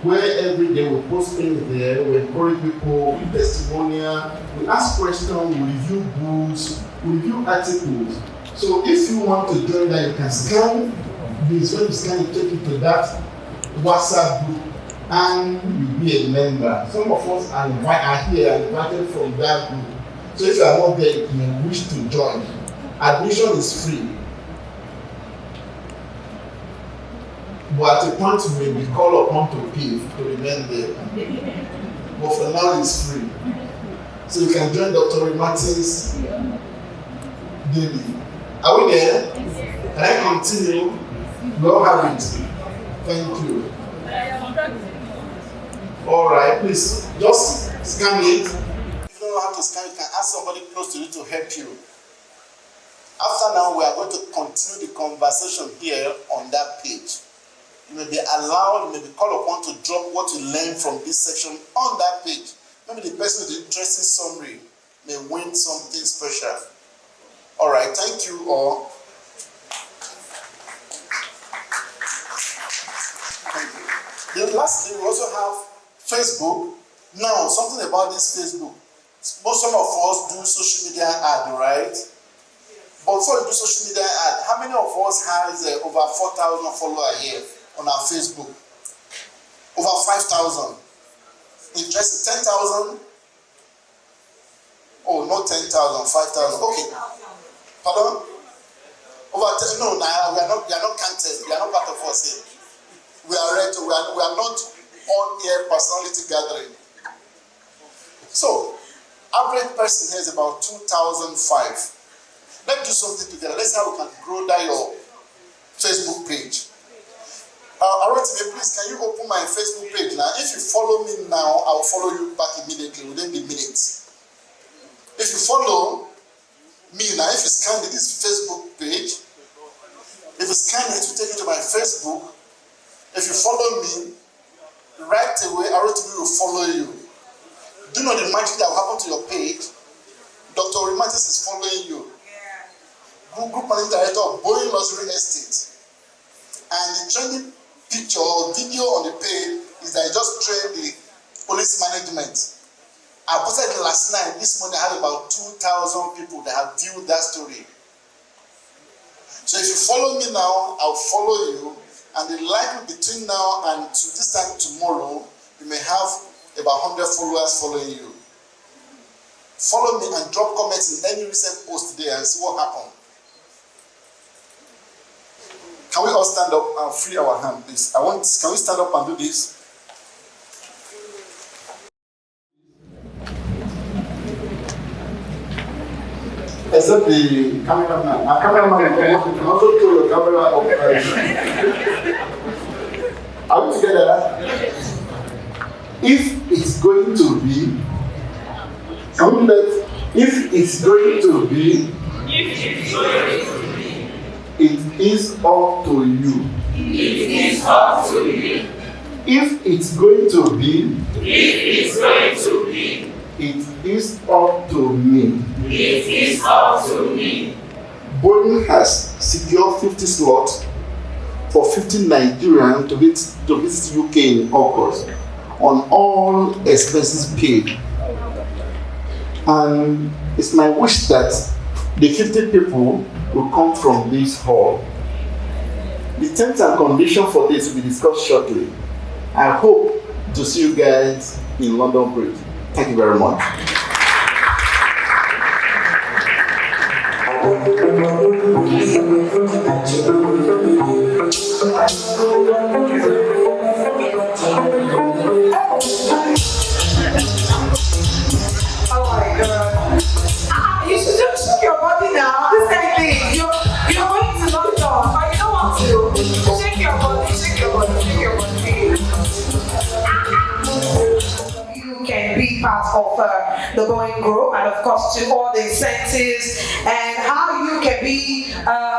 where every day we post things there. We encourage people, we testimonial, we ask questions, we review books, we review articles. So if you want to join that, you can scan this. When you scan, you take it to that WhatsApp group and you'll be a member. Some of us are invited from that group. So if you are not there, you may wish to join. Admission is free. But at a point you may be called upon to pay to remain there. But for now it's free. So you can join Dr. Martin's daily. Are we there? Can I continue? We all have it. Thank you. Alright, please just scan it. If you don't know how to scan, you can ask somebody close to you to help you. After now, we are going to continue the conversation here on that page. You may be allowed, you may be called upon to drop what you learned from this section on that page. Maybe the person with the interesting summary may win something special. Alright, thank you all. Then lastly, we also have Facebook. Now, something about this Facebook. Some of us do social media ad, right? But before you do social media ad, how many of us has over 4,000 followers here on our Facebook? Over 5,000. Interested? 10,000? Oh, not 10,000, 5,000. Okay. Pardon? Over 10? No, we are not counted. We are not part of us here. We are ready. We are not on here personality gathering. So, average person here is about 2,005. Let's do something together. Let's see how we can grow that your Facebook page. Arotime, please, can you open my Facebook page now? If you follow me now, I'll follow you back immediately within the minutes. If you follow me now, if you scan this Facebook page, if you scan it, you take it to my Facebook. If you follow me, right away, Arotime will follow you. Do you know the magic that will happen to your page? Dr. Orimatis is following you. Group Managing Director of Boing Realtors Estates. And the trending picture or video on the page is that I just trained the police management. I posted it last night. This morning I have about 2,000 people that have viewed that story. So if you follow me now, I'll follow you, and the likely between now and to this time tomorrow, you may have about 100 followers following you. Follow me and drop comments in any recent post today and see what happened. Can we all stand up and free our hand, please? Can we stand up and do this? Except the cameraman. A cameraman can also throw your camera up. Are we together? If it's going to be, if it's going to be, it is up to you. It is up to you. If it's going to be, If it's going to be, it is up to me. it is up to me. Boeing has secured 50 slots for 50 Nigerians to visit UK in August on all expenses paid. And it's my wish that the 50 people will come from this hall. The terms and conditions for this will be discussed shortly. I hope to see you guys in London Bridge. Thank you very much. Oh my God. You should just shake your body now. This kind of thing. You're going to London, but you don't want to. Shake your body, shake your body, shake your body. You can be part of the Boing Group, and of course to all the incentives, and how you can be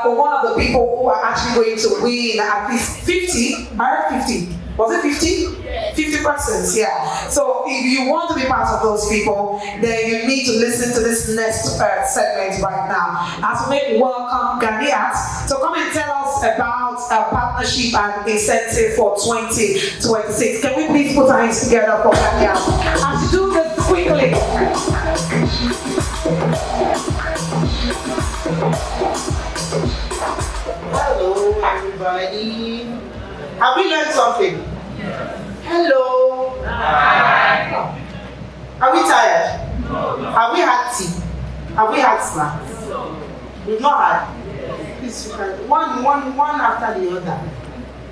one of the people who are actually going to win at least 50. I heard 50. Was it 50? 50 persons, yeah. So if you want to be part of those people, then you need to listen to this next segment right now. As we welcome Ganiat to come and tell us about a partnership and incentive for 2026. Can we please put our hands together for Ganiat? And to do this quickly. Hello, everybody. Have we learned something? Hello. Hi. Are we tired? Have we had tea? Have we had snacks? We've not had. Please, you can one after the other.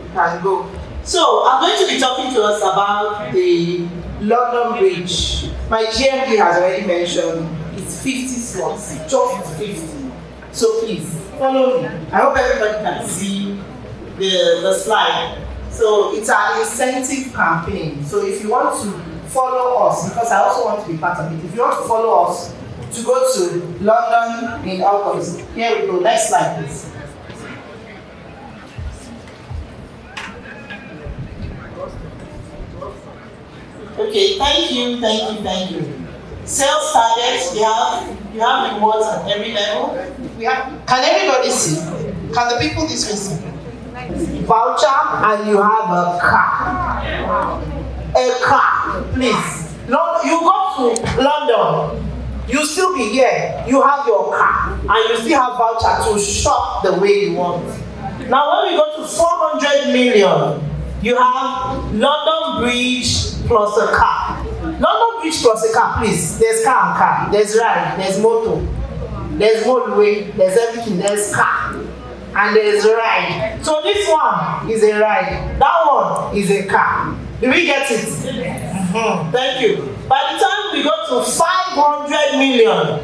You can go. So I'm going to be talking to us about the London Bridge. My GMD has already mentioned it's 50 slots, just 50. So please follow me. I hope everybody can see the slide. So it's an incentive campaign. So if you want to follow us, because I also want to be part of it, if you want to follow us to go to London in August, here we go. Next slide, please. Okay, thank you. Sales targets, you have rewards at every level. Can everybody see? Can the people this way see? Voucher, and you have a car. A car, please. You go to London, you still be here, you have your car, and you still have voucher to shop the way you want. Now when we go to 400 million, you have London Bridge plus a car. London Bridge plus a car, please. There's car and car, there's ride, there's motor, there's motorway, there's everything, there's car. And there's a ride. So this one is a ride. That one is a car. Do we get it? Thank you. By the time we go to 500 million,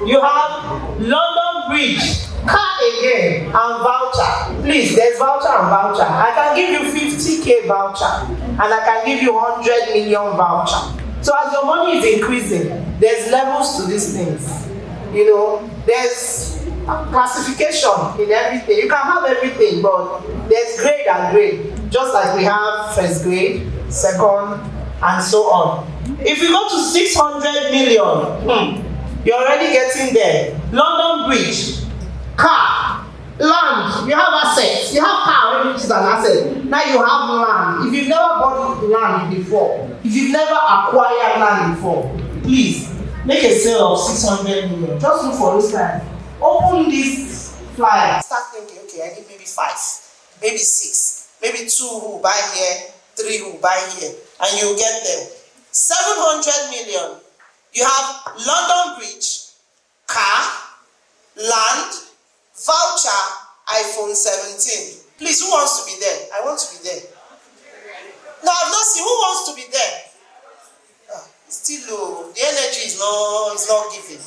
you have London Bridge, car again, and voucher. Please, there's voucher and voucher. I can give you 50K voucher, and I can give you 100 million voucher. So as your money is increasing, there's levels to these things. You know, there's classification in everything. You can have everything, but there's grade and grade. Just like we have first grade, second, and so on. If you go to 600 million, you're already getting there. London Bridge, car, Land, you have assets. You have car, which is an asset. Now you have land. If you've never bought land before, if you've never acquired land before, please make a sale of 600 million. Just look for those guys. Open this flyer. Start thinking, okay, I need maybe 5, maybe 6, maybe 2 who buy here, 3 who buy here, and you get them. 700 million. You have London Bridge, car, land, voucher, iPhone 17. Please, who wants to be there? I want to be there. No, I've not seen. Who wants to be there? It's still low. The energy is not giving.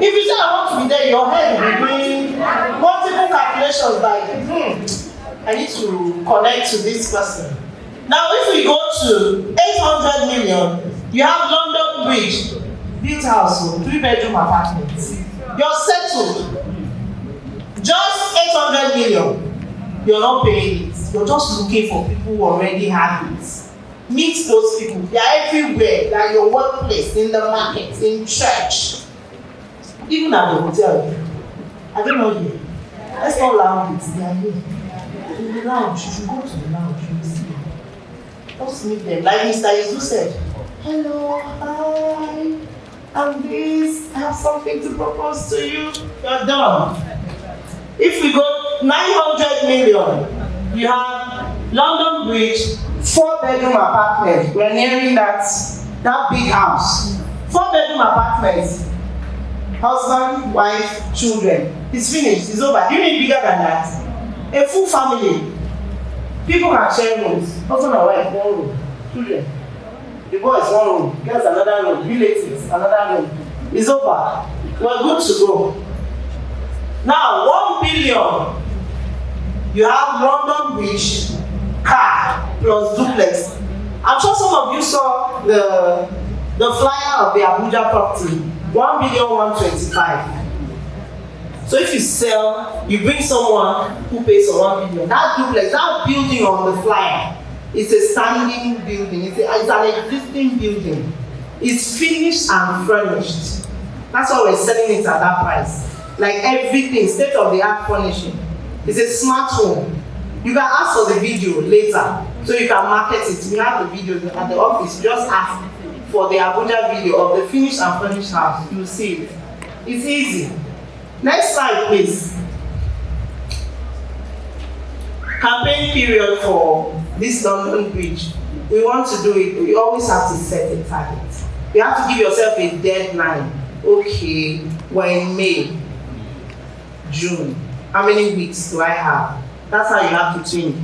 If you say I want to be there, your head will be doing multiple calculations like, I need to connect to this person. Now, if we go to 800 million, you have London Bridge, built house, 3-bedroom apartments. You're settled. Just 800 million. You're not paying it. You're just looking for people who already have it. Meet those people. They are everywhere. They are your workplace, in the market, in church, even at the hotel. I don't know you. Let's not lounge it. They are here. In the lounge, if you go to the lounge, you will see them. Just meet them. Like Mr. Yezu said, hello, hi, I'm this. I have something to propose to you. You're done. If we go 900 million, you have London Bridge, 4-bedroom apartment. We're nearing that big house. 4-bedroom apartments. Husband, wife, children. It's finished. It's over. You need bigger than that. A full family. People can share rooms. Husband and wife, 1 room. Children. The boys, 1 room. Girls, another room. Relatives, another room. It's over. We're good to go. Now, 1 billion. You have London Bridge, car, plus duplex. I'm sure some of you saw the flyer of the Abuja property. 1,125,000,000. So if you sell, you bring someone who pays for 1 million. That duplex, that building on the flyer, it's a standing building. It's an existing building. It's finished and furnished. That's why we're selling it at that price. Like everything, state-of-the-art furnishing. It's a smart home. You can ask for the video later, so you can market it. We have the video at the office. You just ask for the Abuja video of the finished and furnished house. You will see it. It's easy. Next slide, please. Campaign period for this London Bridge. We want to do it. We always have to set a target. You have to give yourself a deadline. Okay, we're in May, June. How many weeks do I have? That's how you have to change.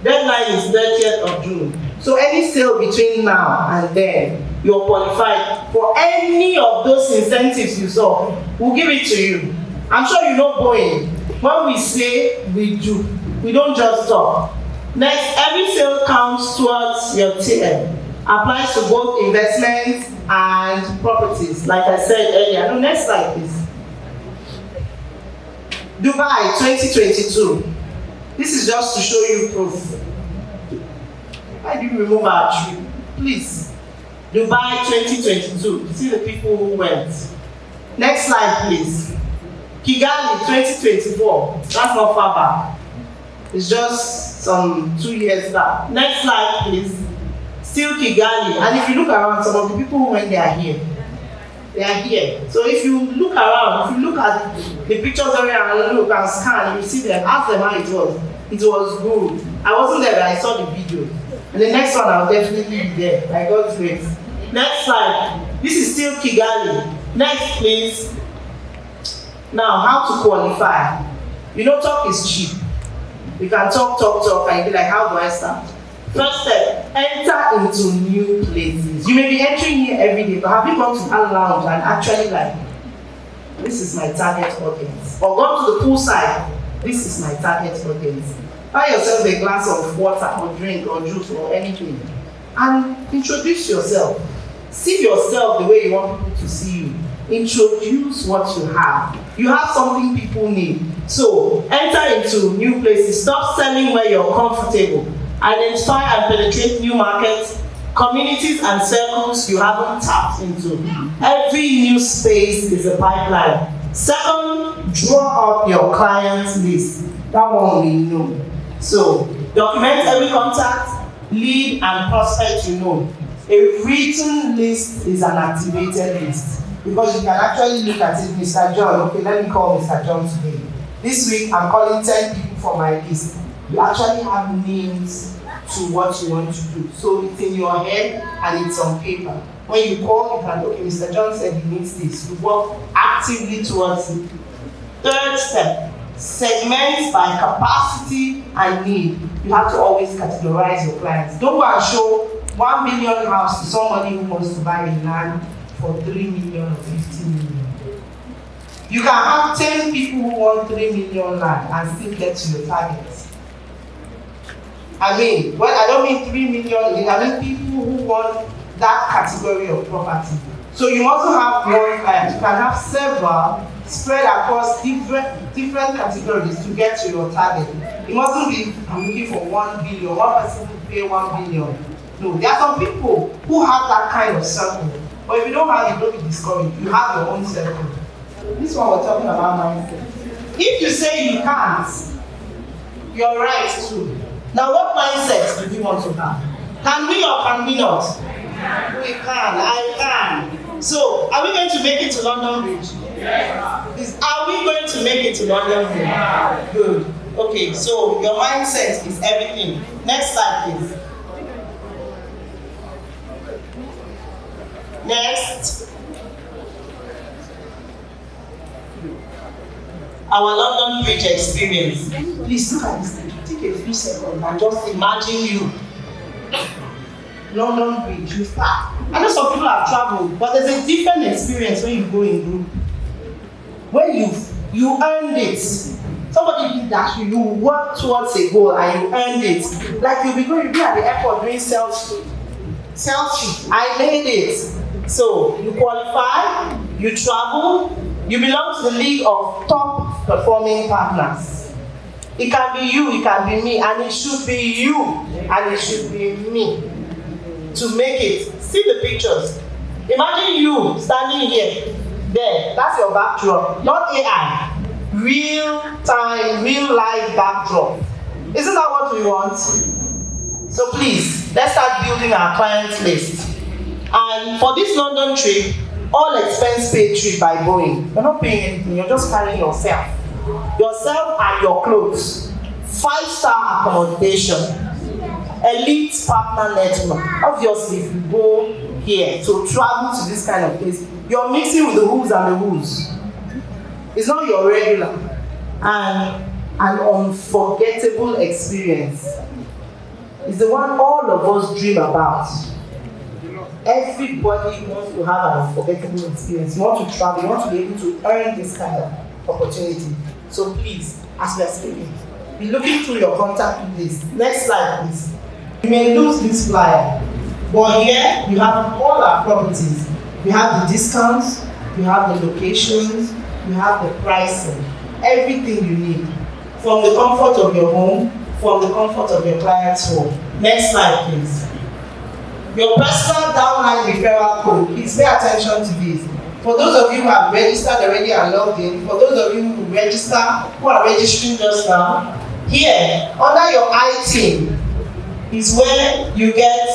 Deadline is 30th of June. So any sale between now and then, you're qualified for any of those incentives you saw. We'll give it to you. I'm sure you know Boing. When we say, we do. We don't just talk. Next, every sale counts towards your TM. Applies to both investments and properties, like I said earlier. No, next slide, please. Dubai 2022. This is just to show you proof. Why do you remove our tree? Please. Dubai 2022. See the people who went. Next slide, please. Kigali 2024. That's not far back. It's just some 2 years back. Next slide, please. Still Kigali. And if you look around, some of the people who went, they are here. They are here. So if you look around, if you look at the pictures around and look and scan, you see them, ask them how it was. It was good. I wasn't there, but I saw the video. And the next one, I'll definitely be there, by God's grace. Next slide. This is still Kigali. Next, please. Now, how to qualify. You know, talk is cheap. You can talk, and be like, how do I start? First step, enter into new places. You may be entering here every day, but have you gone to a lounge and actually like, this is my target audience? Or gone to the poolside, this is my target audience. Buy yourself a glass of water or drink or juice or anything and introduce yourself. See yourself the way you want people to see you. Introduce what you have. You have something people need. So enter into new places. Stop selling where you're comfortable. Identify and penetrate new markets, communities and circles you haven't tapped into. Every new space is a pipeline. Second, draw up your client list. That one we know. So, document every contact, lead, and prospect you know. A written list is an activated list because you can actually look at it, Mr. John. Okay, let me call Mr. John today. This week, I'm calling 10 people for my list. You actually have names to what you want to do. So it's in your head and it's on paper. When you call, you can, okay, Mr. John said he needs this. You work actively towards it. Third step, segment by capacity and need. You have to always categorize your clients. Don't go and show 1 million house to somebody who wants to buy a land for 3 million or 50 million. You can have 10 people who want 3 million land and still get to your targets. I mean, well, I don't mean 3 million, I mean people who want that category of property. So you also have one client. You can have several spread across different categories to get to your target. It mustn't be, I'm looking for 1 billion, one person who pay 1 billion. No, there are some people who have that kind of circle. But if you don't have it, don't be discouraged. You have your own circle. This one we're talking about mindset. If you say you can't, you're right too. Now what mindset do you want to have? Can we or can we not? We can, I can. So, are we going to make it to London Bridge? Yes. Are we going to make it to London Bridge? Yeah. Good. Okay, so your mindset is everything. Next slide, please. Next. Our London Bridge experience. Please look at this. Take a few seconds and just imagine you. London Bridge, you start. I know some people have traveled, but there's a different experience when you go in group. When you earned it. Somebody did that, you work towards a goal and you earned it. Like you'll be at the airport doing selfie. I made it. So you qualify, you travel, you belong to the league of top performing partners. It can be you, it can be me, and it should be you, and it should be me to make it. See the pictures. Imagine you standing here, there, that's your backdrop, not AI. Real time, real life backdrop. Isn't that what we want? So please, let's start building our client list. And for this London trip, all expense paid trip by Boeing. You're not paying anything, you're just carrying yourself and your clothes. 5-star accommodation. Elite partner network. Obviously, if you go here to travel to this kind of place, you're mixing with the who's and the who's. It's not your regular. And an unforgettable experience is the one all of us dream about. Everybody wants to have an unforgettable experience. You want to travel, you want to be able to earn this kind of opportunity. So please, as we are speaking, be looking through your contact list. Next slide, please. You may lose this flyer, but here you have all our properties. We have the discounts, we have the locations, we have the pricing, everything you need. From the comfort of your home, from the comfort of your client's home. Next slide, please. Your personal downline referral code, please pay attention to this. For those of you who have registered already and logged in, for those of you who are registering just now, here, under your iTeam, is where you get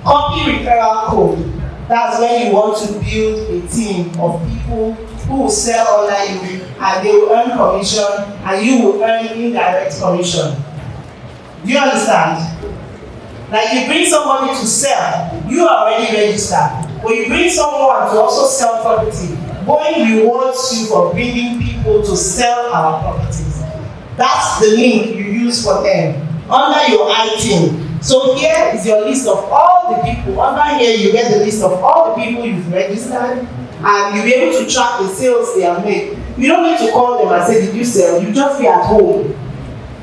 copy referral code. That's when you want to build a team of people who will sell under you and they will earn commission and you will earn indirect commission. Do you understand? Like you bring somebody to sell, you are already registered. When you bring someone to also sell property, Boing rewards you for bringing people to sell our properties. That's the link you use for them under your iTeam. So here is your list of all the people. Under here you get the list of all the people you've registered and you'll be able to track the sales they have made. You don't need to call them and say, did you sell? You just be at home.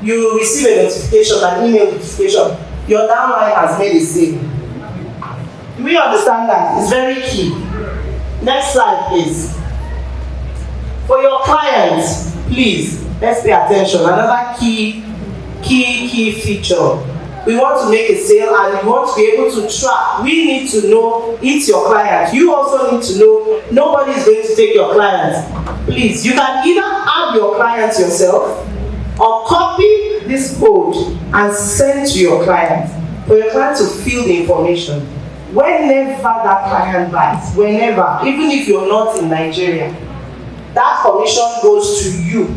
You will receive a notification, an email notification. Your downline has made a sale. Do we understand that? It's very key. Next slide, please. For your clients, please, let's pay attention. Another key feature We want to make a sale and we want to be able to track. We need to know it's your client. You also need to know nobody is going to take your client. Please, you can either add your client yourself or copy this code and send to your client for your client to fill the information. Whenever that client buys, whenever, even if you're not in Nigeria, that commission goes to you,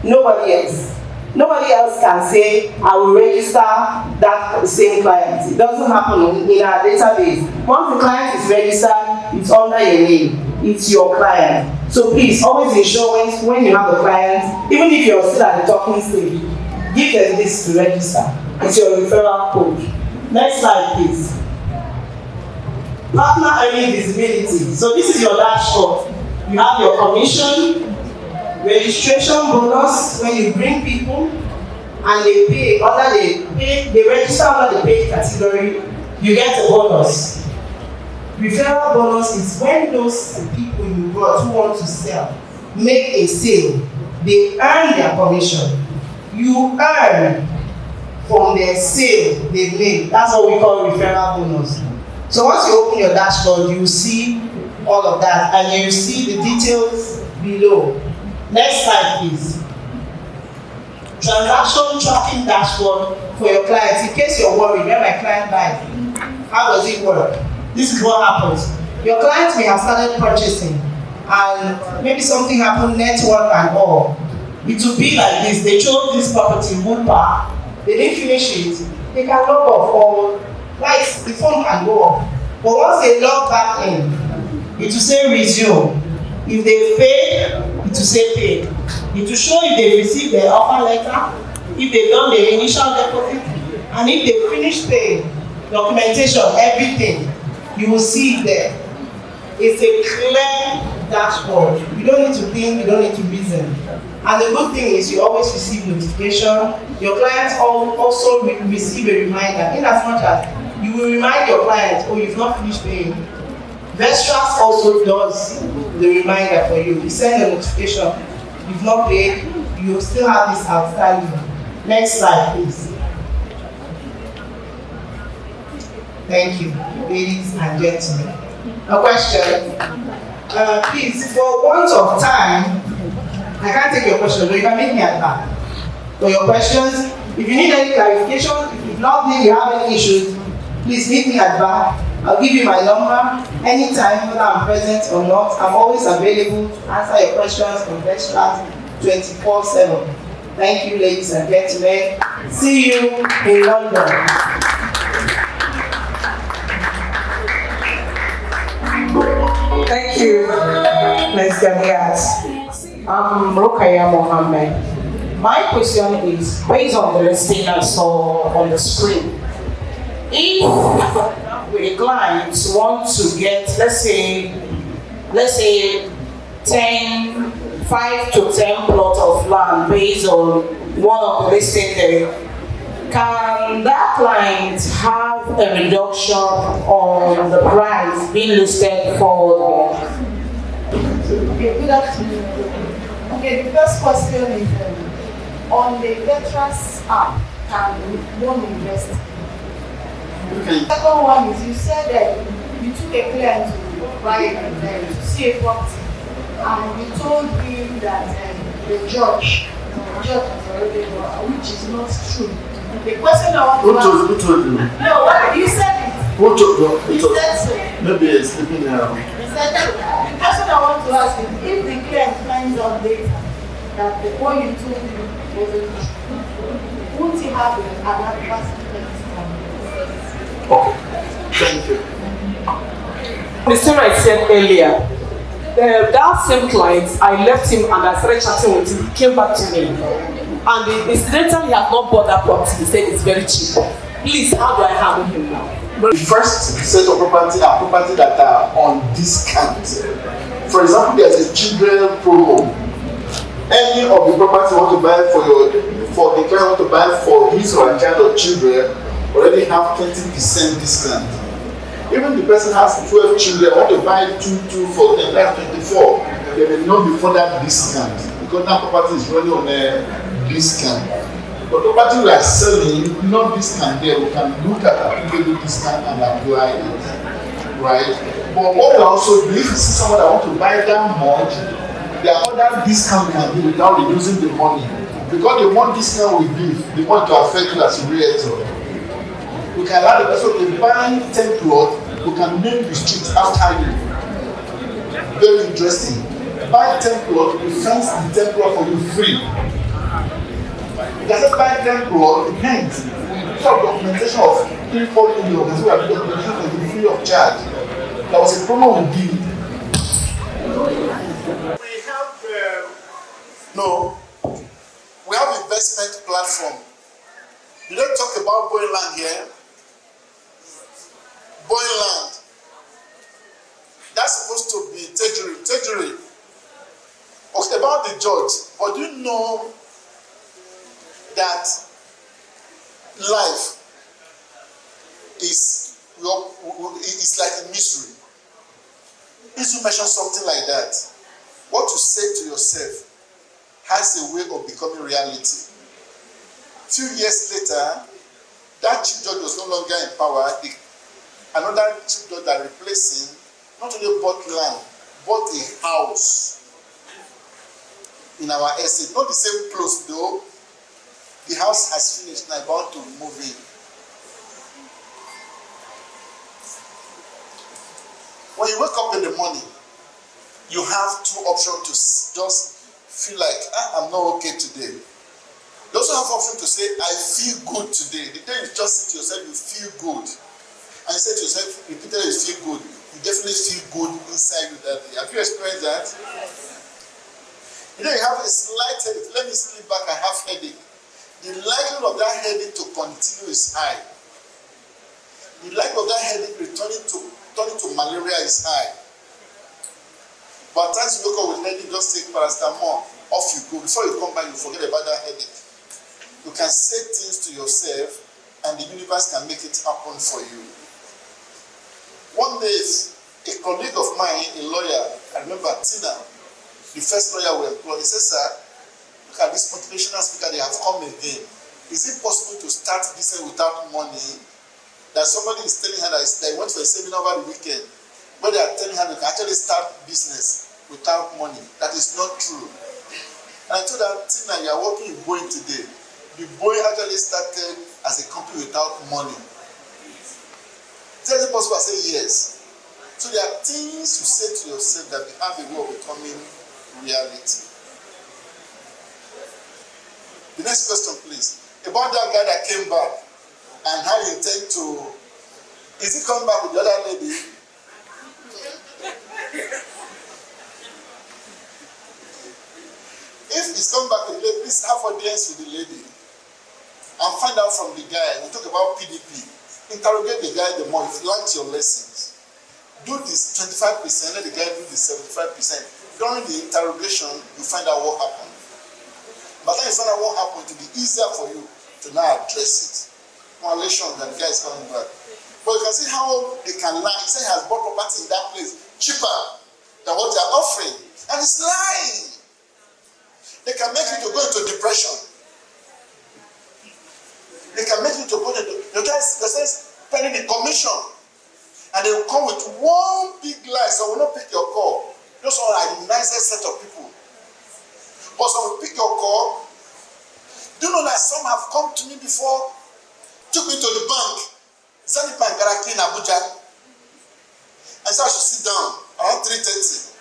nobody else. Nobody else can say, I will register that same client. It doesn't happen in our database. Once the client is registered, it's under your name. It's your client. So please, always ensure when you have a client, even if you're still at the talking stage, give them this to register. It's your referral code. Next slide, please. Partner earning visibility. So this is your dashboard. You have your commission, registration bonus when you bring people and they pay under they register under the paid category, you get a bonus. Referral bonus is when those people you brought who want to sell make a sale, they earn their commission. You earn from their sale they made. That's what we call referral bonus. So once you open your dashboard, you will see all of that and you see the details below. Next slide, please. Transaction tracking dashboard for your clients. In case you're worried, when my client buys, how does it work? This is what happens. Your client may have started purchasing and maybe something happened, network and all. It will be like this. They chose this property, Wood Park. They didn't finish it. They can log off or lights, the phone can go off. But once they log back in, it will say resume. If they paid, it will say paid. It will show if they received their offer letter, if they've done the initial deposit, and if they finished paying, documentation, everything, you will see it there. It's a clear dashboard. You don't need to think, you don't need to reason. And the good thing is you always receive notification. Your clients also receive a reminder. In as much as you will remind your client, oh, you've not finished paying. Vestras also does the reminder for you. You send a notification, you've not paid, you still have this outstanding. Next slide, please. Thank you, ladies and gentlemen. A question. Please, for want of time, I can't take your questions, but you can make me at back. For your questions, if you need any clarification, if you've not been, you have any issues, please meet me at back. I'll give you my number anytime, whether I'm present or not. I'm always available to answer your questions on Vestras 24/7. Thank you, ladies and gentlemen. See you in London. Thank you, Ms. Gamiat. I'm Rokaya Mohammed. My question is, based on the listing I saw on the screen, if a client wants to get, let's say 5 to 10 plots of land based on one of the listings there, can that client have a reduction on the price being listed for them? Okay, good afternoon. Okay, the first question is on the Vestras app, can one invest? The second one is you said that you took a client to buy to see a property and you told him that the judge has already gone, which is not true. The question I want to ask. Who told you? No, you said it. Who told you? You said so. Maybe it's sleeping now. You said so. The question I want to ask is if the client finds out later that the one you told him wasn't true, won't he have an adverse effect on this? Okay. Thank you. The same I said earlier. That same client, I left him and I started chatting with him. He came back to me. And the incidentally he has not bought that property. He said it's very cheap. Please, how do I handle him now? The first set of property are property that are on discount. For example, there's a children promo. Any of the property you want to buy for the client want to buy for his or her child or children already have 20% discount. Even the person has 12 children, want to buy two for them, that's 24. They may not be for that discount because that property is running on a discount. The property we are selling, no discount there. We can look at applicable discount and apply it, right? But what we also do, if you see someone that want to buy that much, there are other discount we can give without reducing the money. Because the more discount we give, the more to affect you as a realtor. We can allow the person to buy 10 plots, we can name the street after you. Very interesting. Buy 10 plots, we fence the 10 plots for you free. You can say buy 10 plots, it means we do documentation of 3-4 million, that's why we have documentation for you free of charge. There was a promo we did. We have investment platform. You don't talk about Boing land here. Boing land. That's supposed to be treasury. Okay, about the judge, but do you know that life is like a mystery? If you mention something like that, what you say to yourself has a way of becoming reality. Few years later, that chief judge was no longer in power. Another chief judge that replaced him not only bought land, bought a house in our estate. Not the same close though. The house has finished and about to move in. When you wake up in the morning, you have two options to just feel like, I'm not okay today. You also have option to say, I feel good today. The day you just sit to yourself, you feel good. And you say to yourself, repeatedly you feel good. You definitely feel good inside you that day. Have you experienced that? You know, you have a slight headache. Let me sleep back, I have headache. The likelihood of that headache to continue is high. The likelihood of that headache turning to malaria is high. But as you wake up with headache, just take paracetamol, off you go. Before you come back, you forget about that headache. You can say things to yourself and the universe can make it happen for you. One day, a colleague of mine, a lawyer, I remember Tina, the first lawyer we employed, he said, sir, look at this motivational speaker, they have come again. Is it possible to start business without money? That somebody is telling her that they went for a seminar over the weekend, where they are telling her you can actually start business without money. That is not true. And I told her, Tina, you are working in Boing today. The Boing actually started as a company without money. Is it possible? I say yes. So there are things you say to yourself that have a way of becoming reality. The next question, please. About that guy that came back and how you intend to. Is he coming back with the other lady? If he's coming back with the lady, please have audience with the lady and find out from the guy. We talk about PDP. Interrogate the guy the more. If you learned your lessons, do this 25%, let the guy do the 75%. During the interrogation, you find out what happened. But then you find out what happened, it will be easier for you to now address it. Violation that the guy is coming back. But you can see how they can lie. He said he has bought property in that place cheaper than what they are offering. And it's lying. They can make you to go into depression. They can make you to go into the guys spending the commission. And they will come with one big lie, so I will not pick your call. Those are the nicest set of people. But some will pick your call. Do you know that some have come to me before, took me to the bank, Zenith Bank Garaki in Abuja, and said I should sit down around 3:30.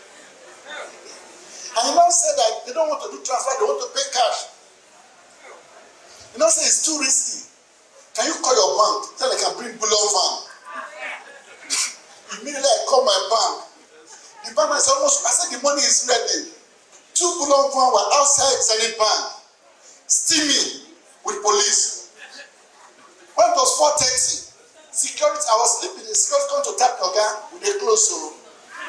And you now say that they don't want to do transfer, they want to pay cash. You know, say it's too risky. Can you call your bank? Tell they can bring bullion van. Immediately I call my bank. The bank is almost, I said the money is ready. 2 bullion van were outside Zenith Bank, steaming with police. When it was 4:30, security, I was sleeping, the security come to tap your guy with a close. So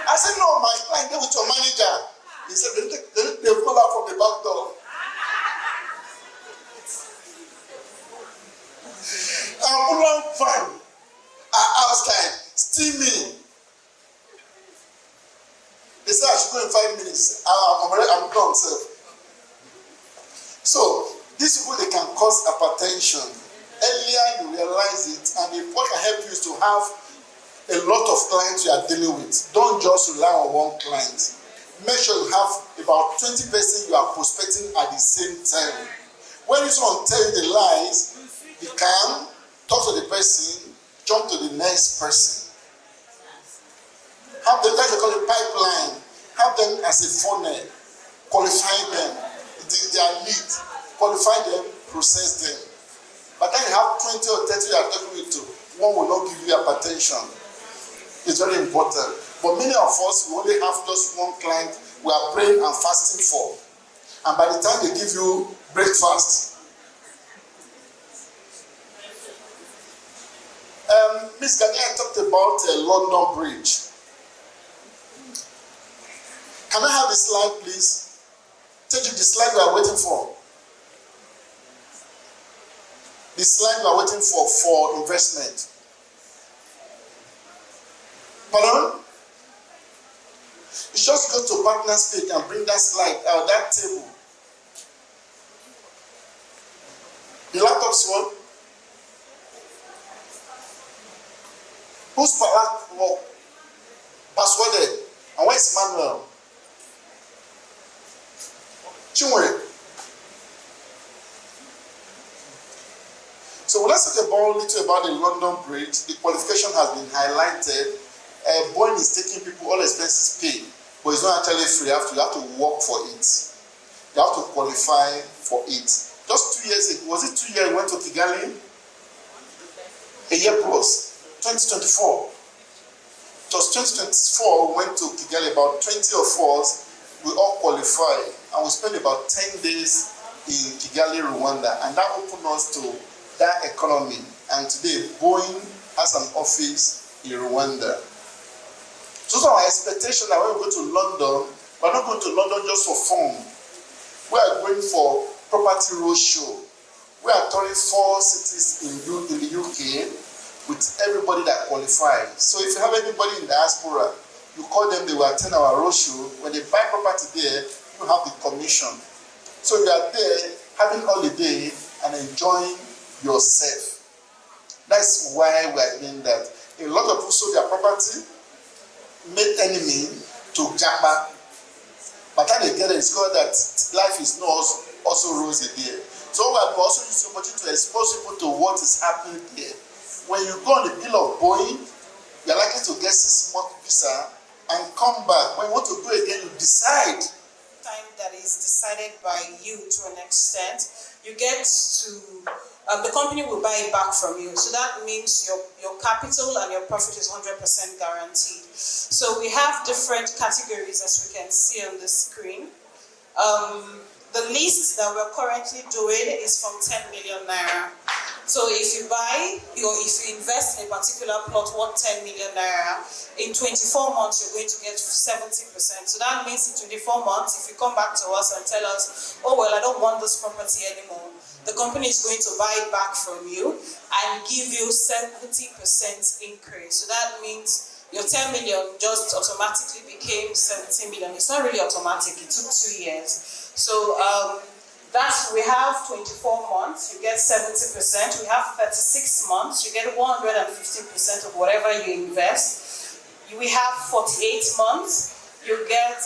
I said, no, my client, go with your manager. He said, they pull out from the back door. And bullion van are outside, steaming. They said I should go in 5 minutes. I'm done, sir. So, These people, they can cause hypertension. Earlier you realize it, and what can help you is to have a lot of clients you are dealing with. Don't just rely on one client. Make sure you have about 20 persons you are prospecting at the same time. When someone tells you the lies, be calm, talk to the person, jump to the next person. Have them, like they call it pipeline, have them as a funnel, qualify them, their lead, qualify them, process them. But then you have 20 or 30 you are talking with, one will not give you hypertension. It's very important. But many of us, we only have just one client we are praying and fasting for. And by the time they give you breakfast, Miss Gania talked about London Bridge. Can I have the slide, please? Take you the slide we are waiting for. The slide we are waiting for investment. Pardon? You just go to partner's page and bring that slide out, that table. The laptop's one. Who's passworded? And where's Manuel? Chinwe. So let's talk about a little about the London Bridge. The qualification has been highlighted. Boing is taking people all expenses paid, but it's not actually free. You have to work for it. You have to qualify for it. Just 2 years ago, was it 2 years we went to Kigali? A year plus. 2024. It was 2024 we went to Kigali, about 20 of us, we all qualified, and we spent about 10 days in Kigali, Rwanda, and that opened us to that economy. And today, Boing has an office in Rwanda. So our expectation that when we go to London, we're not going to London just for fun. We are going for property roadshow. We are touring 4 cities in the UK with everybody that qualifies. So if you have anybody in diaspora, you call them, they will attend our roadshow. When they buy property there, you have the commission. So you are there having holiday and enjoying yourself. That's why we are doing that. A lot of people sold their property, made enemy to Japa. But then they get it, discover that life is not also rosy there. So we have also used the opportunity to expose people to what is happening there. When you go on the bill of Boing, you are likely to get 6-month visa and come back. When you want to go again, you decide. Time that is decided by you to an extent, you get to, the company will buy it back from you. So that means your capital and your profit is 100% guaranteed. So we have different categories, as we can see on the screen. The list that we're currently doing is from 10 million naira. So if you buy or if you invest in a particular plot worth 10 million naira, in 24 months you're going to get 70%. So that means in 24 months, if you come back to us and tell us, oh well, I don't want this property anymore, the company is going to buy it back from you and give you 70% increase. So that means your 10 million just automatically became 17 million. It's not really automatic, it took 2 years. So we have 24 months, you get 70%. We have 36 months, you get 115% of whatever you invest. We have 48 months, you get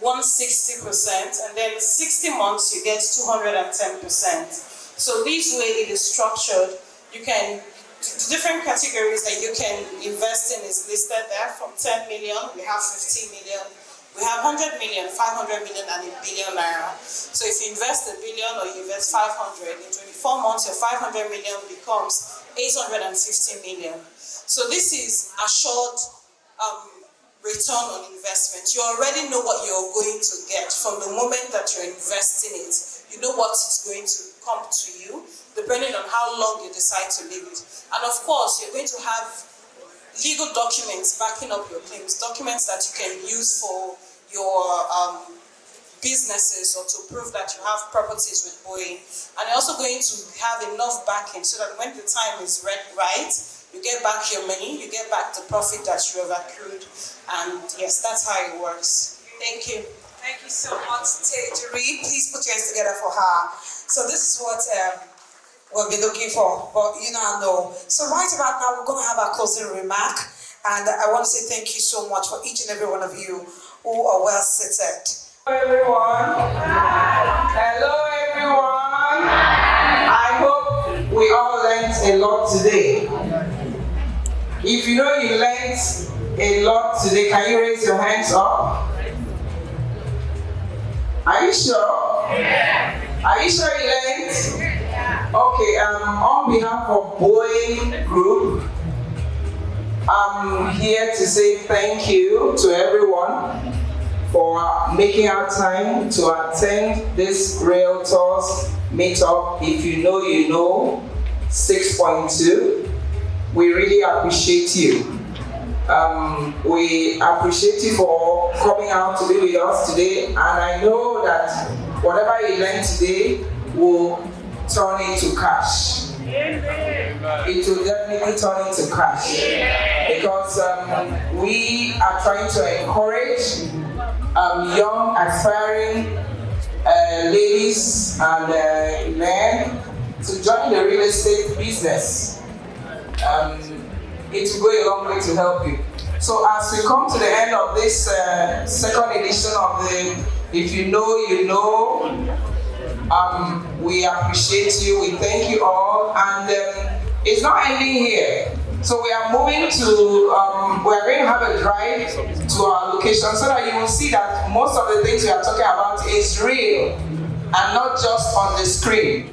160%, and then 60 months, you get 210%. So this way it is structured. You can, the different categories that you can invest in is listed there. From 10 million, we have 15 million. We have 100 million, 500 million, and a billion naira. So if you invest $1 billion or you invest 500, in 24 months, your 500 million becomes 850 million. So this is assured return on investment. You already know what you're going to get from the moment that you're investing it. You know what is going to come to you, depending on how long you decide to leave it. And of course, you're going to have legal documents backing up your claims, documents that you can use for your businesses or to prove that you have properties with Boing. And you're also going to have enough backing so that when the time is right, you get back your money, you get back the profit that you have accrued. And yes, that's how it works. Thank you. Thank you. you so much, Tejiri. Please put your hands together for her. So this is what we'll be looking for, but you now know. So right about now, we're going to have our closing remark, and I want to say thank you so much for each and every one of you who are well seated. Hello everyone. Hello everyone. I hope we all learned a lot today. If you know you learned a lot today, can you raise your hands up? Are you sure? Are you sure you learned? Okay, on behalf of Boing Group, I'm here to say thank you to everyone for making our time to attend this Realtors Meetup. If you know 6.2. We really appreciate you. We appreciate you for coming out to be with us today, and I know that whatever you learned today will turn into cash. It will definitely turn into cash, because we are trying to encourage young, aspiring ladies and men to join the real estate business. It will go a long way to help you. So as we come to the end of this second edition of the If You Know, we appreciate you, we thank you all, and it's not ending here. So we are moving to, we are going to have a drive to our location so that you will see that most of the things we are talking about is real and not just on the screen.